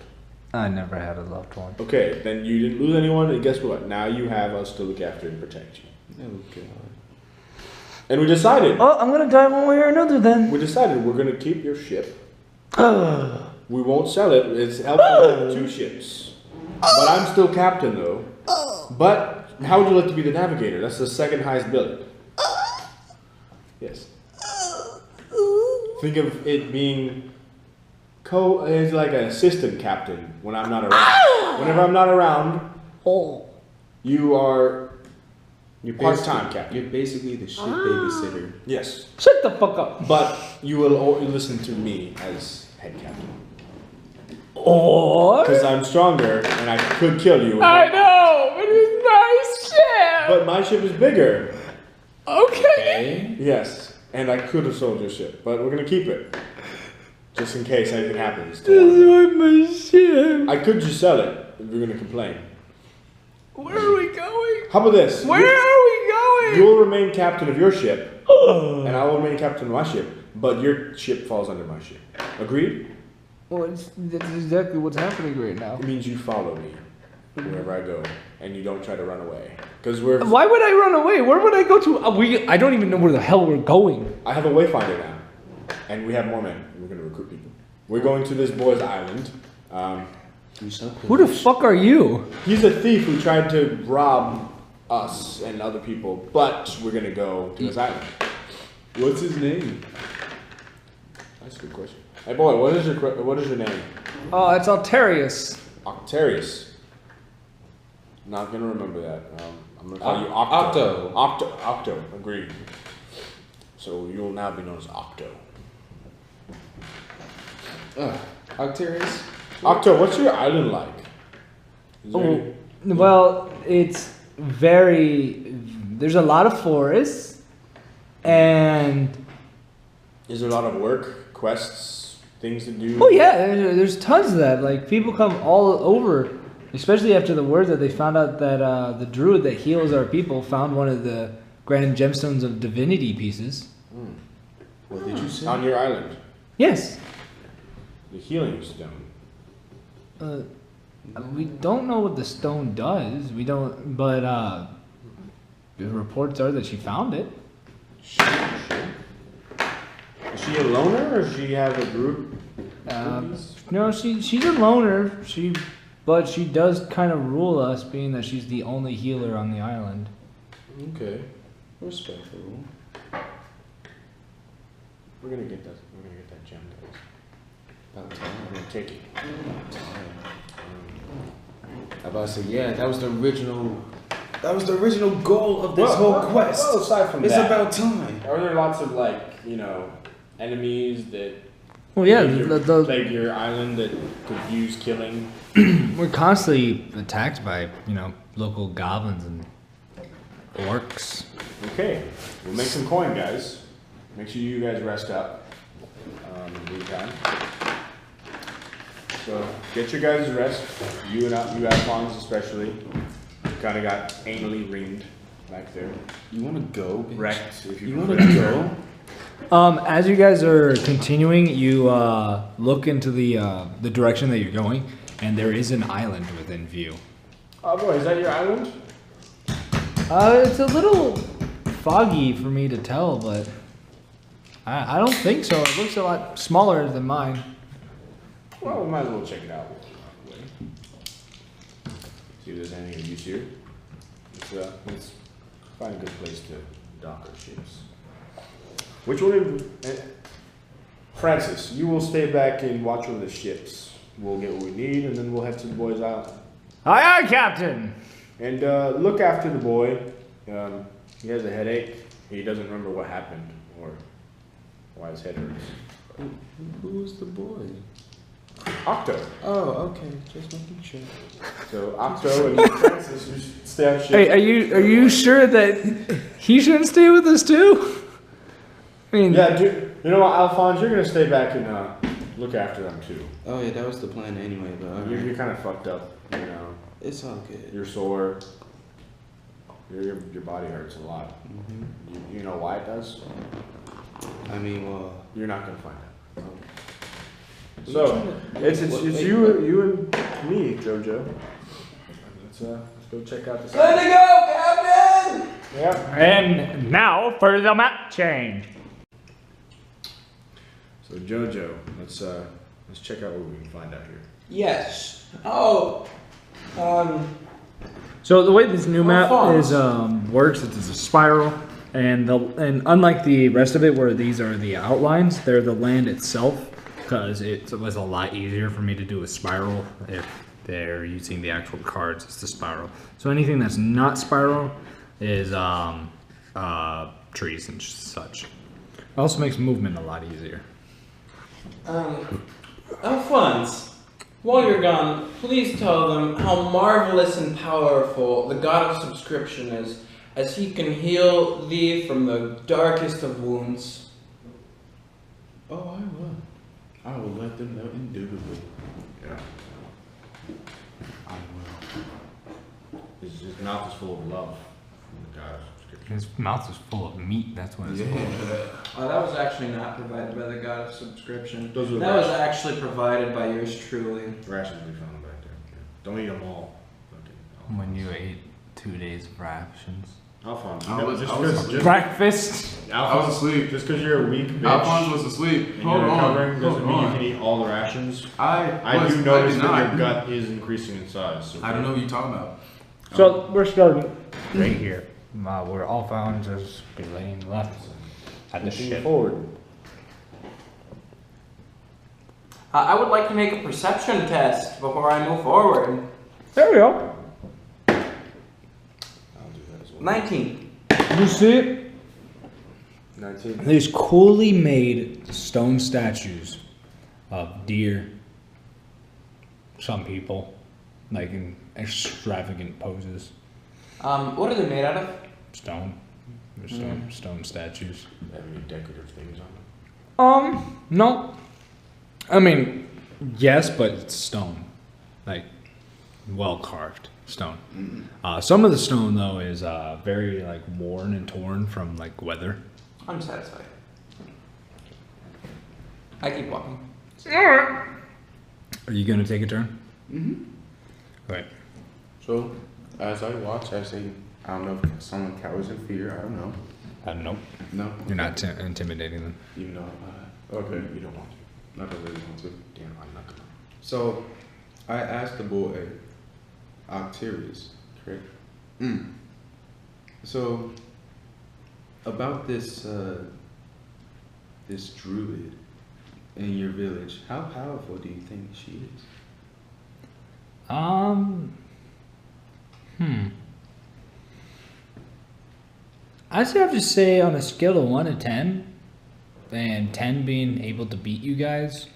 I never had a loved one. Okay, then you didn't lose anyone, and guess what? Now you have us to look after and protect you. Oh god. And we decided, Oh, I'm gonna die one way or another then. we're gonna keep your ship. We won't sell it. It's helpful to have 2 ships. But I'm still captain though. But how would you like to be the navigator? That's the second highest billing. Yes. Think of it being it's like an assistant captain when I'm not around. Whenever I'm not around, you are You're part-time basically- captain. You're basically the ship babysitter. Yes. Shut the fuck up. But you will listen to me as head captain. Or Because I'm stronger and I could kill you. I know, but it's nice ship. But my ship is bigger. Okay. Yes. And I could have sold your ship. But we're going to keep it. Just in case anything happens. This is my ship. I could just sell it if you're going to complain. Where are we going? How about this? Where are we going? You'll remain captain of your ship. And I will remain captain of my ship. But your ship falls under my ship. Agreed? Well, that's exactly what's happening right now. It means you follow me wherever I go. And you don't try to run away. Because we're... Why would I run away? Where would I go to? I don't even know where the hell we're going. I have a wayfinder now. And we have more men. We're going to recruit people. We're going to this boy's island. Who the fuck are you? He's a thief who tried to rob us and other people, but we're gonna go to his island. What's his name? That's a good question. Hey boy, what is your name? Oh, it's Altarius. Octarius. Not gonna remember that. I'm gonna call you Octo. Octo. Agreed. So you'll now be known as Octo. Octarius? Octo, what's your island like? Is there any- Well, it's there's a lot of forests, and Is there a lot of work, quests, things to do? oh yeah, there's tons of that. Like people come all over, especially after the word that they found out that the druid that heals our people found one of the grand gemstones of divinity pieces. What did you say? On your island, Yes. the healing stone. We don't know what the stone does. We don't, but the reports are that she found it. Is she a loner or does she have a group? No, she's a loner. But she does kind of rule us, being that she's the only healer on the island. Okay. Respectful. We're gonna get that gem, guys. About time. We're gonna take it. About time. I about to say, yeah, that was the original goal of this whole quest. Well, aside from It's that, about time. are there lots of enemies that Well, yeah, plague your island that could use killing? we're constantly attacked by local goblins and orcs. Okay, we'll make some coin, guys. Make sure you guys rest up in the meantime. So get your guys' rest. You Alphonse especially. You kind of got anally ringed back there. You want to go? Bitch? Wrecked. If You want to go? As you guys are continuing, you look into the direction that you're going, and there is an island within view. Oh boy, is that your island? It's a little foggy for me to tell, but I don't think so. It looks a lot smaller than mine. Well, we might as well check it out. See if there's anything of use here. Let's find a good place to dock our ships. Which one? Francis, you will stay back and watch over the ships. We'll get what we need, and then we'll head to the boys' island. Aye, aye, Captain. And look after the boy. He has a headache. He doesn't remember what happened or why his head hurts. Who's the boy? Octo. Oh, okay. Just making sure. So Octo and Francis, you should stay on ship. Hey, are you sure that he shouldn't stay with us too? I mean, Yeah, dude. You know what, Alphonse, you're gonna stay back and look after them too. Oh yeah, that was the plan anyway. But You're kind of fucked up. You know, it's all good. you're sore. Your body hurts a lot. Hmm. You know why it does? I mean, well. You're not gonna find out. What So are you trying it's Wait, you what? you and me, Jojo. Let's go check out this. Way to go, Captain! Yep. and now for the map change. So Jojo, let's check out what we can find out here. Yes. Oh. So the way this new map Alphonse. is works, it's a spiral, and unlike the rest of it, where these are the outlines, they're the land itself. Because it was a lot easier for me to do a spiral if they're using the actual cards. It's the spiral. So anything that's not spiral is trees and such. It also makes movement a lot easier. Alphonse, while you're gone, please tell them how marvelous and powerful the God of Subscription is, as he can heal thee from the darkest of wounds. Oh, I will. I will let them know indubitably. Yeah. I will. His mouth is full of love from the God of Subscription. His mouth is full of meat. That's what it's Yeah. Oh, that was actually not provided by the God of Subscription. Those were That was rations. actually provided by yours truly. Rations we found back there. Yeah. Don't eat them all. Okay. When you ate 2 days of rations. Alphonse, I you know, was- just I was- because breakfast. I was asleep. Just because you're a weak bitch Alphonse was asleep. and Hold you're on. recovering doesn't Hold mean you on. can eat all the rations. I Do notice did that not. your gut is increasing in size. So I don't know what you're talking about. So we're starting right here. We're all found as laying left at the Continue ship. forward. I would like to make a perception test before I move forward. There we go. I'll do that as well. 19. You see it? 19. These coolly made stone statues of deer. Some people, like in extravagant poses. What are they made out of? Stone. They're stone statues. Have any decorative things on them? No. I mean, yes, but it's stone. Like, well carved stone. Some of the stone, though, is very, like, worn and torn from, like, weather. I'm satisfied. I keep walking. Are you going to take a turn? Mm-hmm. Right. So, as I watch, I say, I don't know if someone cowers in fear. I don't know. Nope. No. You're not intimidating them. Even though, Okay, you don't want to. not that I really want to. Damn, I'm not gonna. So, I asked the boy, Octavius, correct? So, about this, this druid in your village, how powerful do you think she is? I'd have to say on a scale of 1 to 10, and 10 being able to beat you guys,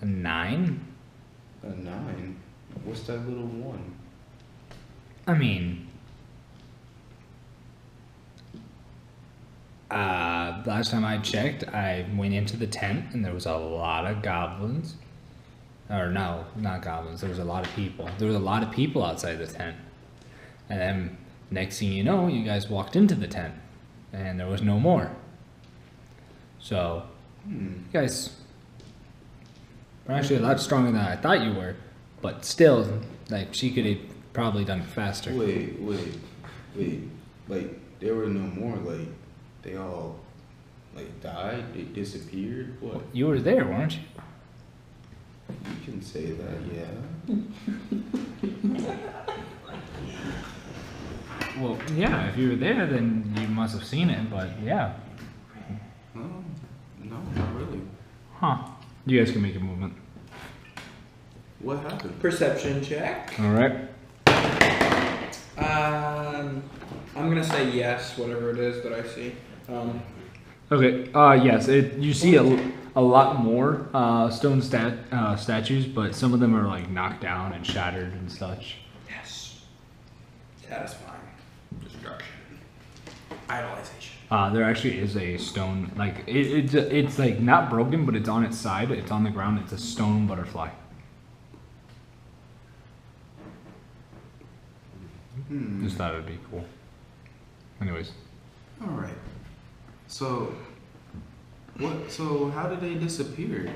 a 9. A 9? What's that little one? I mean, Last time I checked, I went into the tent and there was a lot of goblins. Or no, not goblins. There was a lot of people. There was a lot of people outside the tent. And then next thing you know, you guys walked into the tent and there was no more. So, you guys were actually a lot stronger than I thought you were. But still, like, she could have probably done it faster. Wait. Like, there were no more. Like, they all, like, died? They disappeared? What? You were there, weren't you? You can say that, yeah. Well, yeah, if you were there, then you must have seen it, but yeah. No, not really. Huh. You guys can make a movement. What happened? Perception check. Alright. I'm gonna say yes, whatever it is that I see. Okay, yes, you see a lot more stone statues, but some of them are like knocked down and shattered and such. Yes. Satisfying. Destruction. Idolization. There actually is a stone, like, it's like not broken, but it's on its side, it's on the ground, it's a stone butterfly. Just thought it would be cool. Anyways. Alright. So how did they disappear?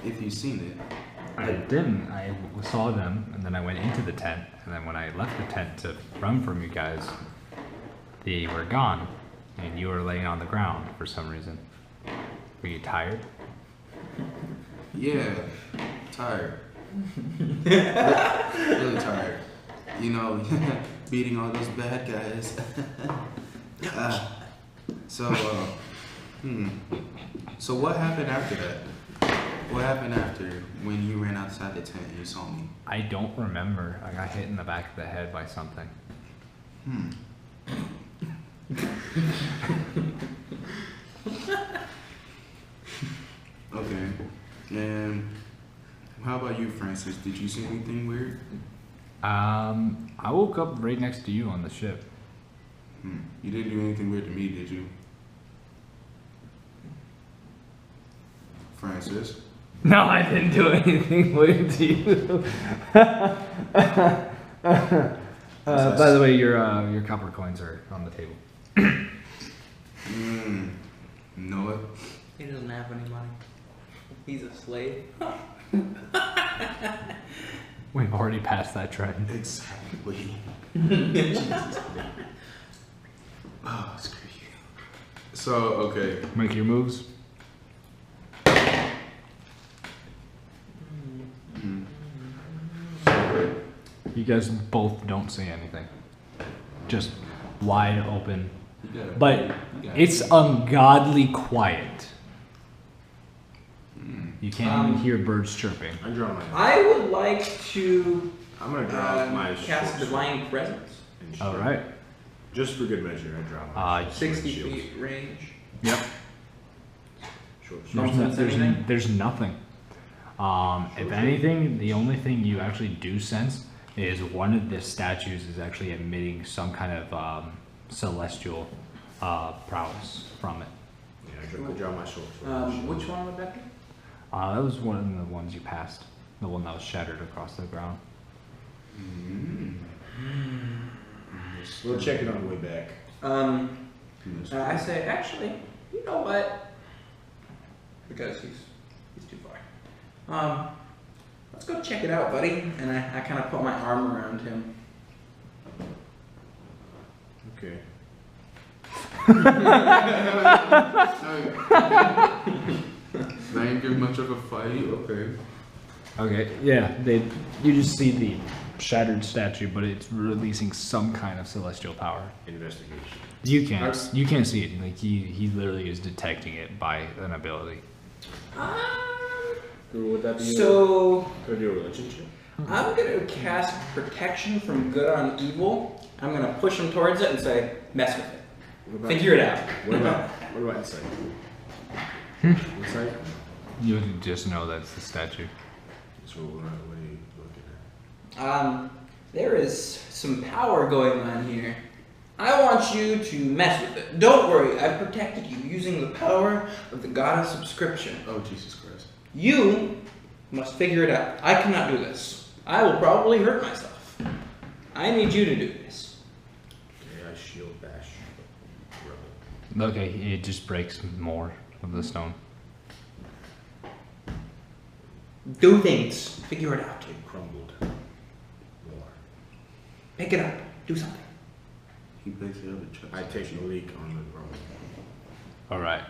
If you've seen it. I didn't. I saw them, and then I went into the tent, and then when I left the tent to run from you guys, they were gone, and you were laying on the ground for some reason. Were you tired? Yeah. Tired. Really tired. You know, beating all those bad guys. So what happened after that? What happened after when you ran outside the tent and you saw me? I don't remember. I got hit in the back of the head by something. Okay. And how about you, Francis? Did you see anything weird? I woke up right next to you on the ship. You didn't do anything weird to me, did you? Francis? No, I didn't do anything weird to you. By the way, your copper coins are on the table. Noah? He doesn't have any money. He's a slave. We've already passed that trend. Exactly. Oh, screw you. So, okay. Make your moves. You guys both don't say anything. Just wide open. But it's ungodly quiet. You can't even hear birds chirping. I draw my. I would like to I'm gonna draw my cast short Divine Presence. and All shield. right. Just for good measure, I draw my 60 shield. feet range. Yep. Short Don't shield. sense anything? There's nothing. If anything, the only thing you actually do sense is one of the statues is actually emitting some kind of celestial prowess from it. Yeah, I draw my short sword and shield. Which one would that be? That was one of the ones you passed. The one that was shattered across the ground. We'll check it on the way back. I say, actually, you know what? Because he's too far. Let's go check it out, buddy. And I kind of put my arm around him. Okay. Not even much of a fight. Okay. Okay, yeah, you just see the shattered statue, but it's releasing some kind of celestial power. Investigation. You can't see it. Like he literally is detecting it by an ability. Would that be So Could I do a religion check? I'm gonna cast protection from good on evil. I'm gonna push him towards it and say, mess with it. What about- Figure it out. What about insight? Insight? You just know that's the statue. So what are you looking at? There is some power going on here. I want you to mess with it. Don't worry, I've protected you using the power of the goddess subscription. Oh, Jesus Christ. You must figure it out. I cannot do this. I will probably hurt myself. I need you to do this. Okay, I shield bash. Rebel. Okay, it just breaks more of the stone. Do things. Figure it out. It crumbled. More. Pick it up. Do something. He breaks it up and tries. I take a leak on the rubble. All right.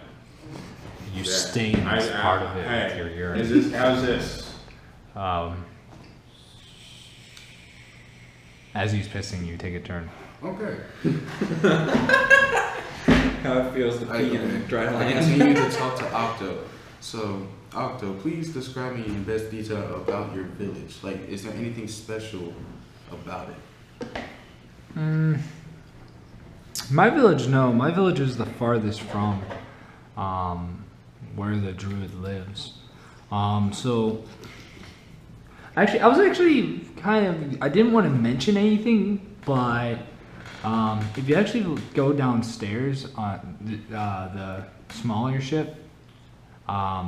You Yeah. stain this part of it Hey, with your urine. Is this, how's this? As he's pissing, you take a turn. Okay. How it feels to pee in dry I land. continue to talk to Octo. So, Octo, please describe me in best detail about your village. Like, is there anything special about it? My village, no. My village is the farthest from where the druid lives. So, actually, I was actually kind of, I didn't want to mention anything, but if you actually go downstairs on the smaller ship, I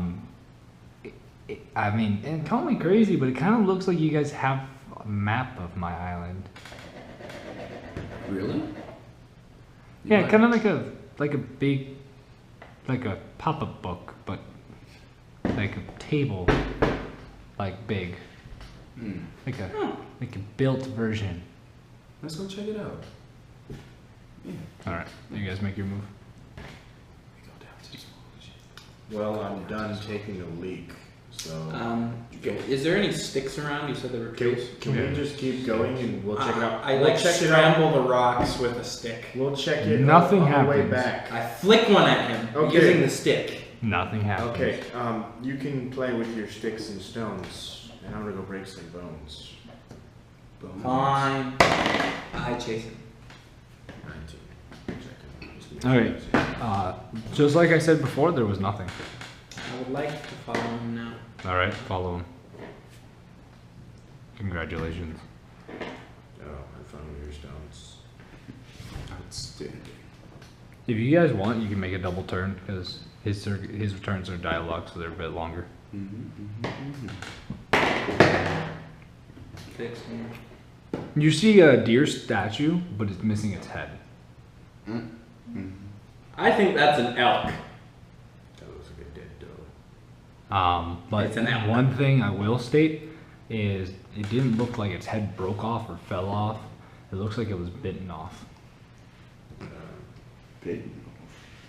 mean, and call me crazy, but it kind of looks like you guys have a map of my island. Really? Yeah, What? kind of like a big, like a pop-up book, but like a table, like big, Hmm. like a built version. Let's go check it out. Yeah. All right, you guys make your move. We go down to the small ship. Well, I'm done taking a leak, so. Is there any sticks around? You said there were Can, trees. can we just keep going and we'll check it out? I We'll like check it out. scramble the rocks with a stick. We'll check it Nothing on the way happens. back. I flick one at him Okay. using the stick. Nothing happens. Okay, you can play with your sticks and stones, and I'm gonna go break some bones. Bones. Fine. I chase him. 19. Check it. All right. Just like I said before, there was nothing. I would like to follow him now. All right, follow him. Congratulations. Oh, I found your stones. Outstanding. If you guys want, you can make a double turn because his turns are dialogue, so they're a bit longer. Fix him. You see a deer statue, but it's missing its head. I think that's an elk. That looks like a dead dog. But It's an elk. one thing I will state is it didn't look like its head broke off or fell off. It looks like it was bitten off. Bitten.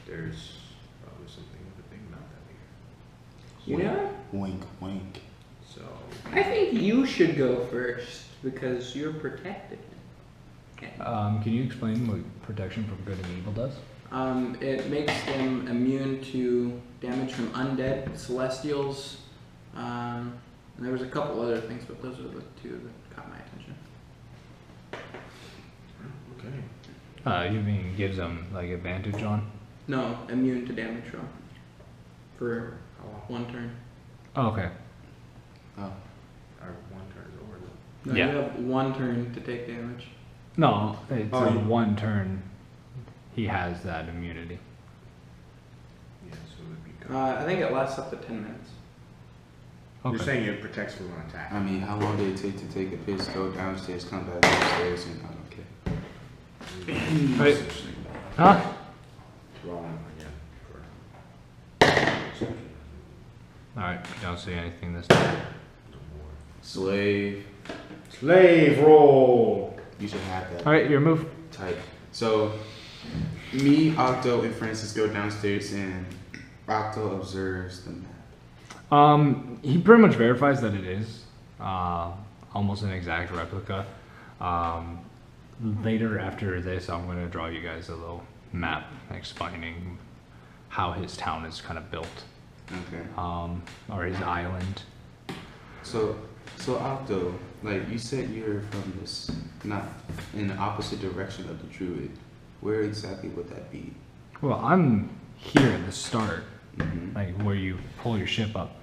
There's probably something with a big mouth out You know? Wink, wink. here. So, I think you should go first because you're protected. Okay. Can you explain what protection from good and evil does? It makes them immune to damage from undead, celestials, and there was a couple other things, but those are the two that caught my attention. okay. You mean gives them like advantage on? No, immune to damage from for How long? one turn. Oh, okay. Oh. Our one turn's over though. No, Yeah. you have one turn to take damage. No, it's Oh, you- one turn. He has that immunity. Yeah, so it would be I think it lasts up to 10 minutes. Okay. You're saying it protects from an attack. I mean, how long did it take to take a piss, go downstairs, come back downstairs, and I don't care. Wait. Huh? Wrong again. All right. Don't say anything this time. Slave. Slave roll. You should have that All right, your move. type. So, me, Octo, and Francis go downstairs, and Octo observes the map. He pretty much verifies that it is almost an exact replica. Later after this, I'm going to draw you guys a little map explaining how his town is kind of built, Okay. or his island. So Octo, like you said, you're from this, not in the opposite direction of the druid. Where exactly would that be? Well, I'm here at the start, Mm-hmm. like where you pull your ship up.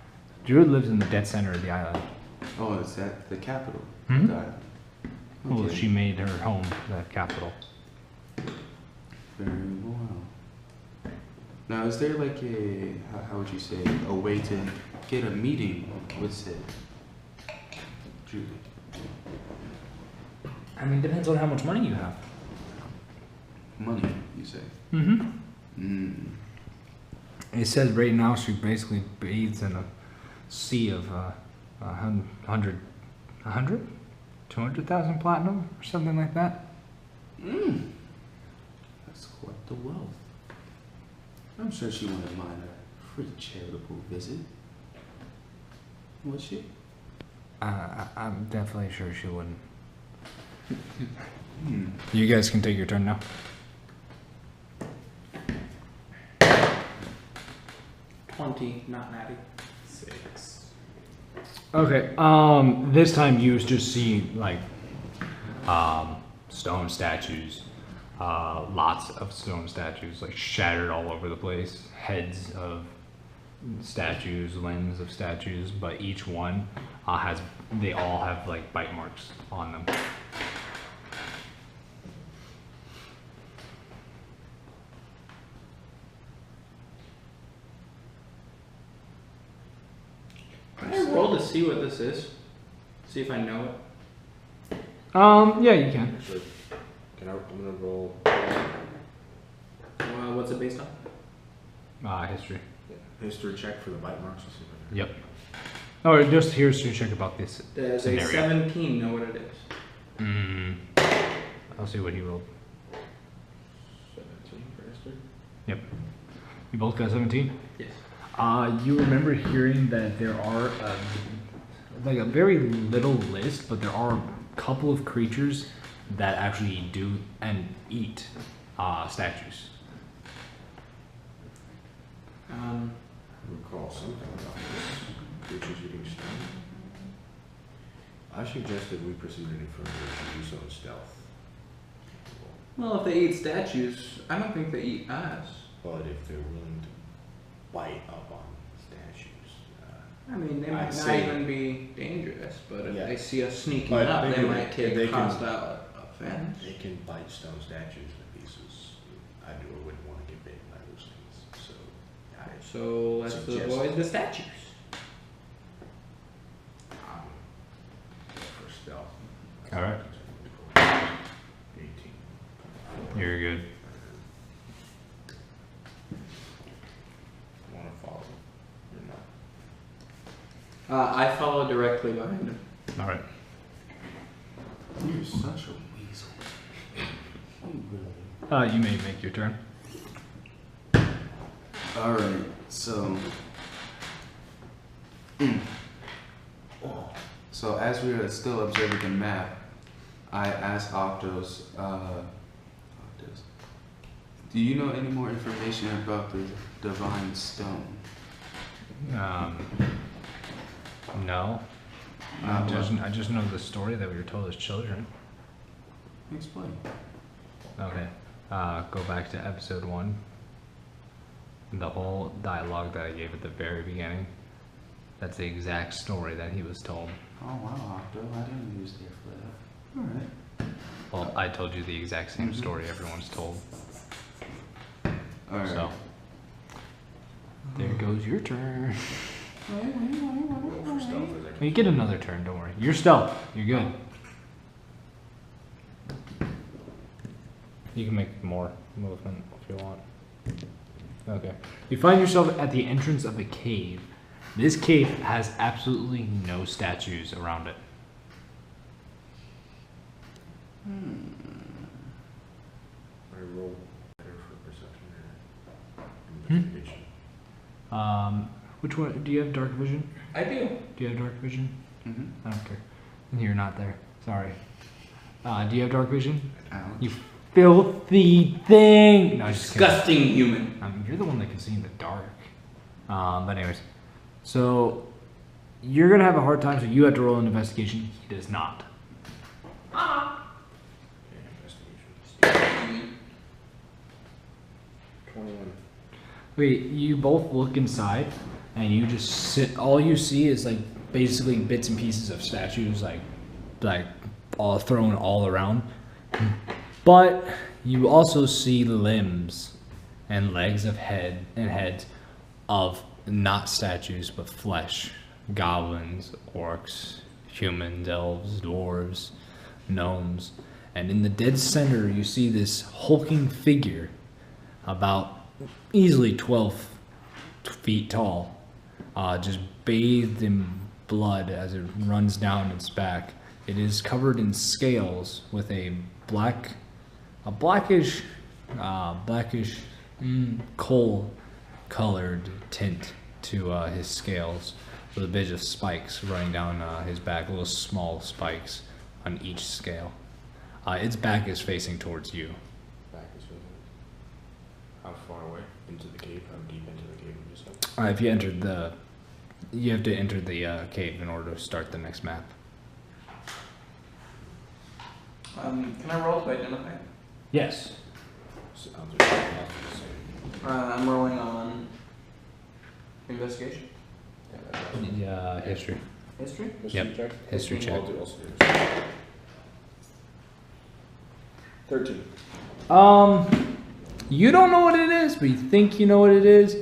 Druid lives in the dead center of the island. Oh, is that the capital? Mhm. Got it. Well, Okay. she made her home the capital. Very well. Now, is there like a, how would you say, a way to get a meeting with said Julie? I mean, depends on how much money you have. Money, you say? Mm-hmm. It says right now she basically bathes in a sea of 200,000 platinum or something like that. That's quite the wealth. I'm sure she wouldn't mind a free charitable visit. Would she? I'm definitely sure she wouldn't. You guys can take your turn now. 20, not natty. 6. Okay. This time you just see like stone statues, lots of stone statues, like shattered all over the place. Heads of statues, limbs of statues, but each one they all have like bite marks on them. Can I roll to see what this is? See if I know it. Yeah, you can. Actually, I'm gonna roll. What's it based on? History. History check for the bite marks. To see if I can- Yep. Oh, just here's to check about this Does a scenario. 17 know what it is? I'll see what he rolled. 17 for history. Yep. You both got 17? Yes. You remember hearing that there are like a very little list, but there are a couple of creatures that actually do and eat statues. I recall something about this. Creatures eating stone. I suggested we proceed any further and do so in stealth. Well, if they eat statues, I don't think they eat us. But if they're willing to bite up on statues, I mean, they I'd might not say- even be dangerous, but if Yeah. they see us sneaking But up, they they can- might take they can- hostile offense. they can bite stone statues to pieces. I wouldn't want to get bitten by those things. So, So let's Suggest- avoid the statues. for stealth. All right. 18. You're good. Want to follow? You're not. I follow directly behind him. All right. You're such a weasel. You really. You may make your turn. Alright, so. So, as we are still observing the map, I asked Optos, do you know any more information about the Divine Stone? No. I just know the story that we were told as children. Explain. Okay. Go back to episode 1. The whole dialogue that I gave at the very beginning. That's the exact story that he was told. Oh wow, Opto, I didn't use there for that. Alright. Well, I told you the exact same story everyone's told. Alright. So, there goes your turn. Roll for stealth as I can. You get another turn, don't worry. You're stealth. You're good. You can make more movement if you want. Okay. You find yourself at the entrance of a cave. This cave has absolutely no statues around it. I roll better for perception or investigation. Which one? Do you have dark vision? I do. Do you have dark vision? Mm-hmm. I don't care. You're not there. Sorry. Do you have dark vision? Alex. You filthy thing! No, just kidding. Disgusting human. You're the one that can see in the dark. But anyways, so you're gonna have a hard time. So you have to roll an investigation. He does not. Okay, investigation. 21. Wait, you both look inside, and you just sit. All you see is like basically bits and pieces of statues, like all thrown all around. But You also see limbs and legs of heads of not statues but flesh. Goblins, orcs, humans, elves, dwarves, gnomes. And in the dead center you see this hulking figure about easily 12 feet tall, just bathed in blood as it runs down its back. It is covered in scales with a blackish coal-colored tint to his scales, with a bit of spikes running down his back, little small spikes on each scale. Its back is facing towards you. Back is facing. How far away into the cave? How deep into the cave would you say? If you have to enter the cave in order to start the next map. Can I roll to identify? Yes. Sounds like nothing to say. I'm rolling on investigation. Yeah, history. History? Yep. check. History check. I'll do also. 13. You don't know what it is, but you think you know what it is.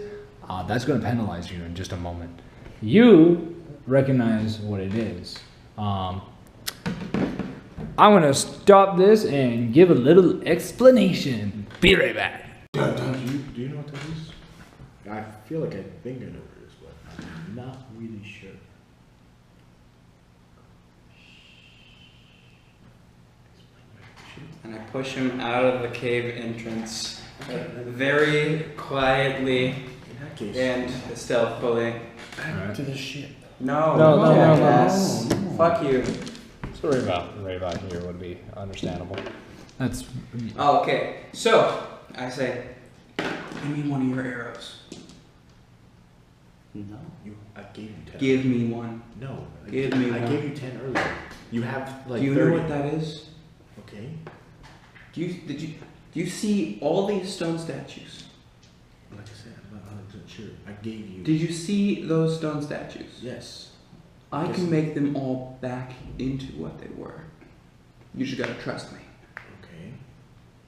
That's going to penalize you in just a moment. You recognize what it is. I'm going to stop this and give a little explanation. Be right back. Do you know what that is? I feel like I think I know what it is, but I'm not really sure. And I push him out of the cave entrance very quietly In that case, and stealthily. back to the ship. No, No. jackass. Fuck you. Story about here would be understandable. That's Oh, okay. So, I say, give me one of your arrows. No. I gave you 10. Give me one. No. Give me I one. gave you 10 earlier. You have like Do you 30. know what that is? Okay. Do you see all these stone statues? Like I said, I'm not 100% sure. I gave you. Did you see those stone statues? Yes. I Yes. can make them all back into what they were. You just gotta trust me. Okay.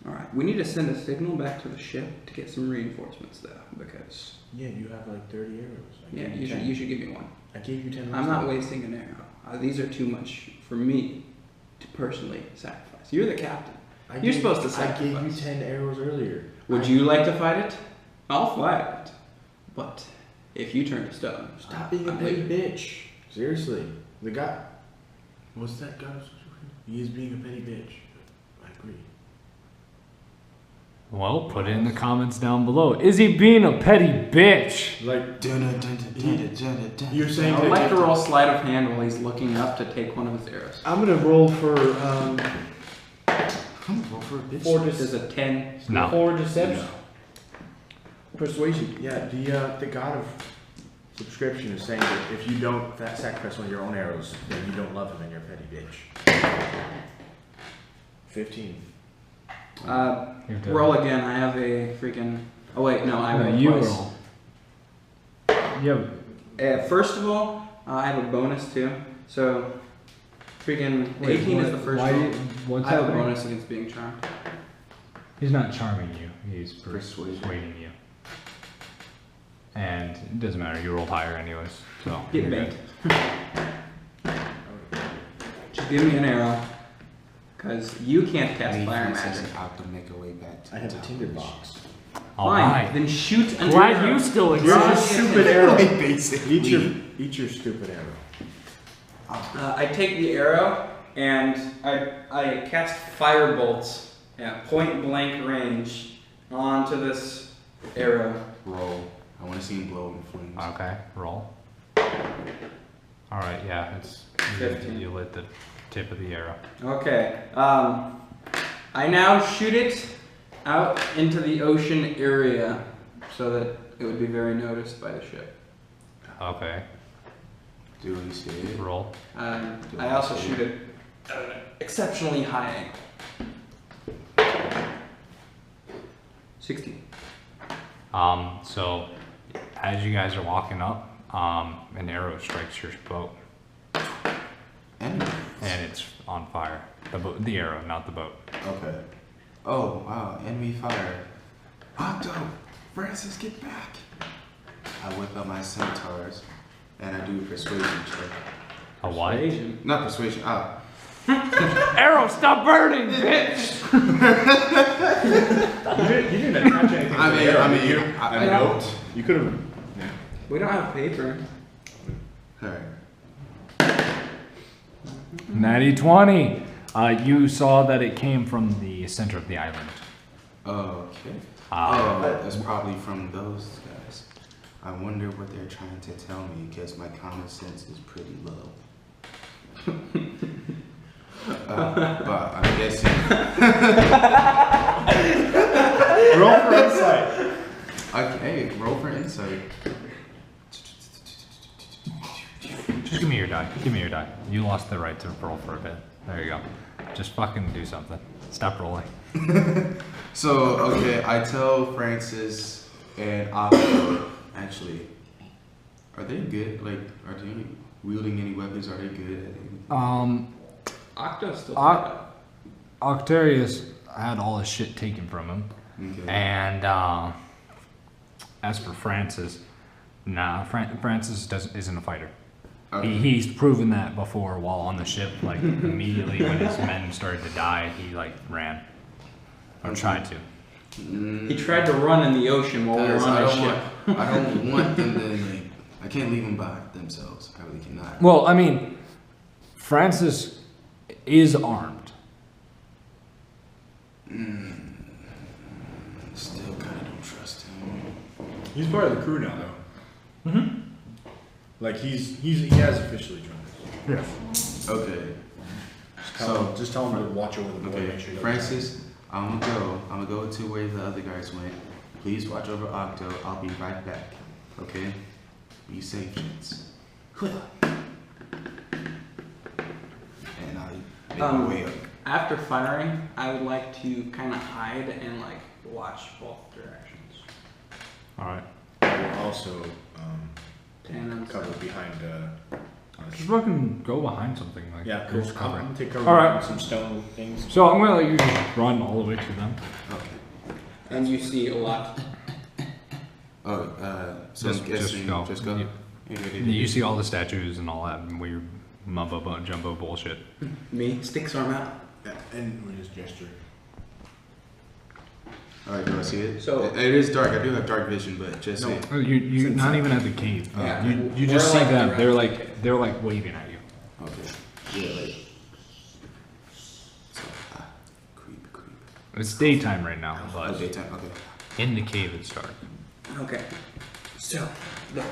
Alright, we need to send a signal back to the ship to get some reinforcements though, because Yeah, you have like 30 arrows. I yeah, gave you 10. should give me one. I gave you 10. I'm not wasting an arrow. These are too much for me to personally sacrifice. You're the captain. You're supposed to I gave you sacrifice. 10 arrows earlier. Would you like to fight it? I'll fight it. But if you turn to stone, Stop being a I'm petty leaving. bitch. Seriously. The guy. What's that guy? He is being a petty bitch. I agree. well. Put it in the comments down below. Is he being a petty bitch? Like, you're saying I would that like to roll sleight of hand while he's looking up to take one of his arrows. I'm gonna roll for I'm gonna roll for a bitch. There's a 10. No. For deception. Persuasion. Yeah, the god of subscription is saying that if you don't sacrifice one of your own arrows, then you don't love him and you're a petty bitch. 15. Roll again. I have a freaking. Oh wait, no, I rolled you twice. roll. Yeah. First of all, I have a bonus too. So, freaking 18 is the first roll. What's I have a happening? bonus against being charmed. He's not charming you. He's Persuading. persuading you. And it doesn't matter. You rolled higher anyways. So Get you're banked. good. Just give me an arrow, cause you can't cast fire magic. Out to make a way back to I have the a top tinder of the box. All Fine, right. then shoot an Glad arrow. you still You're exist. a stupid arrow. Basically. Eat your stupid arrow. I take the arrow and I cast fire bolts at point blank range onto this arrow. Roll. I want to see him blow in flames. Okay. Roll. All right. Yeah. It's 15. you lit the tip of the arrow. Okay. I now shoot it out into the ocean area so that it would be very noticed by the ship. Okay. Do we see it? Roll. I also shoot it at an exceptionally high angle. 16. So as you guys are walking up, an arrow strikes your boat, And and it's on fire. The arrow, not the boat. okay. Oh, wow, enemy fire. Octo! Francis, get back! I whip out my centaurs and I do a persuasion check. A what? Not persuasion, Arrow, stop burning, bitch! You didn't attach anything I to mean, the arrow, I mean, did you? I A know. note? You could have. We don't have paper. Alright. Natty 20. You saw that it came from the center of the island. Okay. Ah. That's probably from those guys. I wonder what they're trying to tell me because my common sense is pretty low. But I'm guessing. Roll for insight. Okay, roll for insight. Just give me your die. Give me your die. You lost the right to roll for a bit. There you go. Just fucking do something. Stop rolling. So, okay, I tell Francis and Octo, actually, are they good? Like, are they wielding any weapons? Are they good at anything? Octo's still Octarius had all his shit taken from him. Okay. And as for Francis, Francis isn't a fighter. Okay. He's proven that before while on the ship. Like immediately when his men started to die, he like ran or tried to. He tried to run in the ocean while we were on the ship. I don't want them to, like, I can't leave them by themselves. I really cannot. Well, I mean, Francis is armed. Still kind of don't trust him. He's part of the crew now, though. Mm-hmm. Like he has officially joined us. Yes. Okay. Just tell him to watch over the boy. Okay. Make sure he doesn't Francis, I'm gonna go to where the other guys went. Please watch over Octo. I'll be right back. Okay? Be safe, gents. And I make my way up. After firing, I would like to kind of hide and like watch both directions. All right. I will also And cover behind. Just fucking go behind something like. Yeah, cool. just I'm cover it. gonna take cover All right. behind some stone things. So I'm gonna let you just run all the way to them. Okay. and you see a lot. Oh, so Just- I'm guessing just go. Just go. You- You see all the statues and all that weird mumbo jumbo bullshit. Me, sticks arm out. Yeah, and with his gesture. Alright, do I see it? So- it is dark. I do have dark vision, but just No. say. Oh, you're not even at the cave. Yeah. You just We're see like them. around They're the like cave. they're like waving at you. Okay. Yeah, like. So, creep. It's daytime right now, Oh, but daytime. Okay. in the cave it's dark. Okay. So, look.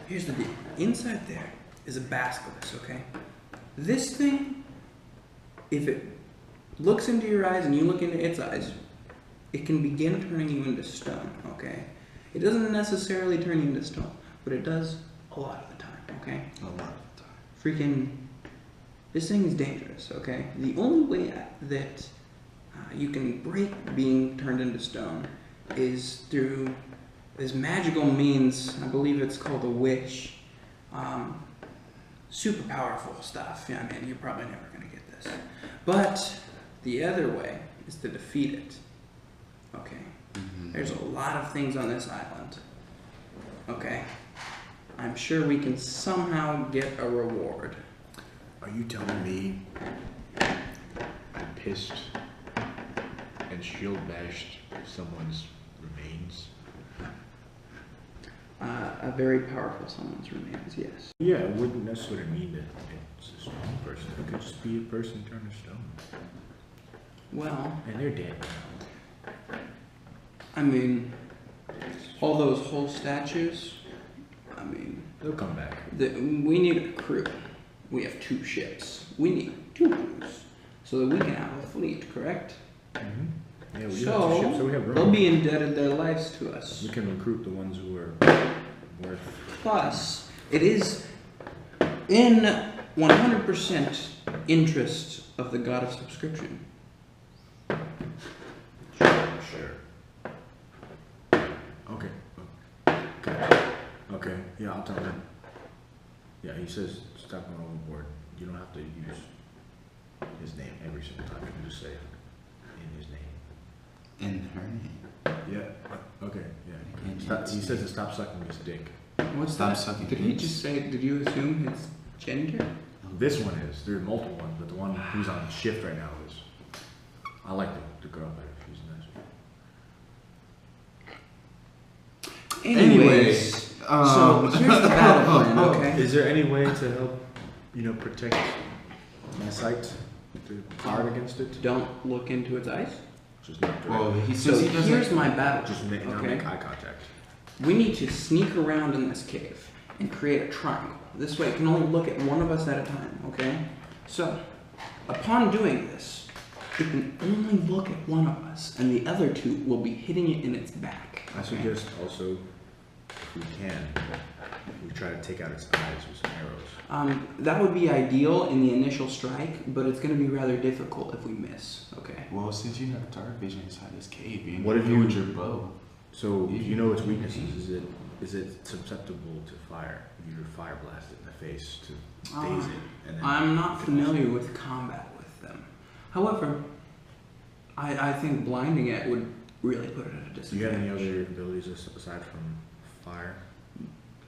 Here's the deal. Inside there is a basilisk, okay? This thing, if it looks into your eyes and you look into its eyes, it can begin turning you into stone, okay? It doesn't necessarily turn you into stone, but it does a lot of the time, okay? A lot of time. Freaking, this thing is dangerous, okay? The only way that you can break being turned into stone is through this magical means. I believe it's called a wish. Super powerful stuff. Yeah, I mean, you're probably never gonna get this. But the other way is to defeat it. Okay. There's a lot of things on this island. Okay. I'm sure we can somehow get a reward. Are you telling me I pissed and shield bashed someone's remains? A very powerful someone's remains, yes. Yeah, it wouldn't necessarily mean that it's a stone person. It could just be a person turned to stone. Well, And they're dead now. I mean, all those whole statues, I mean, They'll come back. we need a crew. We have 2 ships. We need 2 crews so that we can have a fleet, correct? Mm-hmm. Yeah, we do have 2 So, ships, so we have room. they'll be indebted their lives to us. We can recruit the ones who are worth. Plus, it is in 100% interest of the god of subscription. Sure. Okay. Okay. Yeah, I'll tell him. Yeah, he says stop going overboard. You don't have to use his name every single time. You can just say in his name. in her name. Yeah. Okay. Yeah. And Stop, he says to stop sucking his dick. What's Stop that? sucking Did he dicks. just say? Did you assume his gender? This one is. There are multiple ones, but the one who's on shift right now is. I like the girl better. She's nice. Anyways, so here's the battle plan. Okay. Is there any way to help, protect my sight? To guard against it? Don't look into its eyes. Just not direct. Well, he So says he doesn't. here's my battle. Just not Okay. make eye contact. We need to sneak around in this cave and create a triangle. This way it can only look at one of us at a time, okay? So, upon doing this, it can only look at one of us, and the other two will be hitting it in its back. I suggest also, if we can, we try to take out its eyes with some arrows. That would be ideal in the initial strike, but it's going to be rather difficult if we miss, okay? Well, since you have dark vision inside this cave, you What if do you- with your bow? So, you know its weaknesses. Is it susceptible to fire? If you were fire blasted in the face to phase it? And then I'm not familiar with combat with them. However, I think blinding it would really put it at a disadvantage. Do you have any other abilities aside from fire?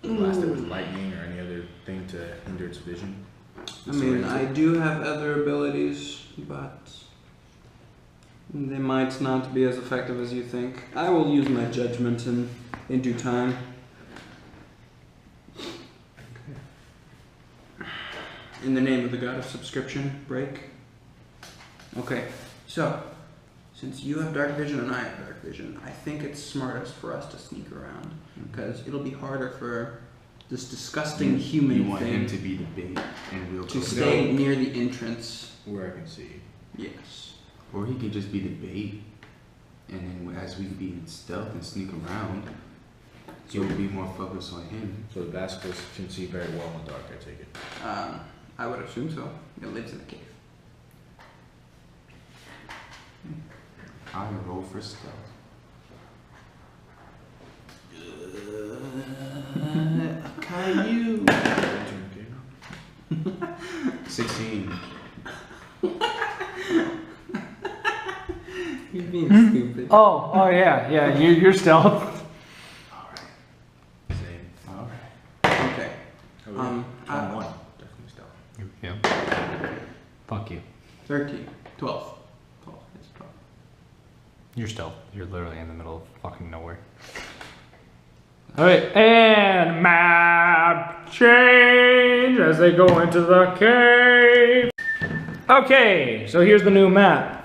Blast it with lightning or any other thing to hinder its vision? I mean, I do have other abilities, but they might not be as effective as you think. I will use my judgment in due time. In the name of the god of subscription, break. Okay, so since you have dark vision and I have dark vision, I think it's smartest for us to sneak around because it'll be harder for this disgusting human You want thing him to be the bait, and we'll to go stay down. near the entrance. Where I can see. Yes. Or he could just be the bait, and then as we be in stealth and sneak around, so we'll be more focused on him. So the basilisk can see very well in the dark, I take it. I would assume so. It lives in a cave. I roll for stealth. Caillou. 16. You're being stupid. Oh yeah. You're stealth. Same. Alright. Okay. On I- one. Definitely stealth. Yeah. Fuck you. 13. 12. 12. It's 12. You're stealth. You're literally in the middle of fucking nowhere. Alright, and map change as they go into the cave. Okay, so here's the new map.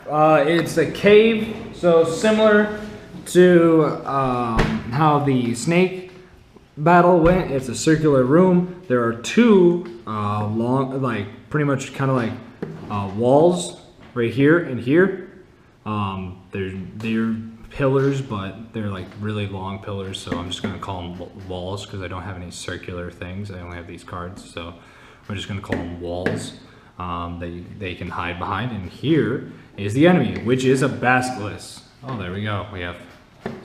It's a cave, so similar to how the snake battle went. It's a circular room. There are two long, like pretty much kind of like walls right here and here. They're pillars, but they're like really long pillars, so I'm just gonna call them walls because I don't have any circular things. I only have these cards, so we're just gonna call them walls that they can hide behind. And here is the enemy, which is a basilisk. Oh, there we go. We have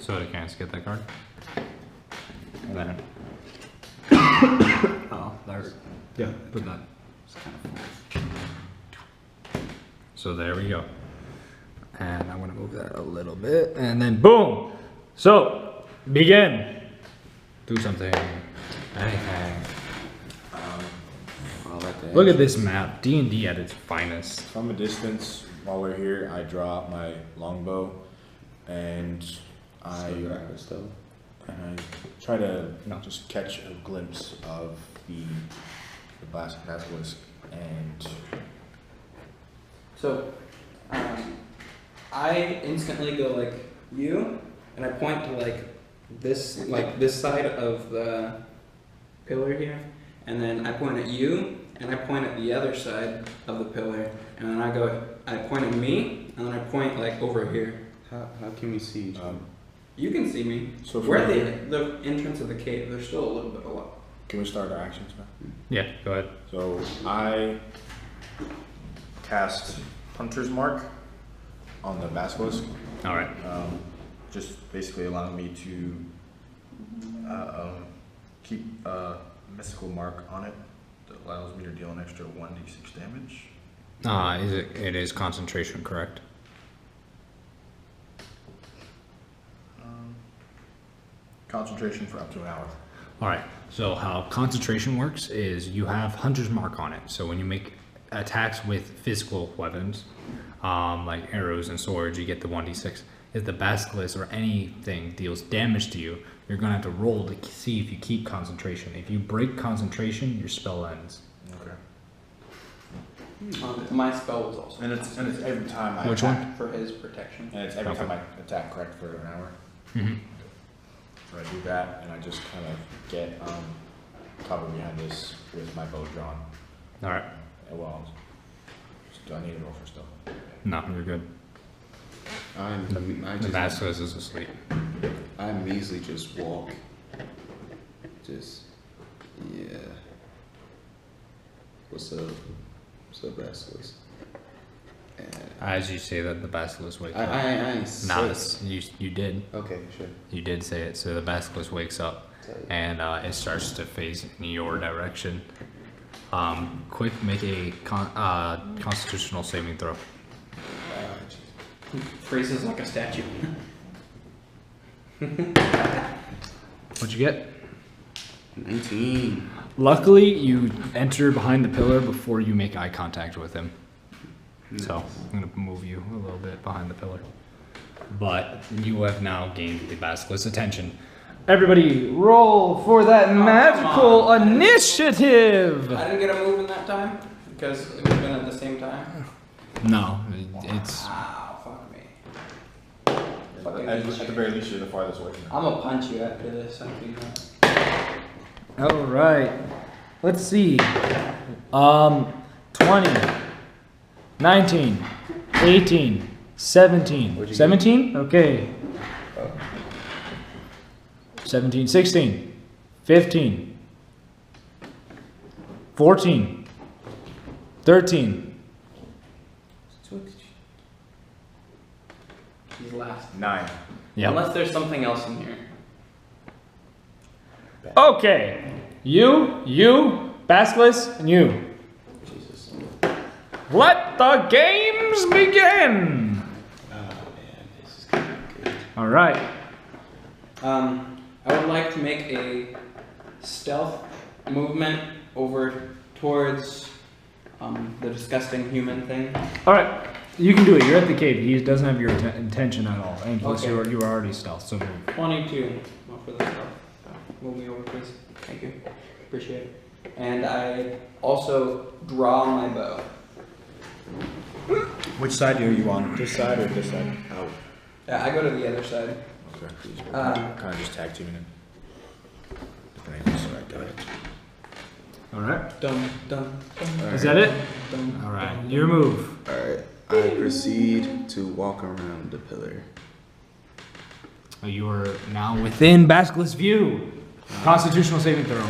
soda cans. Get that card. And then, oh, there. Yeah, put that. So there we go. And I'm gonna move that a little bit, and then boom. So begin. Do something. Anything. I'll let that Look at this map. D&D at its finest. From a distance, while we're here, I draw out my longbow, and I try to just catch a glimpse of the basilisk, and So, I instantly go like you, and I point to like this side of the pillar here, and then I point at you, and I point at the other side of the pillar, and then I point at me, and then I point like over here. How can we see each other? You can see me. so We're from at the entrance of the cave. There's still a little bit of light. can we start our actions now? Yeah, go ahead. So I cast Hunter's Mark on the basilisk, All right. just basically allowing me to keep a mystical mark on it that allows me to deal an extra 1d6 damage. It is concentration, correct? Concentration for up to an hour. All right. So how concentration works is you have Hunter's Mark on it. So when you make attacks with physical weapons, like arrows and swords, you get the 1d6. If the basilisk or anything deals damage to you, you're gonna have to roll to see if you keep concentration. If you break concentration, your spell ends. Okay. My spell was also. And it's every time I Which attack. one? For his protection. And it's every time I attack correct for an hour. Mm-hmm. So I do that, and I just kind of get cover behind this with my bow drawn. All right. Well, do I need to roll for stuff? No, you're good. The basilisk is asleep. I measly just walk. Just, yeah. What's up? What's up, basilisk? As you say that, the basilisk wakes up. I Nah, say you did. Okay, sure. You did say it. So the basilisk wakes up, and it starts to face in your direction. Quick, make a constitutional saving throw. Freezes like a statue. What'd you get? 19. Luckily, you enter behind the pillar before you make eye contact with him. So I'm gonna move you a little bit behind the pillar. But you have now gained the basilisk's attention. Everybody, roll for that magical initiative. I didn't get a move in that time because it would have been at the same time. No, it's. Wow, fuck me. At the very least, you're the farthest away from me. I'm gonna punch you after this. I think that. All right. Let's see. 20, 19, 18, 17. 17? Okay. 17, 16, 15, 14, 13. He's last. 9. Yep. Unless there's something else in here. Okay. You, Basilisk, and you. Jesus. Let the games begin. Oh man, this is gonna be good. All right. I would like to make a stealth movement over towards the disgusting human thing. All right. You can do it. You're at the cave. He doesn't have your intention at all. And plus, Okay. you were already stealth. So move. 22. Not for the stealth. Move me over, please. Thank you. Appreciate it. And I also draw my bow. Which side are you on? This side or this side? Out. Yeah, I go to the other side. Okay. Um, Kind of just tag teaming it. Thanks. So I got it. All right. Dum, dum, dum, Is that it? dum. All right. Your move. Alright. I proceed to walk around the pillar. You are now within Basilisk's view. Constitutional saving throw.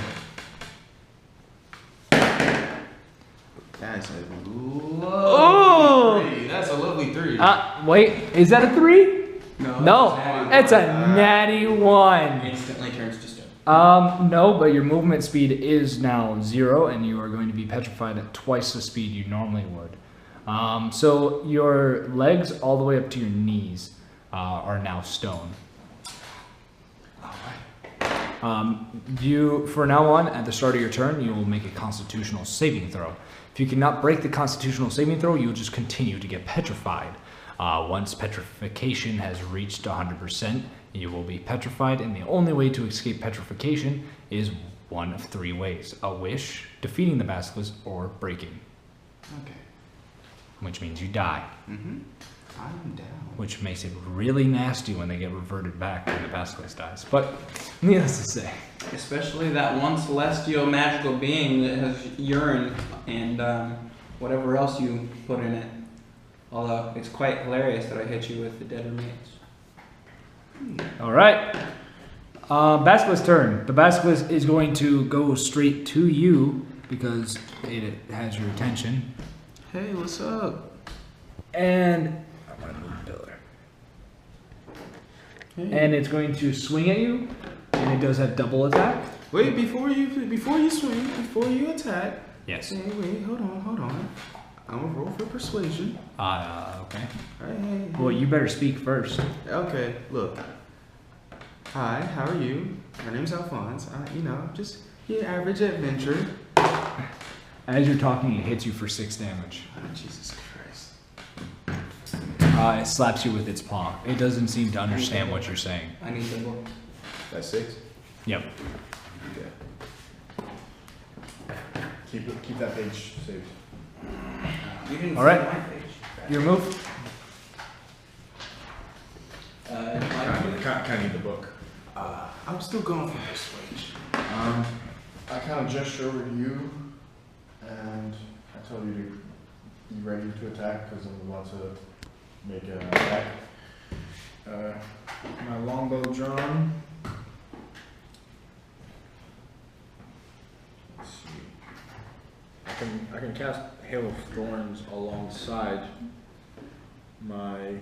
That's a Oh! lovely 3. That's a lovely 3. Wait. Is that a 3? No. It's It's a natty 1. instantly turns to stone. No, but your movement speed is now 0, and you are going to be petrified at twice the speed you normally would. So your legs all the way up to your knees are now stone. You, for now on, at the start of your turn, you will make a constitutional saving throw. If you cannot break the constitutional saving throw, you'll just continue to get petrified. Once petrification has reached 100%, you will be petrified, and the only way to escape petrification is one of 3 ways: a wish, defeating the basilisk, or breaking, Okay. which means you die. Mm-hmm. I'm down. Which makes it really nasty when they get reverted back when the basilisk dies. But needless to say, Especially that one celestial magical being that has urine and whatever else you put in it. Although it's quite hilarious that I hit you with the dead remains. all right. Basilisk's turn. The basilisk is going to go straight to you because it has your attention, Hey, what's up? and I'm gonna move the pillar. And it's going to swing at you, and it does have double attack. Wait, before you swing, before you attack. Yes. Wait, hold on. I'm gonna roll for persuasion. Okay. Hey. Well, you better speak first. Okay, look. Hi, how are you? My name's Alphonse. Just your average adventurer. As you're talking, it hits you for 6 damage. Oh, Jesus Christ. It slaps you with its paw. It doesn't seem to understand what you're saying. I need the book. That's 6? Yep. Okay. Keep that page saved. You didn't All see right. my page. Your move? My Kind of need the book. I'm still going for persuasion. I kind of gesture over to you, and I tell you to be ready to attack because I'm about to make an attack. My longbow drawn. Let's see. I can cast Hail of Thorns alongside my.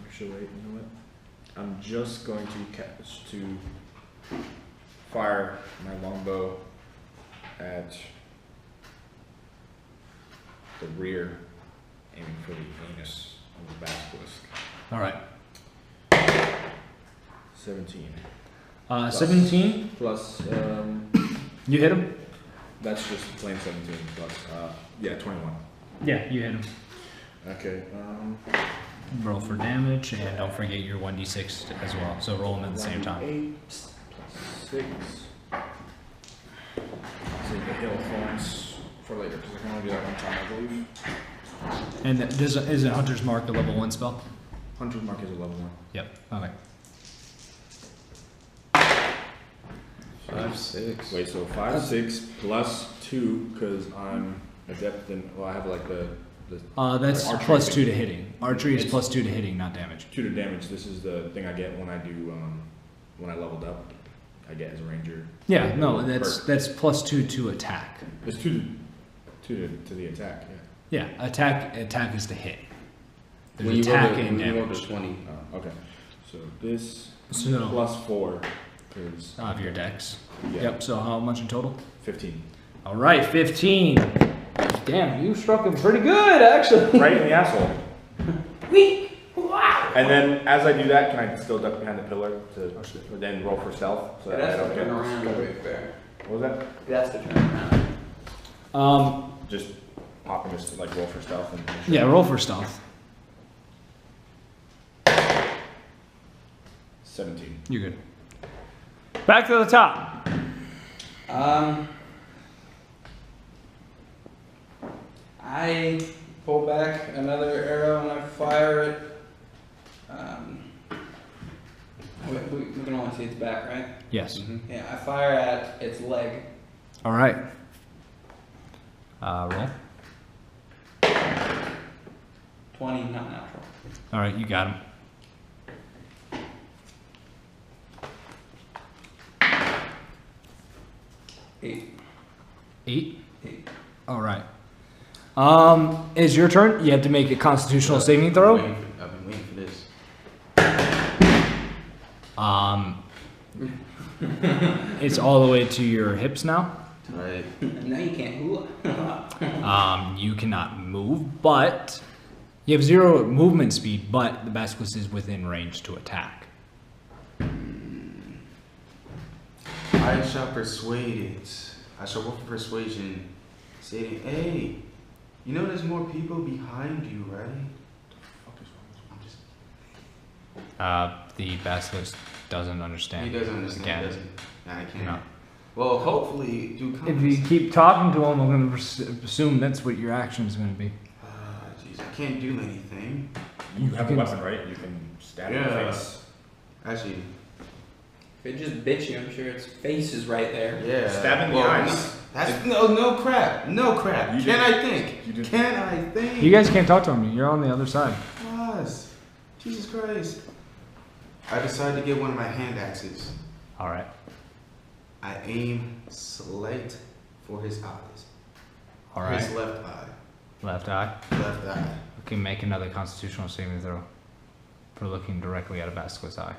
Actually, wait. You know what? I'm just going to fire my longbow at the rear, aiming for the anus of the basilisk. All right. 17. 17. Plus, You hit him? that's just plain 17 plus, 21. Yeah, you hit him. Okay, Roll for damage, and don't forget your 1d6 as well. So roll them at the same time. 8 plus 6. Save the Hail of Thorns for later, because I can only do that one time, I believe. And is it Hunter's Mark a level 1 spell? Hunter's Mark is a level 1. Yep. Okay. 5, 6. Wait, so 5, 6 plus 2, because I'm adept in, well, I have like the That's archery plus thing. 2 to hitting. Archery is It's- plus 2 to hitting, not damage. 2 to damage. This is the thing I get when I do, when I leveled up. I get as a ranger. Yeah, no, that's Perk. plus 2 to attack. It's 2 to the attack, yeah. Yeah, attack is to hit. There's When you attack roll and the damage 20. Oh, okay. So this So- plus 4 is of your dex. yeah, Yep. So how much in total? 15. All right, 15. Damn, you struck him pretty good, actually. Right in the asshole. Wow. And then as I do that, can I still duck behind the pillar to then roll for stealth? So It that I has don't to get turn around to scolded? be fair. What was that? It has to turn around. Just pop and just like roll for stealth and Yeah, roll for stealth. 17. You're good. Back to the top. I pull back another arrow and I fire it. We can only see its back, right? Yes. Yeah, I fire at its leg. All right. Roll. 20, not natural. All right, you got him. Eight. 8. 8. All right. Is your turn? You have to make a Constitutional saving throw. I've been waiting for this. It's all the way to your hips now. Alright. Now you can't hula. You cannot move, but you have 0 movement speed, but the basilisk is within range to attack. I shall persuade it. I shall roll for persuasion, stating, hey, you know there's more people behind you, right? I'm just... The basilisk doesn't understand. He doesn't understand, Again. does he? Nah, I can't. No. Well, hopefully, do come. If you keep talking to him, I'm going to assume that's what your action is going to be. Jeez, I can't do anything. You have a can- weapon, right? You can stab in the Yeah. face. Actually, If it just bit you, I'm sure its face is right there. yeah. Stab in the eyes. That's no crap. No crap. You Can did- I think? you did- Can I think? You guys can't talk to him. You're on the other side. Yes. Jesus Christ. I decided to get one of my hand axes. All right. I aim slight for his eyes. All right. His left eye. Left eye. Left eye. Okay, make another Constitutional saving throw for looking directly at a basilisk's eye.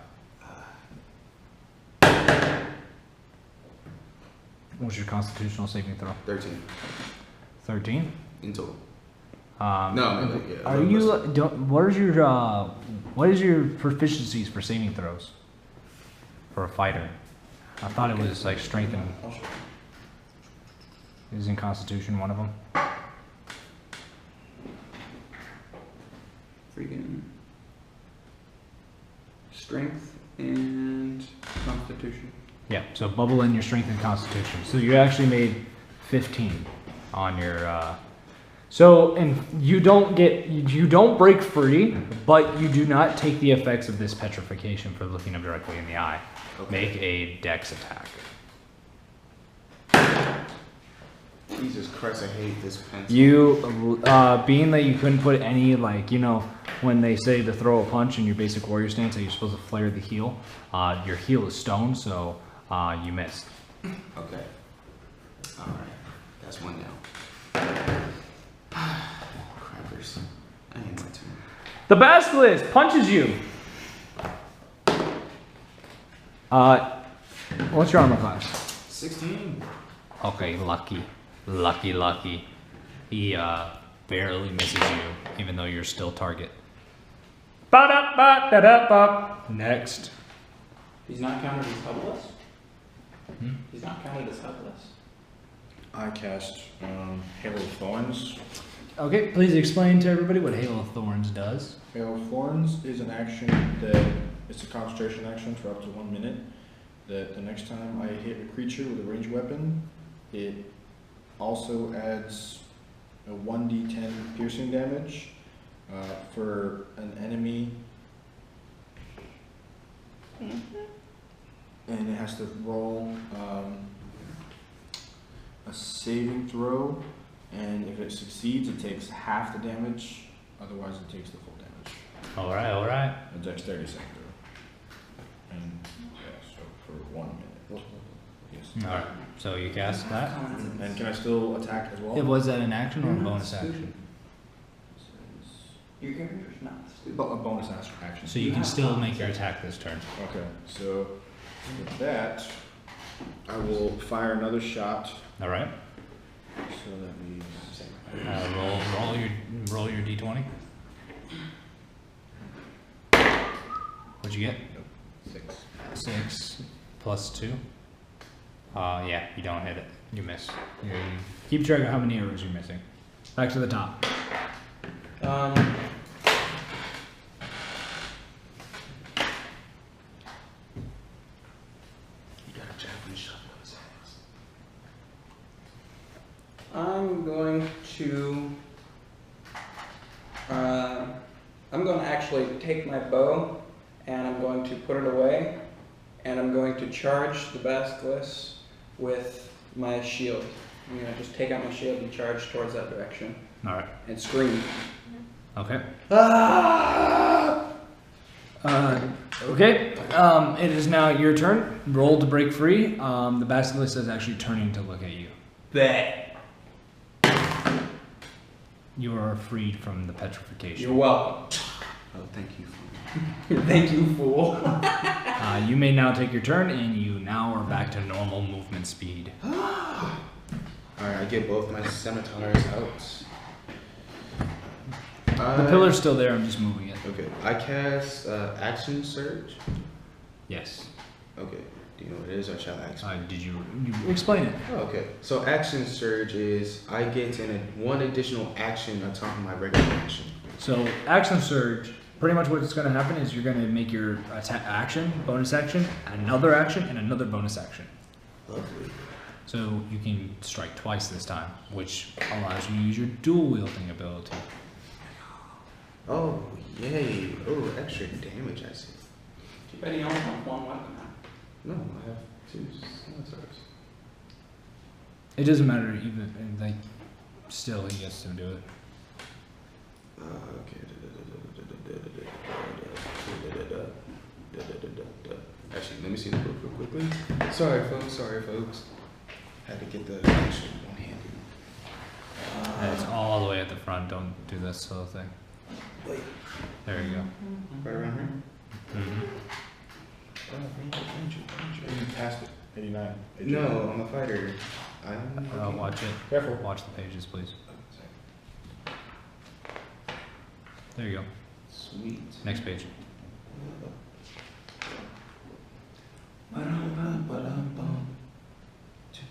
What's your Constitutional saving throw? 13 13. in total. No, yeah. Are you? What is your proficiencies for saving throws? for a fighter. I thought it was like strength and. I'll show you. Isn't Constitution one of them? Freaking strength and constitution. Yeah. So bubble in your strength and Constitution. So you actually made 15 on your. So and you don't break free, but you do not take the effects of this petrification for looking him directly in the eye. Okay. Make a dex attack. Jesus Christ, I hate this pencil. You, being that you couldn't put any, like, you know, when they say to throw a punch in your basic warrior stance, that you're supposed to flare the heel. Your heel is stone, so you missed. Okay. Alright. That's one down. Crackers. I ain't my turn. The basilisk punches you. What's your armor class? 16. Okay, lucky. He barely misses you, even though you're still target. Next. He's not counted as helpless? He's not counted as helpless. I cast Hail of Thorns. Okay, please explain to everybody what Hail of Thorns does. Hail of Thorns is an action that it's a concentration action for up to 1 minute. That the next time I hit a creature with a ranged weapon, it also adds a 1d10 piercing damage for an enemy. And it has to roll a saving throw, and if it succeeds, it takes half the damage. Otherwise, it takes the full damage. All right. A dexterity saving throw. And yeah, so for 1 minute. Yes. All right. So you cast that. And can I still attack as well? Was that an action or a bonus action? Your character's not stupid. A bonus action. So you can still make your attack this turn. Okay, so with that, I will fire another shot. All right. So that means Roll your d20. What'd you get? 6. 6 plus 2. Yeah, you don't hit it. You miss. You keep track of how many arrows you're missing. Back to the top. You got a javelin shot in his ass. I'm going to actually take my bow and I'm going to put it away and I'm going to charge the basilisk with my shield. I'm going to just take out my shield and charge towards that direction All right. and scream. Okay. Ah! Okay. It is now your turn. Roll to break free. The basilisk is actually turning to look at you. Bet. You are freed from the petrification. You're welcome. Oh, thank you. Thank you, fool. You may now take your turn, and you now are back to normal movement speed. Alright, I get both my scimitars out. The pillar's still there. I'm just moving it. Okay, I cast Action Surge. Yes. Okay, do you know what it is, or shall I explain? Did you explain it? Oh, okay, so Action Surge is I get one additional action on top of my regular action. So action surge. Pretty much what's going to happen is you're going to make your action, bonus action, another action, and another bonus action. Lovely. So you can strike twice this time, which allows you to use your dual wielding ability. Oh, yay. Oh, extra damage, I see. Too bad you only have one weapon. No, I have 2 scimitars. It doesn't matter even, like, still he gets to do it. Okay. Actually, let me see the book real quickly. Sorry, folks. Had to get the actual one-handed. And it's all the way at the front. Don't do this whole thing. Wait. There you go. Right around here? Mm-hmm. You passed it. 89. No, I'm a fighter. Watch it. Careful. Watch the pages, please. There you go. Sweet. Next page.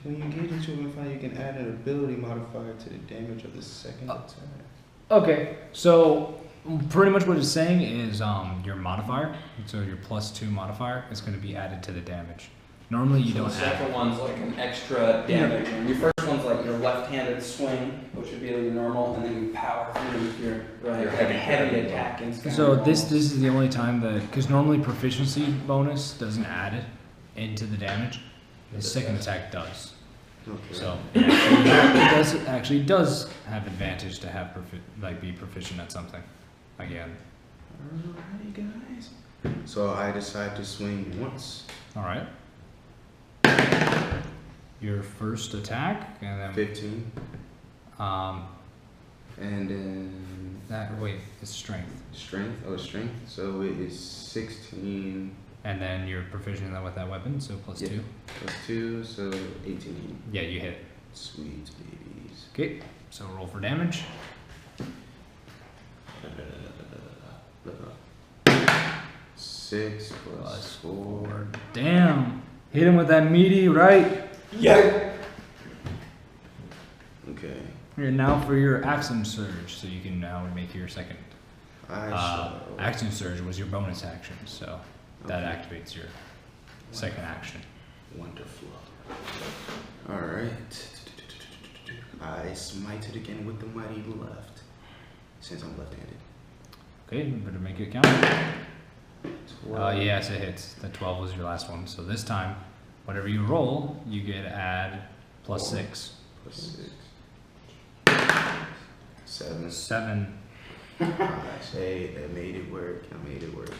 When you engage into a fight, you can add an ability modifier to the damage of the second attack. Okay, so pretty much what it's saying is your modifier, so your +2 modifier is going to be added to the damage. Normally you So don't the add. second one's like an extra damage, and your first one's like your left-handed swing, which would be like your normal, and then you power through with your right, Your like heavy heavy hit. attack and So this is the only time that, because normally proficiency bonus doesn't add it into the damage. The second attack does. Okay. So it actually does have advantage to have be proficient at something. Again. Alright, guys. So I decide to swing once. All right. Your first attack, and then 15. um, And then it's strength, strength. Oh, strength. So it is 16 and then you're proficient with that weapon, so +2. Yeah. plus 2, so 18. Yeah, you hit. Sweet babies. Okay, so roll for damage. 6 plus 4. Damn, hit him with that meaty right. Yeah. Okay. You're now for your action surge, so you can now make your second. I shall. Action surge was your bonus action, so that activates your second action. Wonderful. Alright. I smite it again with the mighty left. Since I'm left-handed. Okay, you better make it count. 12. Yes, it hits. The 12 was your last one. So this time, whatever you roll, you get to add +6. Plus 6. 7. 7. Gosh, hey, I made it work. I made it work.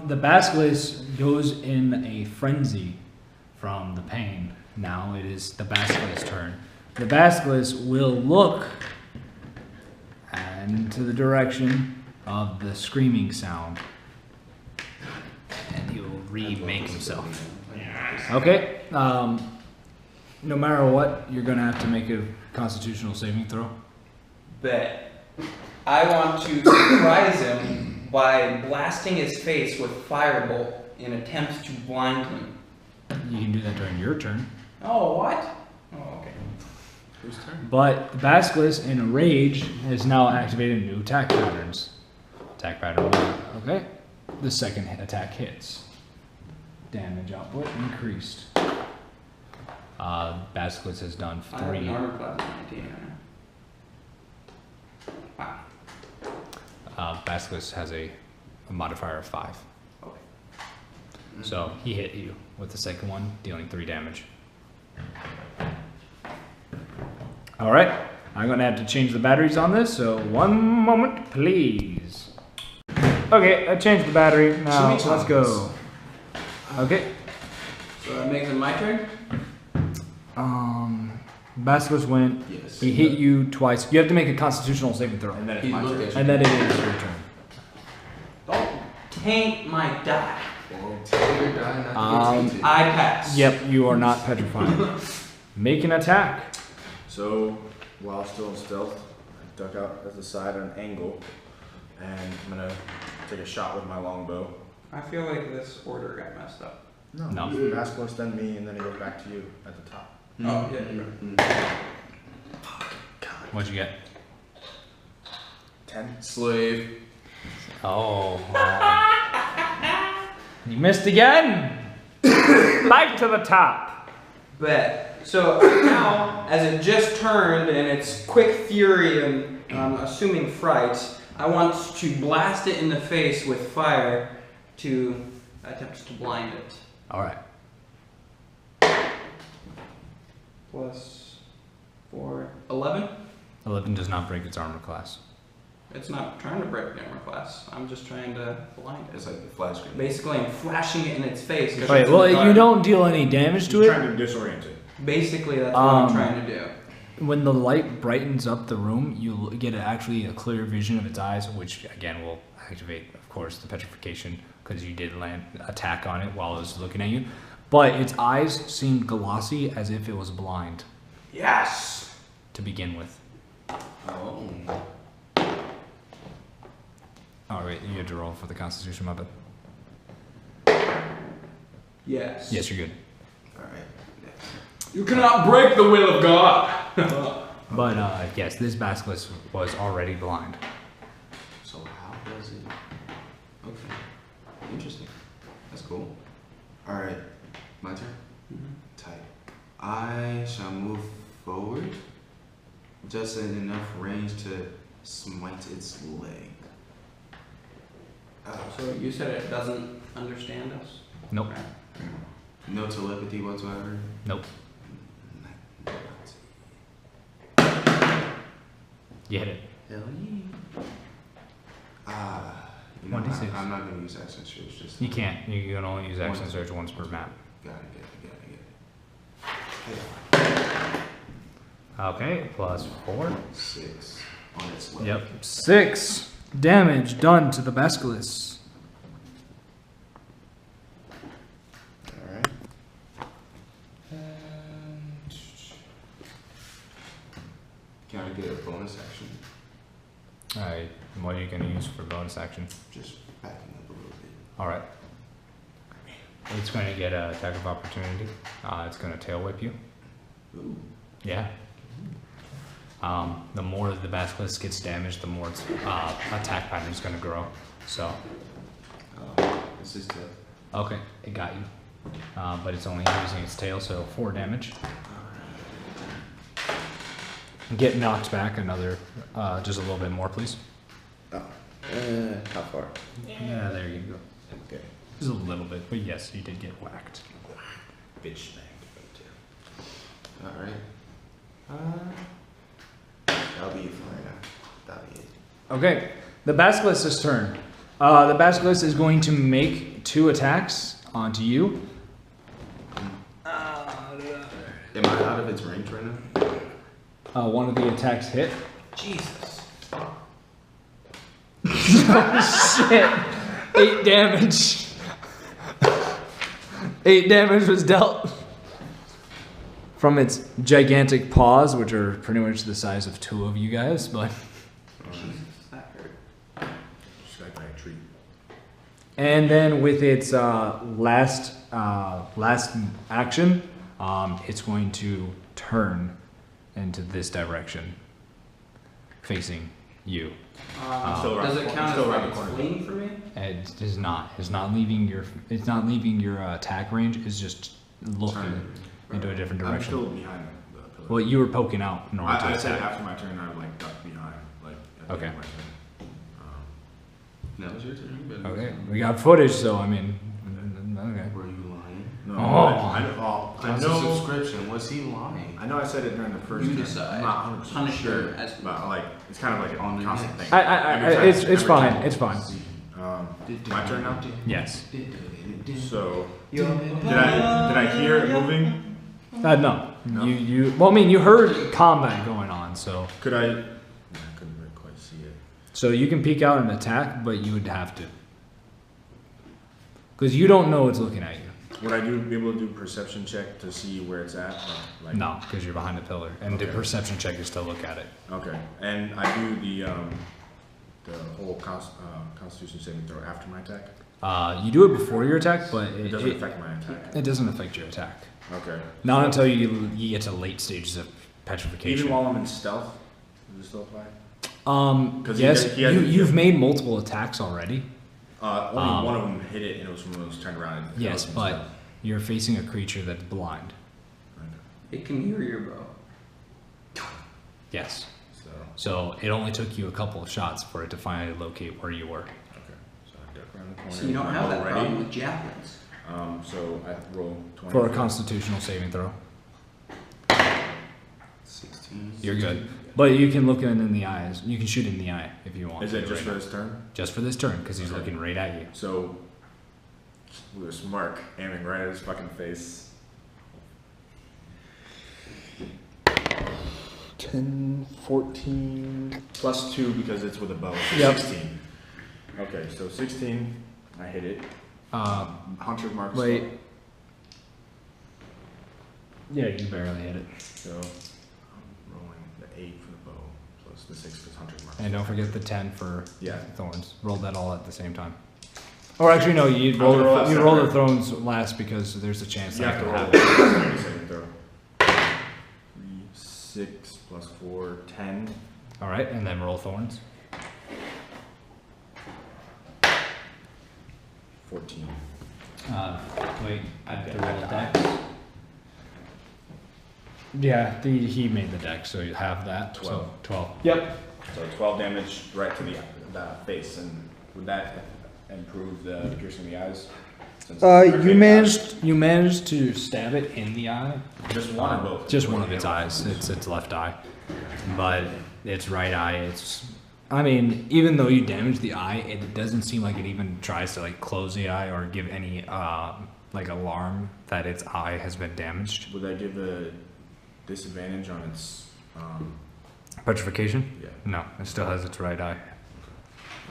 The basilisk goes in a frenzy from the pain. Now it is the basilisk's turn. The basilisk will look into the direction of the screaming sound, and he will remake himself. Okay. No matter what, you're gonna have to make a Constitutional saving throw. Bet. I want to surprise him by blasting his face with firebolt in attempt to blind him. You can do that during your turn. Oh, what? Oh, okay. Whose turn? But the basilisk, in a rage, has now activated new attack patterns. Attack pattern 1. Okay. The second attack hits. Damage output increased. Basilisk has done I have an 3. armor class of 19 right now. Wow. Basilisk has a modifier of 5. Okay. So he hit you with the second one, dealing 3 damage. Alright, I'm gonna have to change the batteries on this, so one moment, please. Okay, I changed the battery. Now, let's go. Okay. So that makes it my turn? Basilisk went. Yes. He hit you twice. You have to make a Constitutional saving throw. And then it's He my looked turn. at you. And then it is your turn. Don't taint my die. Well, tell your die not to get tainted. I pass. Yep, you are not petrified. Make an attack. So, while still in stealth, I duck out at the side at an angle, and I'm gonna take a shot with my longbow. I feel like this order got messed up. No. He's basilisk, then me, and then it goes back to you at the top. Oh, yeah. What'd you get? 10. Slave. Oh. You missed again. Back to the top. Bet. So now, as it just turned and it's quick fury and assuming fright, I want to blast it in the face with fire to attempt to blind it. All right. Plus 4, 11. 11 does not break its armor class. It's not trying to break the armor class. I'm just trying to blind it. It's like the flash screen. Basically, I'm flashing it in its face. 'cause Wait, it's in the well, you dark. don't deal any damage to He's it. trying to disorient it. Basically, that's what I'm Um, trying to do. When the light brightens up the room, you get actually a clear vision of its eyes, which again will activate, of course, the petrification because you did land attack on it while it was looking at you. But its eyes seemed glossy as if it was blind Yes! to begin with. Oh. All right, you had to roll for the Constitution, my bad. Yes. Yes, you're good. Alright, next. You cannot break the will of God. But yes, this basilisk was already blind. So how does it? Okay, interesting. That's cool. All right, my turn. Tight. I shall move forward, just in enough range to smite its leg. So you said it doesn't understand us? Nope. No telepathy whatsoever. Nope. You hit it. Hell yeah. You know, 1d6. I'm not gonna use action search. Just You can't. You can only use action search once per map. Got it. Okay, plus 4. 6 on its leg. Yep. 6 damage done to the basilisk. All right. Can I get a bonus action? Alright, what are you going to use for bonus action? Just backing up a little bit. Alright. It's going to get an attack of opportunity. It's going to tail whip you. Ooh. Yeah. The more the basilisk gets damaged, the more its attack pattern is going to grow. So, This is tough. okay, it got you. But it's only using its tail, so 4 damage. Get knocked back another, just a little bit more, please. Oh. How far? Yeah, there you go. Okay. Just a little bit, but yes, you did get whacked. Bitch smack. All right. That'll be it for right now. That'll be it. Okay, the basilisk's turn. The basilisk is going to make 2 attacks onto you. Am I out of its range right now? One of the attacks hit. Jesus. Oh shit! 8 damage. 8 damage was dealt from its gigantic paws, which are pretty much the size of 2 of you guys. But Jesus, that hurt. Just like a treat. and then with its last action, it's going to turn into this direction, facing you. still around Does the it corner. count Still around as the corner. fleeing for me? It is not. It's not leaving your. It's not leaving your attack range. It's just looking Turn. into a different I'm direction. still behind the pillar. Well, you were poking out in order to I said attack. after my turn, I would like duck behind, like at the Okay. end of my turn. Now it's your turn. You better do Okay, something. we got footage, so I mean, okay. Were you lying? No, Oh. I What's know. the subscription? Was he lying? I know I said it during the first. You turn. decide. I'm not 100% Punisher sure, as- but like it's kind of like a On the constant next. thing. It's Every fine. time. It's fine. My turn now. Yes. So did I hear it moving? No. No? You. Well, I mean, you heard combat going on, so Could I? I couldn't really quite see it. you can peek out and attack, but you would have to, because you don't know it's looking at you. Would I be able to do perception check to see where it's at? Or, like, No, because you're behind a pillar, and the Okay. perception check is to look at it. Okay, and I do the whole Constitution saving throw after my attack. You do it before your attack, but It doesn't affect my attack. it doesn't affect your attack. Okay. Not until you get to late stages of petrification. Even while I'm in stealth, does it still apply? 'Cause Yes, he has- you've made multiple attacks already. Only one of them hit it, and it was when it was turned around. And Yes, I was in but stealth. you're facing a creature that's blind. It can hear your bow. Yes. So So it only took you a couple of shots for it to finally locate where you were. okay, so I duck around the corner. So you don't with my have bow that ready. problem with javelins. So I roll 20 For a constitutional saving throw. 16. You're good. But you can look in the eyes. You can shoot in the eye if you want. Is to it just for right this turn? Now. Just for this turn, because he's Okay. looking right at you. So with a smirk aiming right at his fucking face. 10, 14 plus 2 because it's with a bow. So Yep. 16. Okay, so 16, I hit it. Hunter's mark. Wait. Yeah, you barely hit it. So I'm rolling the 8 for the bow plus the 6 for Hunter's mark. And don't forget the 10 for Yeah. thorns. Roll that all at the same time. Or actually, no. You I'll roll that roll the separate. thrones last because there's a chance You that have to could roll happen. a saving throw. 3, 6 plus 4, 10. All right, and then roll thorns. 14. Wait, I have to roll a die. dex. Yeah, he made the deck, so you have that. 12. So 12. Yep. So 12 damage right to the face, and would that improve the piercing the eyes? Since You managed to stab it in the eye. just one or both? Just one of its eyes. It's its left eye, but its right eye. I mean, even though you damaged the eye, it doesn't seem like it even tries to like close the eye or give any like alarm that its eye has been damaged. Would that give a disadvantage on its? Petrification? Yeah. No, it still has its right eye.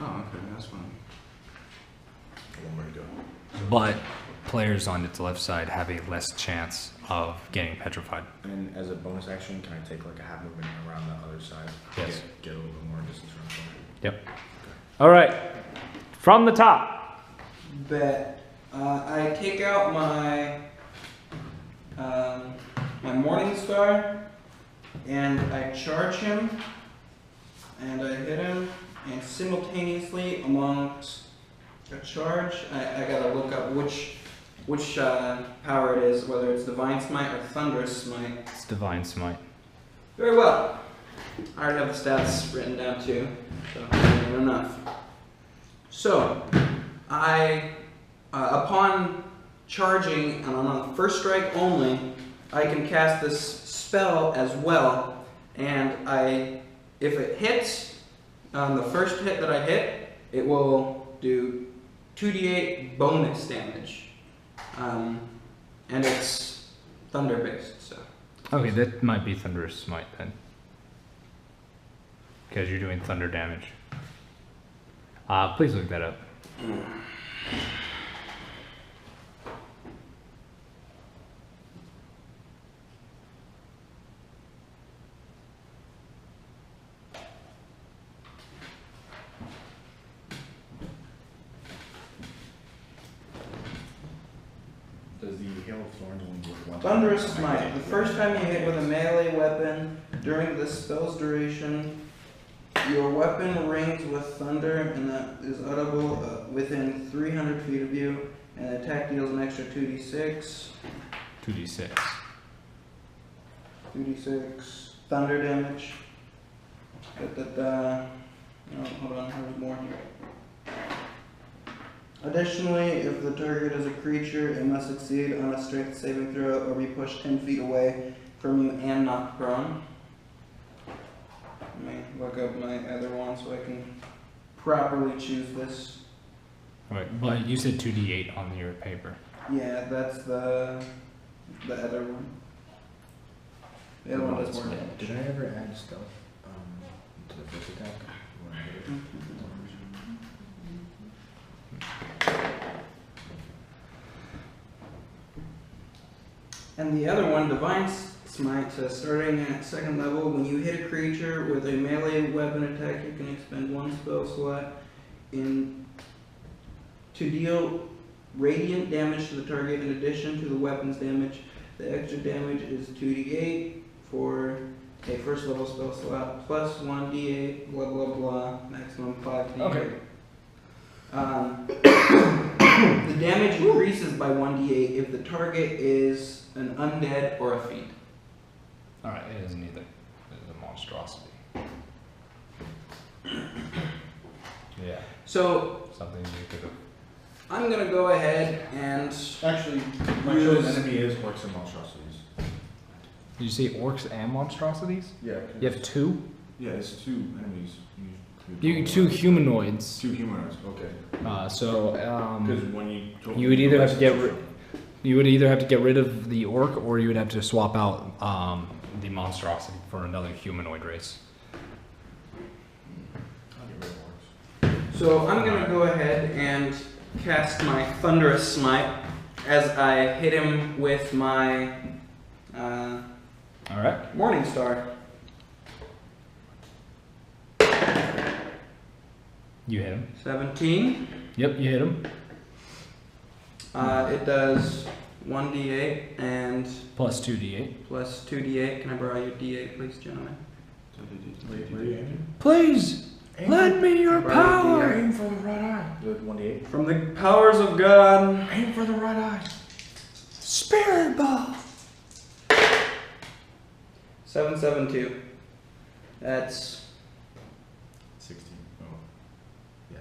Oh, okay, that's fine. One more to go. But players on its left side have a less chance of getting petrified. And as a bonus action, can I take like a half movement around the other side? Yes. Get a little bit more distance from the Yep. All right. From the top. Bet. I take out my my Morning Star, and I charge him, and I hit him, and simultaneously amongst a charge, I gotta look up which power it is, whether it's Divine Smite or Thunderous Smite. It's Divine Smite. Very well. I already have the stats written down too, so good enough. So, I, upon charging, and on first strike only, I can cast this spell as well, and if it hits, the first hit that I hit, it will do 2d8 bonus damage, and it's thunder based, so. Okay, that might be Thunderous Smite then. Because you're doing thunder damage. Please look that up. Does the Hail of Thorns only give one? Thunderous Smite. The first time you hit with a melee weapon during the spell's duration, your weapon rings with thunder and that is audible within 300 feet of you, and the attack deals an extra 2d6. 2d6. 2d6 thunder damage. No, hold on, there's more here. Additionally, if the target is a creature, it must succeed on a strength saving throw or be pushed 10 feet away from you and knocked prone. Let me look up my other one so I can properly choose this. Right, but you said 2d8 on your paper. Yeah, that's the other one. The other one does more damage. Did I ever add stealth to the first attack? When I did it? And the other one, Divine Smite, says starting at second level, when you hit a creature with a melee weapon attack, you can expend one spell slot to deal radiant damage to the target in addition to the weapon's damage. The extra damage is 2d8 for a first level spell slot, plus 1d8, blah blah blah, maximum 5d8. Okay. The damage increases by 1d8 if the target is an undead or a fiend. Alright, it isn't either. It's a monstrosity. Yeah, So something you could have. I'm gonna go ahead and Actually, my chosen enemy is orcs and monstrosities. Did you say orcs and monstrosities? Yeah. You have two? Yeah, it's two enemies. You two humanoids. Two humanoids. Okay. Because When you you would either have to get rid of the orc, or you would have to swap out the monstrosity for another humanoid race. I'll get rid of orcs. so I'm gonna go ahead and cast my Thunderous Smite as I hit him with my All right. Morning Star. You hit him. 17. Yep, you hit him. It does 1d8 and Plus 2d8. plus 2d8. Can I borrow your d8, please, gentlemen? Please, lend me your power. Aim for the right eye. The 1d8. From the powers of God. Aim for the right eye. Spirit ball. 772. That's 16. Oh. Yeah.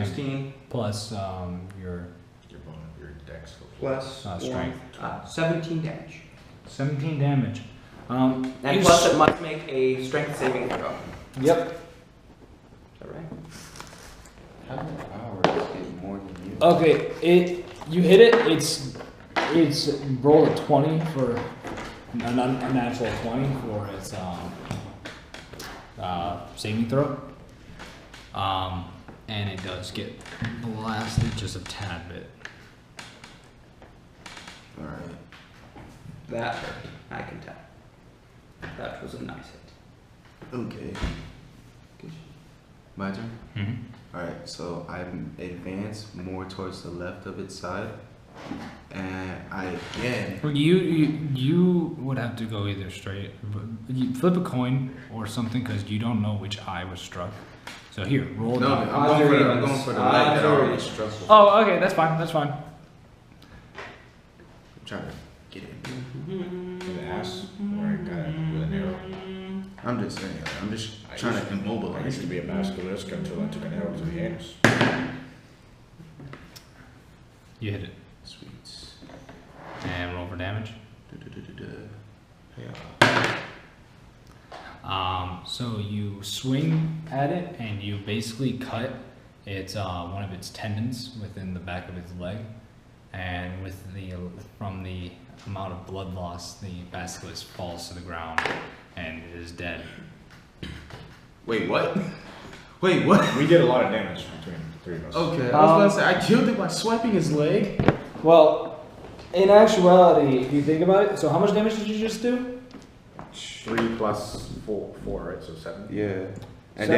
16 Plus your Your bone, your dex. plus strength. 17 damage. 17 damage. And you plus it must make a strength saving throw. Yep. Is that right? How do ours get more than you? Okay, you hit it. It's roll a 20 for a natural 20 for its saving throw. And it does get blasted just a tad bit. Alright. That hurt. I can tell. That was a nice hit. Okay. My turn? Mm-hmm. Alright, so I advance more towards the left of its side. And I again. You would have to go either straight, you flip a coin or something because you don't know which eye was struck. So here, roll. No, I'm going for the leg that already struck. Oh, okay, that's fine. That's fine. I'm trying to get it. In the ass. Or I got it with an arrow. I'm just saying. I'm just trying to I immobilize used to it. be a basilisk until I took an arrow to the anus. You hit it. Sweet. And roll for damage. Yeah. So you swing at it and you basically cut its one of its tendons within the back of its leg, and from the amount of blood loss, the basilisk falls to the ground and it is dead. Wait, what? Wait, what? We did a lot of damage between the three of us. Okay, I was about to say I killed it by swiping his leg. Well, in actuality, if you think about it, so how much damage did you just do? 3 plus 4, right? So 7. Yeah. And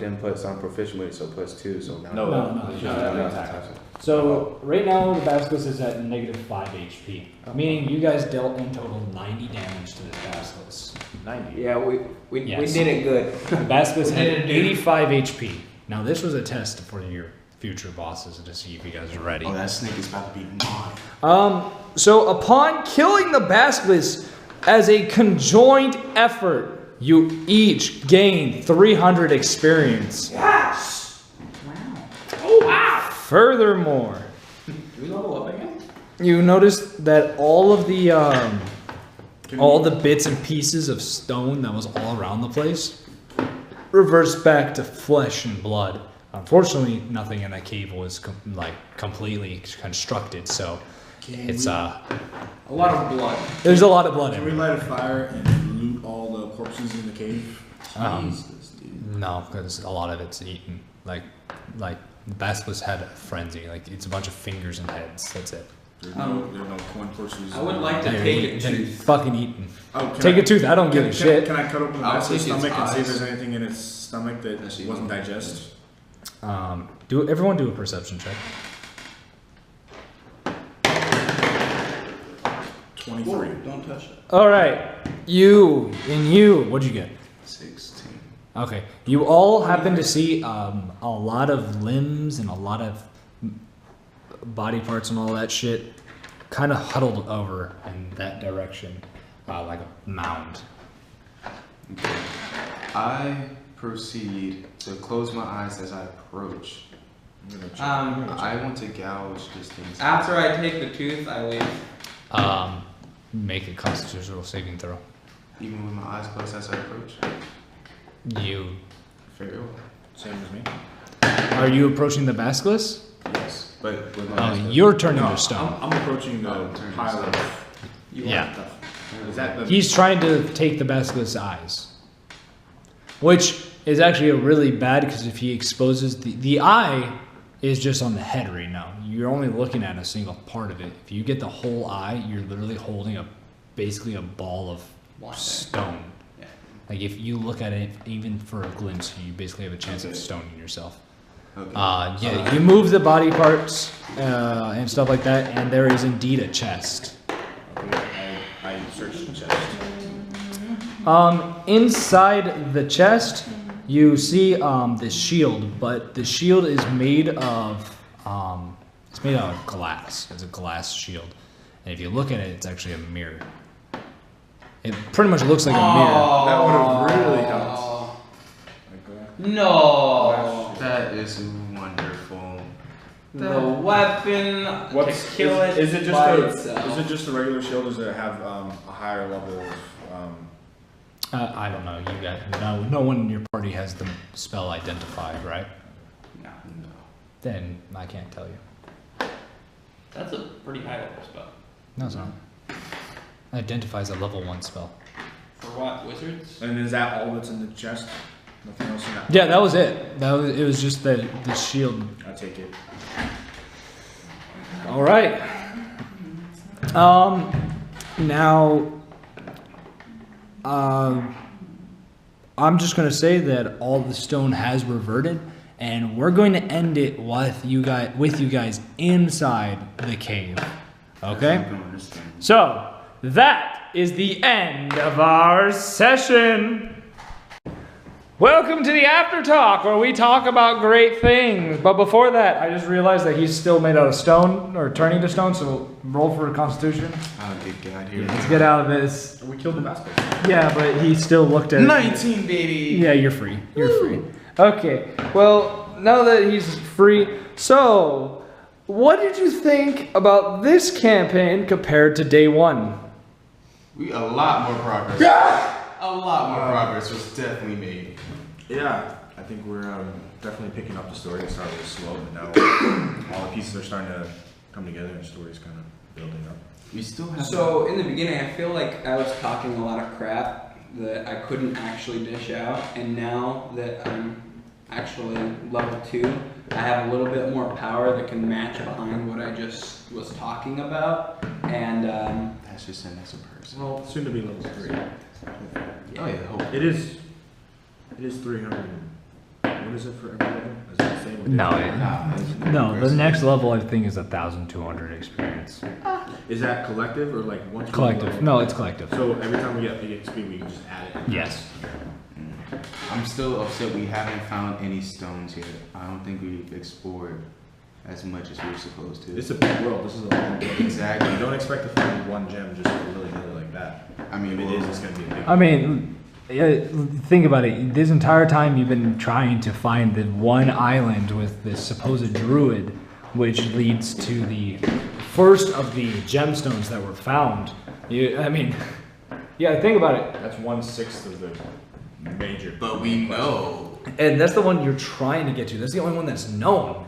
then plus I'm proficient with it, so plus 2, so now No. So right now the basilisk is at -5 HP, meaning you guys dealt in total 90 damage to this basilisk. 90. Yeah, we Yes. did it good. The basilisk We had did it, dude. 85 HP. Now this was a test for your future bosses to see if you guys are ready. Oh, that snake is about to be mine. So upon killing the basilisk as a conjoined effort, you each gain 300 experience. Yes! Wow. Oh wow! Furthermore, Do we level up again? you notice that all of the bits and pieces of stone that was all around the place reverts back to flesh and blood. Unfortunately, nothing in that cave was completely constructed, so it's A lot of blood. there's a lot of blood Can in we it. light a fire and loot all the corpses in the cave? Jesus, dude. No, because a lot of it's eaten. Like the basilisk had a frenzy. Like it's a bunch of fingers and heads. That's it. There are no coin purses. I would like to They're take eaten- a they're tooth. fucking eaten. Oh, can Take I- a tooth. I don't give a shit. Can I cut open the I'll basilisk's take its stomach and see if eyes. there's anything in its stomach that wasn't digested? Everyone do a perception check. 23. Don't touch it. All right, what'd you get? 16. Okay, you all happen to see a lot of limbs and a lot of body parts and all that shit kind of huddled over in that direction, like a mound. Okay. I proceed to close my eyes as I approach. I want to gouge this thing's After I take the tooth, I leave. Make a constitutional saving throw. even with my eyes closed as I approach. You Very well. Same as me. are you approaching the basilisk? Yes, but with my eyes closed. You're turning to stone. I'm approaching the turn pile yourself. of Yeah. stuff. Is that the... He's trying to take the basilisk's eyes, which is actually a really bad because if he exposes the eye is just on the head right now. You're only looking at a single part of it. If you get the whole eye, you're literally holding basically a ball of stone. Yeah. Like if you look at it even for a glimpse, you basically have a chance of Okay. stoning yourself. Okay. Yeah, you move the body parts and stuff like that, and there is indeed a chest. Okay, I searched the chest. Inside the chest, you see this shield, but the shield is made of it's made out of glass. It's a glass shield, and if you look at it, it's actually a mirror. It pretty much looks like a mirror. That would have really helped. No. That is wonderful. The weapon to kill it is it just by a itself. is it just a regular shield? Or does it have a higher level of I don't know. You guys, no one in your party has the spell identified, right? No. Then I can't tell you. That's a pretty high level spell. No, it's not. Identifies a level 1 spell. For what? Wizards? And is that all that's in the chest? Nothing else in that? Yeah, that was it. It was just the shield. I take it. All right. Now, I'm just gonna say that all the stone has reverted, and we're going to end it with you guys inside the cave. Okay. So that is the end of our session. Welcome to the after talk, where we talk about great things. But before that, I just realized that he's still made out of stone, or turning to stone. So roll for Constitution. I'll get out here. Let's get out of this. We killed the basket. Yeah, but he still looked at it. 19, baby. Yeah, you're free. You're free. Okay. Well, now that he's free, so what did you think about this campaign compared to day 1? A lot more progress. A lot more progress was definitely made. Yeah, I think we're definitely picking up the story. It started slow, but now all the pieces are starting to come together, and the story's kind of building up. We still have. So in the beginning, I feel like I was talking a lot of crap that I couldn't actually dish out, and now that I'm actually level 2, I have a little bit more power that can match behind what I just was talking about, and That's just an as a person. Well, soon to be level 3. Oh yeah, hope. It is 300. What is it for every level? Is it the same? No, no. The progress. next level I think is 1,200 experience. Is that collective or like once? we Collective. level- No, it's collective. So every time we get XP, we can just add it. Yes. I'm still upset we haven't found any stones yet. I don't think we've explored as much as we're supposed to. It's a big world. This is a long world. Exactly. You don't expect to find one gem just willy-nilly like that. I mean, If it well, is, it's gonna be a big. I mean, yeah, think about it. This entire time you've been trying to find the one island with this supposed druid, which leads to the first of the gemstones that were found. I mean, yeah, think about it. That's 1/6 of the major. But we know. And that's the one you're trying to get to. That's the only one that's known.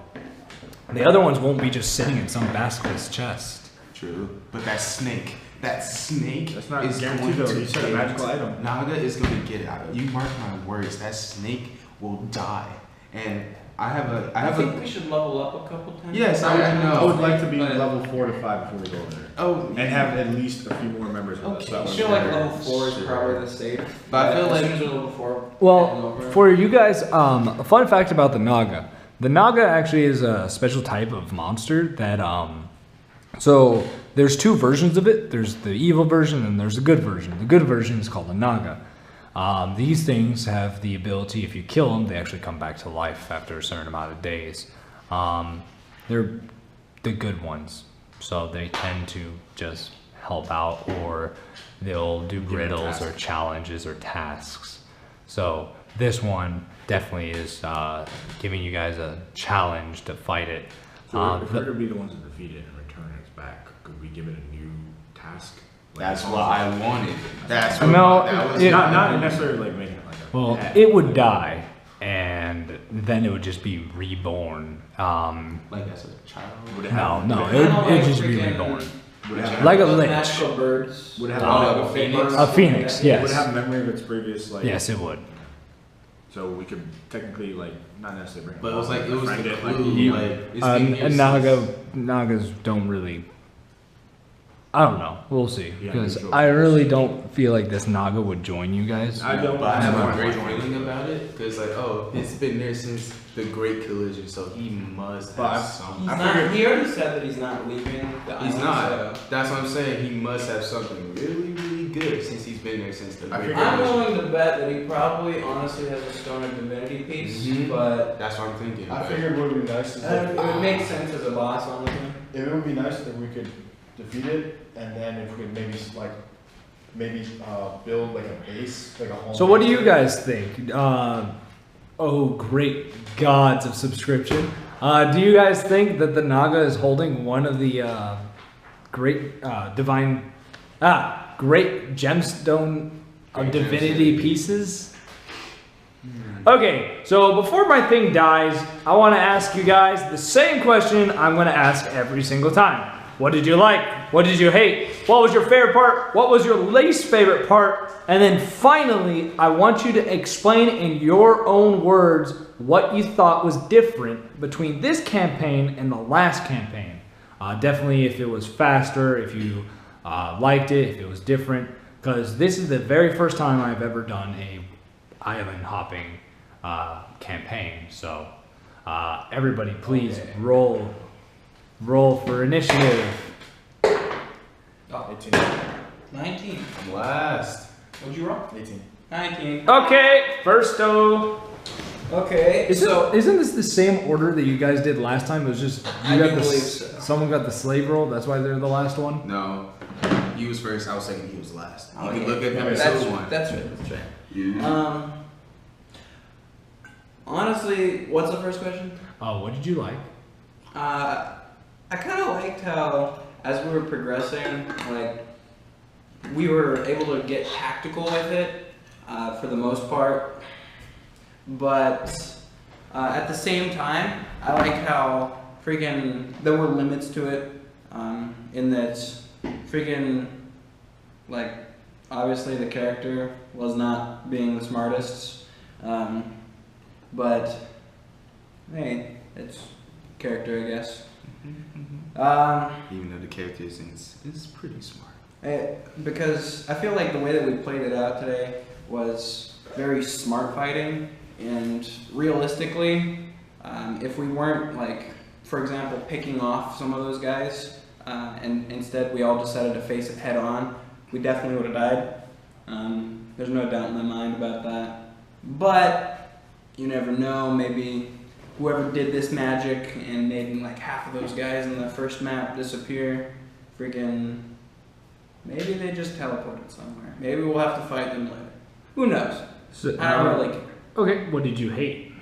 The other ones won't be just sitting in some basilisk's chest. True. But that snake That's not is guaranteed going though. to You said a get- magical item. Naga is going to get out. You mark my words. That snake will die. And I think we should level up a couple times. Yes, I know. I would like to be But- level 4 to 5 before we go over there. Oh, And have at least a few more members with us. Okay, That I way feel we're like better. level 4 is probably the safe. But I feel as like- soon as you're level 4. heading Well, over. for you guys, a fun fact about the Naga. The Naga actually is a special type of monster that, so there's 2 versions of it. There's the evil version and there's the good version. The good version is called the Naga. These things have the ability, if you kill them, they actually come back to life after a certain amount of days. They're the good ones. So they tend to just help out, or they'll do riddles or challenges or tasks. So this one definitely is giving you guys a challenge to fight it. So if we're to be the ones that defeat it and return it back, could we give it a new task? Like, that's what I wanted. That's what No, that was. it- Not necessarily like making it like a Well, pet. it would die, and then it would just be reborn. Like as a child. Would it No, have, no, would it it, would Kinda it'd like just be freaking- reborn. would it have, Like a Those lich. magical birds. would it have, a phoenix. A phoenix, yes. would it have memory of its previous like? Yes, it would. So we could technically like not necessarily bring. But it was like it was befriend the it, like, clue. you- Like it's being And useless. Nagas don't really I don't know. We'll see. Yeah, Because neutral. I really don't feel like this Naga would join you guys. I don't. But I have a great want feeling about it because, like, oh, it's been there since the Great Collision, so he must But have I- something. He's I not. figured- He already said that he's not leaving the He's island, not. so- That's what I'm saying. He must have something really, really good since he's been there since the I Great figured- I'm Collision. willing to bet that he probably honestly has a Stone of Divinity piece, Mhm. but That's what I'm thinking. I but- figured what would be nice is it like, would make sense as a boss, honestly. it would be nice if we could defeat it, and then if we could maybe build like a base, like a home. So what do base. you guys think? Oh, great gods of subscription. Do you guys think that the Naga is holding one of the great great gemstone of Great divinity gemstone. pieces? Okay, so before my thing dies, I want to ask you guys the same question I'm going to ask every single time. What did you like? What did you hate? What was your favorite part? What was your least favorite part? And then finally, I want you to explain in your own words what you thought was different between this campaign and the last campaign. Definitely if it was faster, if you liked it, if it was different, because this is the very first time I've ever done a island hopping campaign. So everybody please roll for initiative. Oh, 18. 19. I'm last. What'd you roll? 18. 19. Okay, firsto. Okay, Isn't this the same order that you guys did last time? It was just I do believe so. someone got the slave roll. That's why they're the last one. No, he was first. I was second. He was last. You Oh, can yeah. look at That's episode one. That's right. That's right. Yeah. Honestly, what's the first question? What did you like? I kind of liked how, as we were progressing, like, we were able to get tactical with it, for the most part. But, at the same time, I liked how freaking, there were limits to it, in that freaking, like, obviously the character was not being the smartest, but, hey, it's character, I guess. Even though the character is pretty smart. Because I feel like the way that we played it out today was very smart fighting, and realistically, if we weren't, like, for example, picking off some of those guys, and instead we all decided to face it head on, we definitely would have died. There's no doubt in my mind about that. But you never know, maybe whoever did this magic and made like half of those guys in the first map disappear, freaking, maybe they just teleported somewhere. Maybe we'll have to fight them later. Who knows? So, I don't really care. Okay, what did you hate?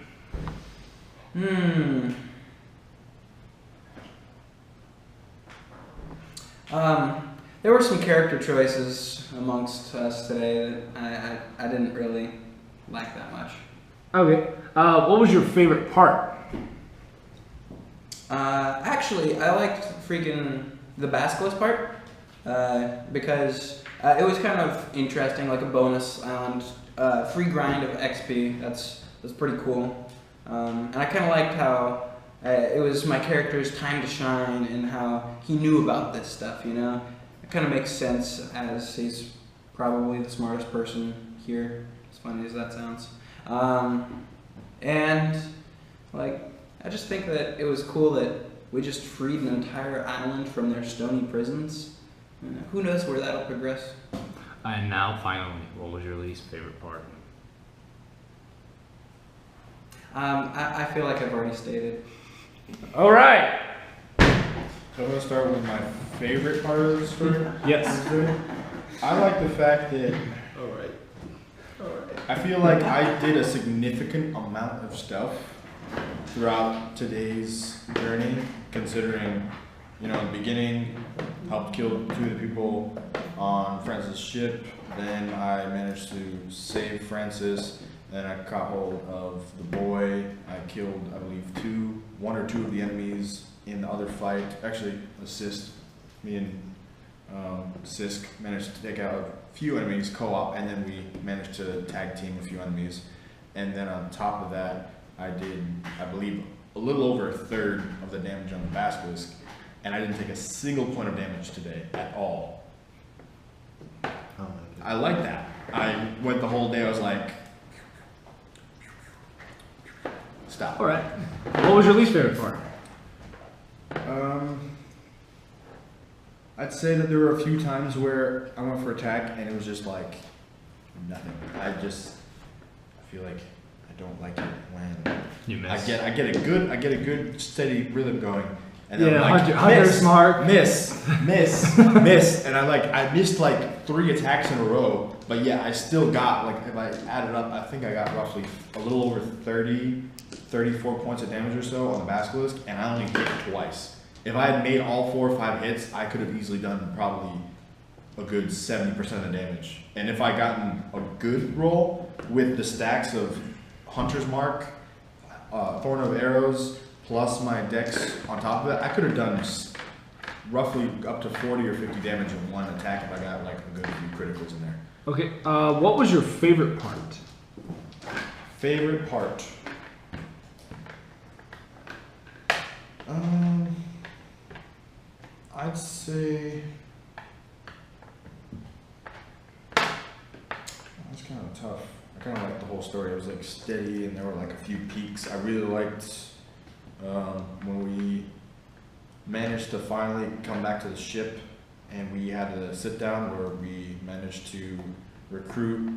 There were some character choices amongst us today that I didn't really like that much. Okay, what was your favorite part? Actually, I liked freaking the Basilisk part, because it was kind of interesting, like a bonus island, free grind of XP. That's pretty cool. And I kind of liked how it was my character's time to shine and how he knew about this stuff. You know, it kind of makes sense as he's probably the smartest person here. As funny as that sounds. And like, I just think that it was cool that we just freed an entire island from their stony prisons. Who knows where that'll progress? And now, finally, what was your least favorite part? I feel like I've already stated. All right. So I'm gonna start with my favorite part of the story. Yes. I like the fact that Alright. I feel like I did a significant amount of stuff throughout today's journey, considering, you know, in the beginning, helped kill 2 of the people on Francis' ship, then I managed to save Francis, then I caught hold of the boy, I killed, I believe, 1 or 2 of the enemies in the other fight, actually, me and Sisk managed to take out a few enemies co-op, and then we managed to tag team a few enemies. And then on top of that, I did, I believe, a little over a third of the damage on the Basilisk. and I didn't take a single point of damage today at all. Oh my I like that. I went the whole day. I was like, stop. All right. What was your least favorite part? I'd say that there were a few times where I went for attack and it was just like nothing. I feel like I don't like it when You I missed. get a good steady rhythm going. And then Yeah, I'm like, Hunter miss, smart. miss, miss, and I missed like 3 attacks in a row, but yeah, I still got, like, if I added up, I think I got roughly a little over 34 points of damage or so on the basilisk, and I only hit it twice. If I had made all 4 or 5 hits, I could have easily done probably a good 70% of the damage. And if I gotten a good roll with the stacks of Hunter's Mark, Thorn of Arrows, plus my dex on top of it, I could have done roughly up to 40 or 50 damage in one attack if I got like a good few criticals in there. Okay. What was your favorite part? Favorite part? I'd say that's kind of tough. I kind of liked the whole story. It was like steady, and there were like a few peaks. I really liked when we managed to finally come back to the ship, and we had a sit down where we managed to recruit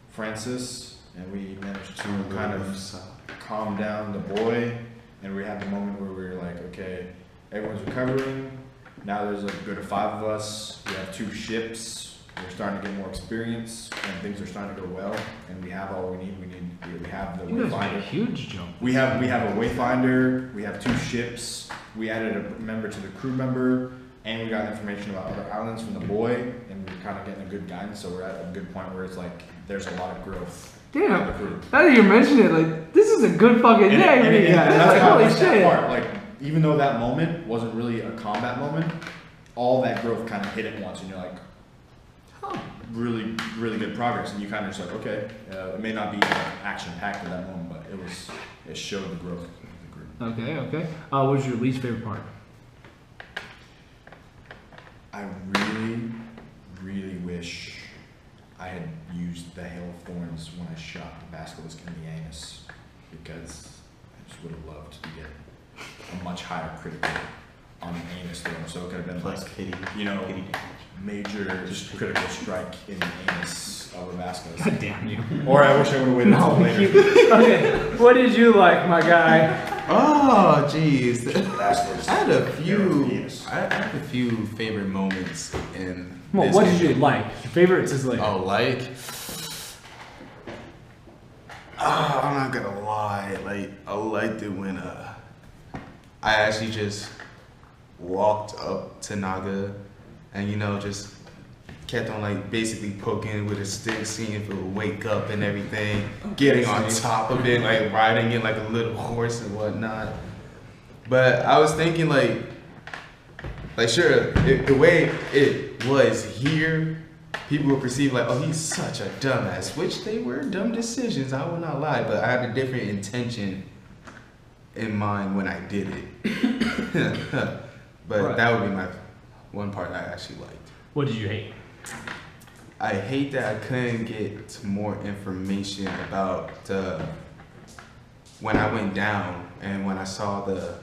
Francis, and we managed to kind of calm down the boy, and we had the moment where we were like, okay, everyone's recovering. Now there's a good 5 of us. We have 2 ships. We're starting to get more experience, and things are starting to go well. And we have all we need. We have the You guys made a wayfinder. huge jump. We have a wayfinder. We have 2 ships. We added a member to the crew member, and we got information about other islands from the boy. And we're kind of getting a good guidance. So we're at a good point where it's like there's a lot of growth. in the Damn. crew. Now that you mention it, like this is a good fucking And day for you guys. that's Like how I holy like that shit. part. Like, even though that moment wasn't really a combat moment, all that growth kind of hit at once, and you're like, huh, really, really good progress. And you kind of just like, okay, it may not be action packed at that moment, but it showed the growth of the group. Okay. What was your least favorite part? I really, really wish I had used the Hail of Thorns when I shot the basilisk in the anus, because I just would have loved to get a much higher critical on the anus thorn, so it could have been Plus like, pity. you know, Pity damage. major just critical strike in the anus of a basilisk. God damn you. Or I wish I would have waited until later. Okay. What did you like, my guy? Oh, jeez. Basilisk. I had a few. Yes. I had a few favorite moments in. Well, this what did you game. like? Your favorites is like. Oh, like. I'm not gonna lie. Like, I liked it when I actually just walked up to Naga, and just kept on like basically poking with a stick, seeing if it would wake up and everything, getting on top of it, like riding it like a little horse and whatnot. But I was thinking like sure, the way it was here, people would perceive like, oh, he's such a dumbass, which they were dumb decisions, I will not lie, but I had a different intention in mind when I did it. But Right. that would be my one part I actually liked. What did you hate? I hate that I couldn't get more information about when I went down and when I saw the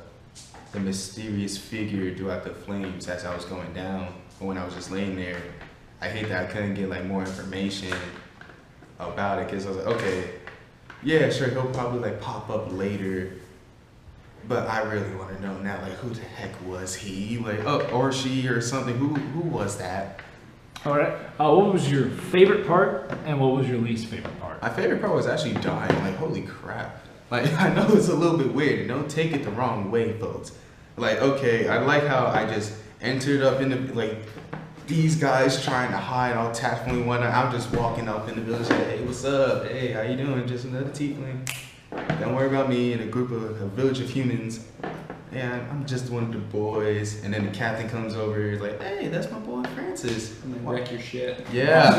mysterious figure throughout the flames as I was going down, or when I was just laying there. I hate that I couldn't get like more information about it, because I was like, okay, yeah, sure, he'll probably like pop up later, but I really want to know now, like, who the heck was he, like, or she, or something? Who was that? All right. What was your favorite part, and what was your least favorite part? My favorite part was actually dying. Like, holy crap! Like, I know it's a little bit weird, and don't take it the wrong way, folks. Like, okay, I like how I just entered up in the like. These guys trying to hide all tactfully and whatnot. I'm just walking up in the village like, hey, what's up? Hey, how you doing? Just another tiefling. Don't worry about me and a village of humans. Yeah, I'm just one of the boys. And then the captain comes over, he's like, hey, that's my boy Francis. And then wreck your shit. Yeah.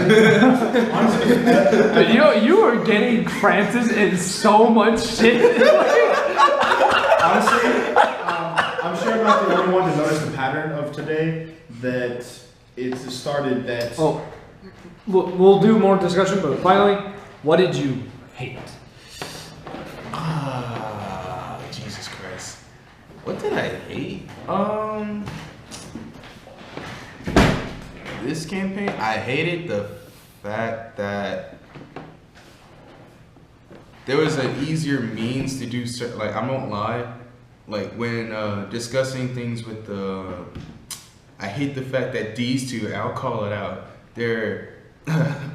But you are getting Francis in so much shit. Honestly, I'm sure not the only one to notice the pattern of today. That it's started that. Oh, we'll do more discussion, but finally, what did you hate? Jesus Christ. What did I hate? This campaign, I hated the fact that there was an easier means to do certain, like, I won't lie, like when discussing things with the, I hate the fact that these two, I'll call it out, their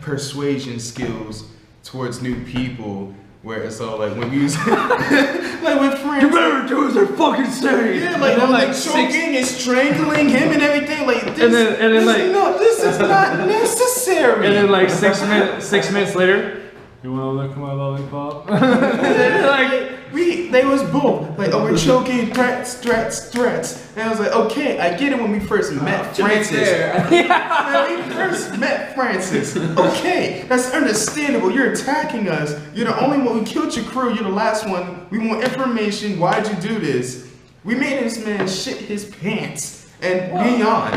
persuasion skills towards new people, where it's all like when we use, like with friends. You better do as I fucking say. Yeah, like, and then, choking and strangling him and everything, like this. And then like, no, this is not necessary. And then like 6 minutes later, you wanna lick my lollipop? Like, they was boom, like, oh, we're choking, threats. And I was like, okay, I get it when we first met Francis. When we first met Francis, okay, that's understandable. You're attacking us. You're the only one who killed your crew. You're the last one. We want information. Why'd you do this? We made this man shit his pants and beyond.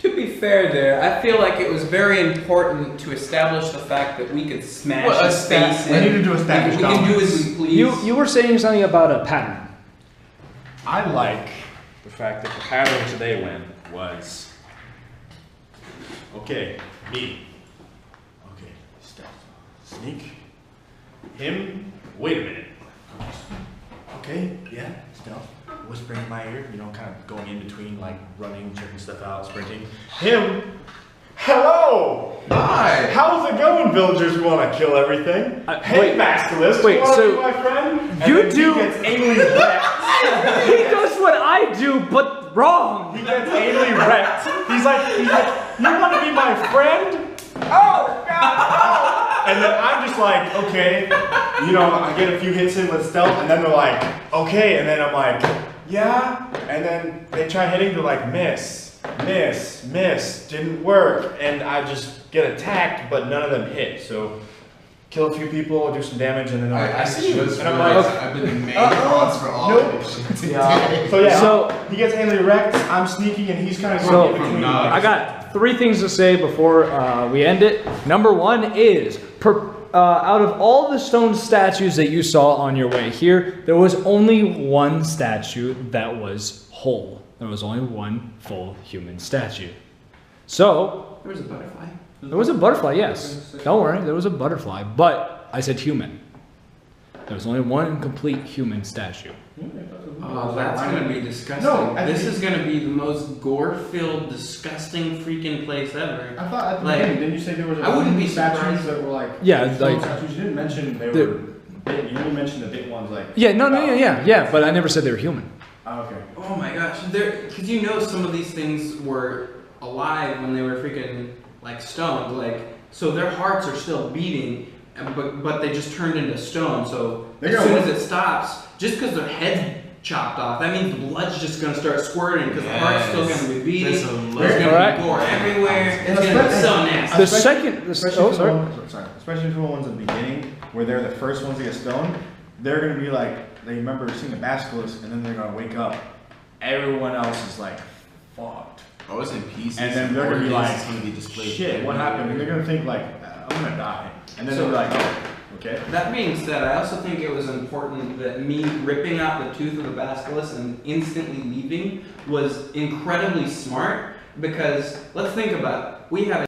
To be fair there, I feel like it was very important to establish the fact that we could smash his face in. We need to establish we can do as we please. you were saying something about a pattern. I like the fact that the pattern today was Okay, me. Okay, stealth. Sneak. Him. Wait a minute. Okay, yeah, stealth. Whispering in my ear, you know, kind of going in between, like running, checking stuff out, sprinting. Him. Hello! Hi! How's it going, villagers who want to kill everything? Hey, wait, Basilisk, wait, you want to so be my friend? And you then do- He gets anally wrecked. He does what I do, but wrong. He gets anally wrecked. He's like, you want to be my friend? Oh, God! And then I'm just like, okay, you know, I get a few hits in with stealth, and then they're like, okay, and then I'm like, yeah, and then they try hitting, they're like, miss, didn't work, and I just get attacked, but none of them hit, so kill a few people, do some damage, and then they're like, I see you. and I'm like, I've been the main cause for all of this shit today. so yeah, So- he gets anally wrecked, I'm sneaky, and he's kind of So- going in between. I got 3 things to say before we end it. Number 1 is, out of all the stone statues that you saw on your way here, there was only one statue that was whole. There was only one full human statue. So, There was a butterfly. there was a butterfly, yes. Don't worry, there was a butterfly, but I said human. There was only one complete human statue. Oh, that's gonna be disgusting. No, this is gonna be the most gore-filled, disgusting freaking place ever. I thought at the Like, beginning, didn't you say there was I wouldn't be statues surprised. that were like Yeah, stone like- statues? You didn't mention they The- were big. You only mentioned the big ones like. Yeah, no, yeah, but I never said they were human. Oh, okay. Oh my gosh, because you know some of these things were alive when they were freaking like stoned, like so their hearts are still beating, but they just turned into stone. So They're as gonna soon as it stops, just because their head's chopped off, that means the blood's just gonna start squirting because the heart's still gonna be beating. There's a There's gonna Alright. be gore everywhere. It's gonna be so nasty. The second, Especially oh for sorry. the ones, especially for the ones at the beginning where they're the first ones to get stoned. They're gonna be like they remember seeing the basilisk, and then they're gonna wake up. Everyone else is like fucked. I was in pieces. And then they're gonna be like, it's gonna be displayed. shit, what happened? And they're gonna think like, I'm gonna die. And then they're like, oh, okay. That being said, I also think it was important that me ripping out the tooth of the basilisk and instantly leaving was incredibly smart because let's think about it. We have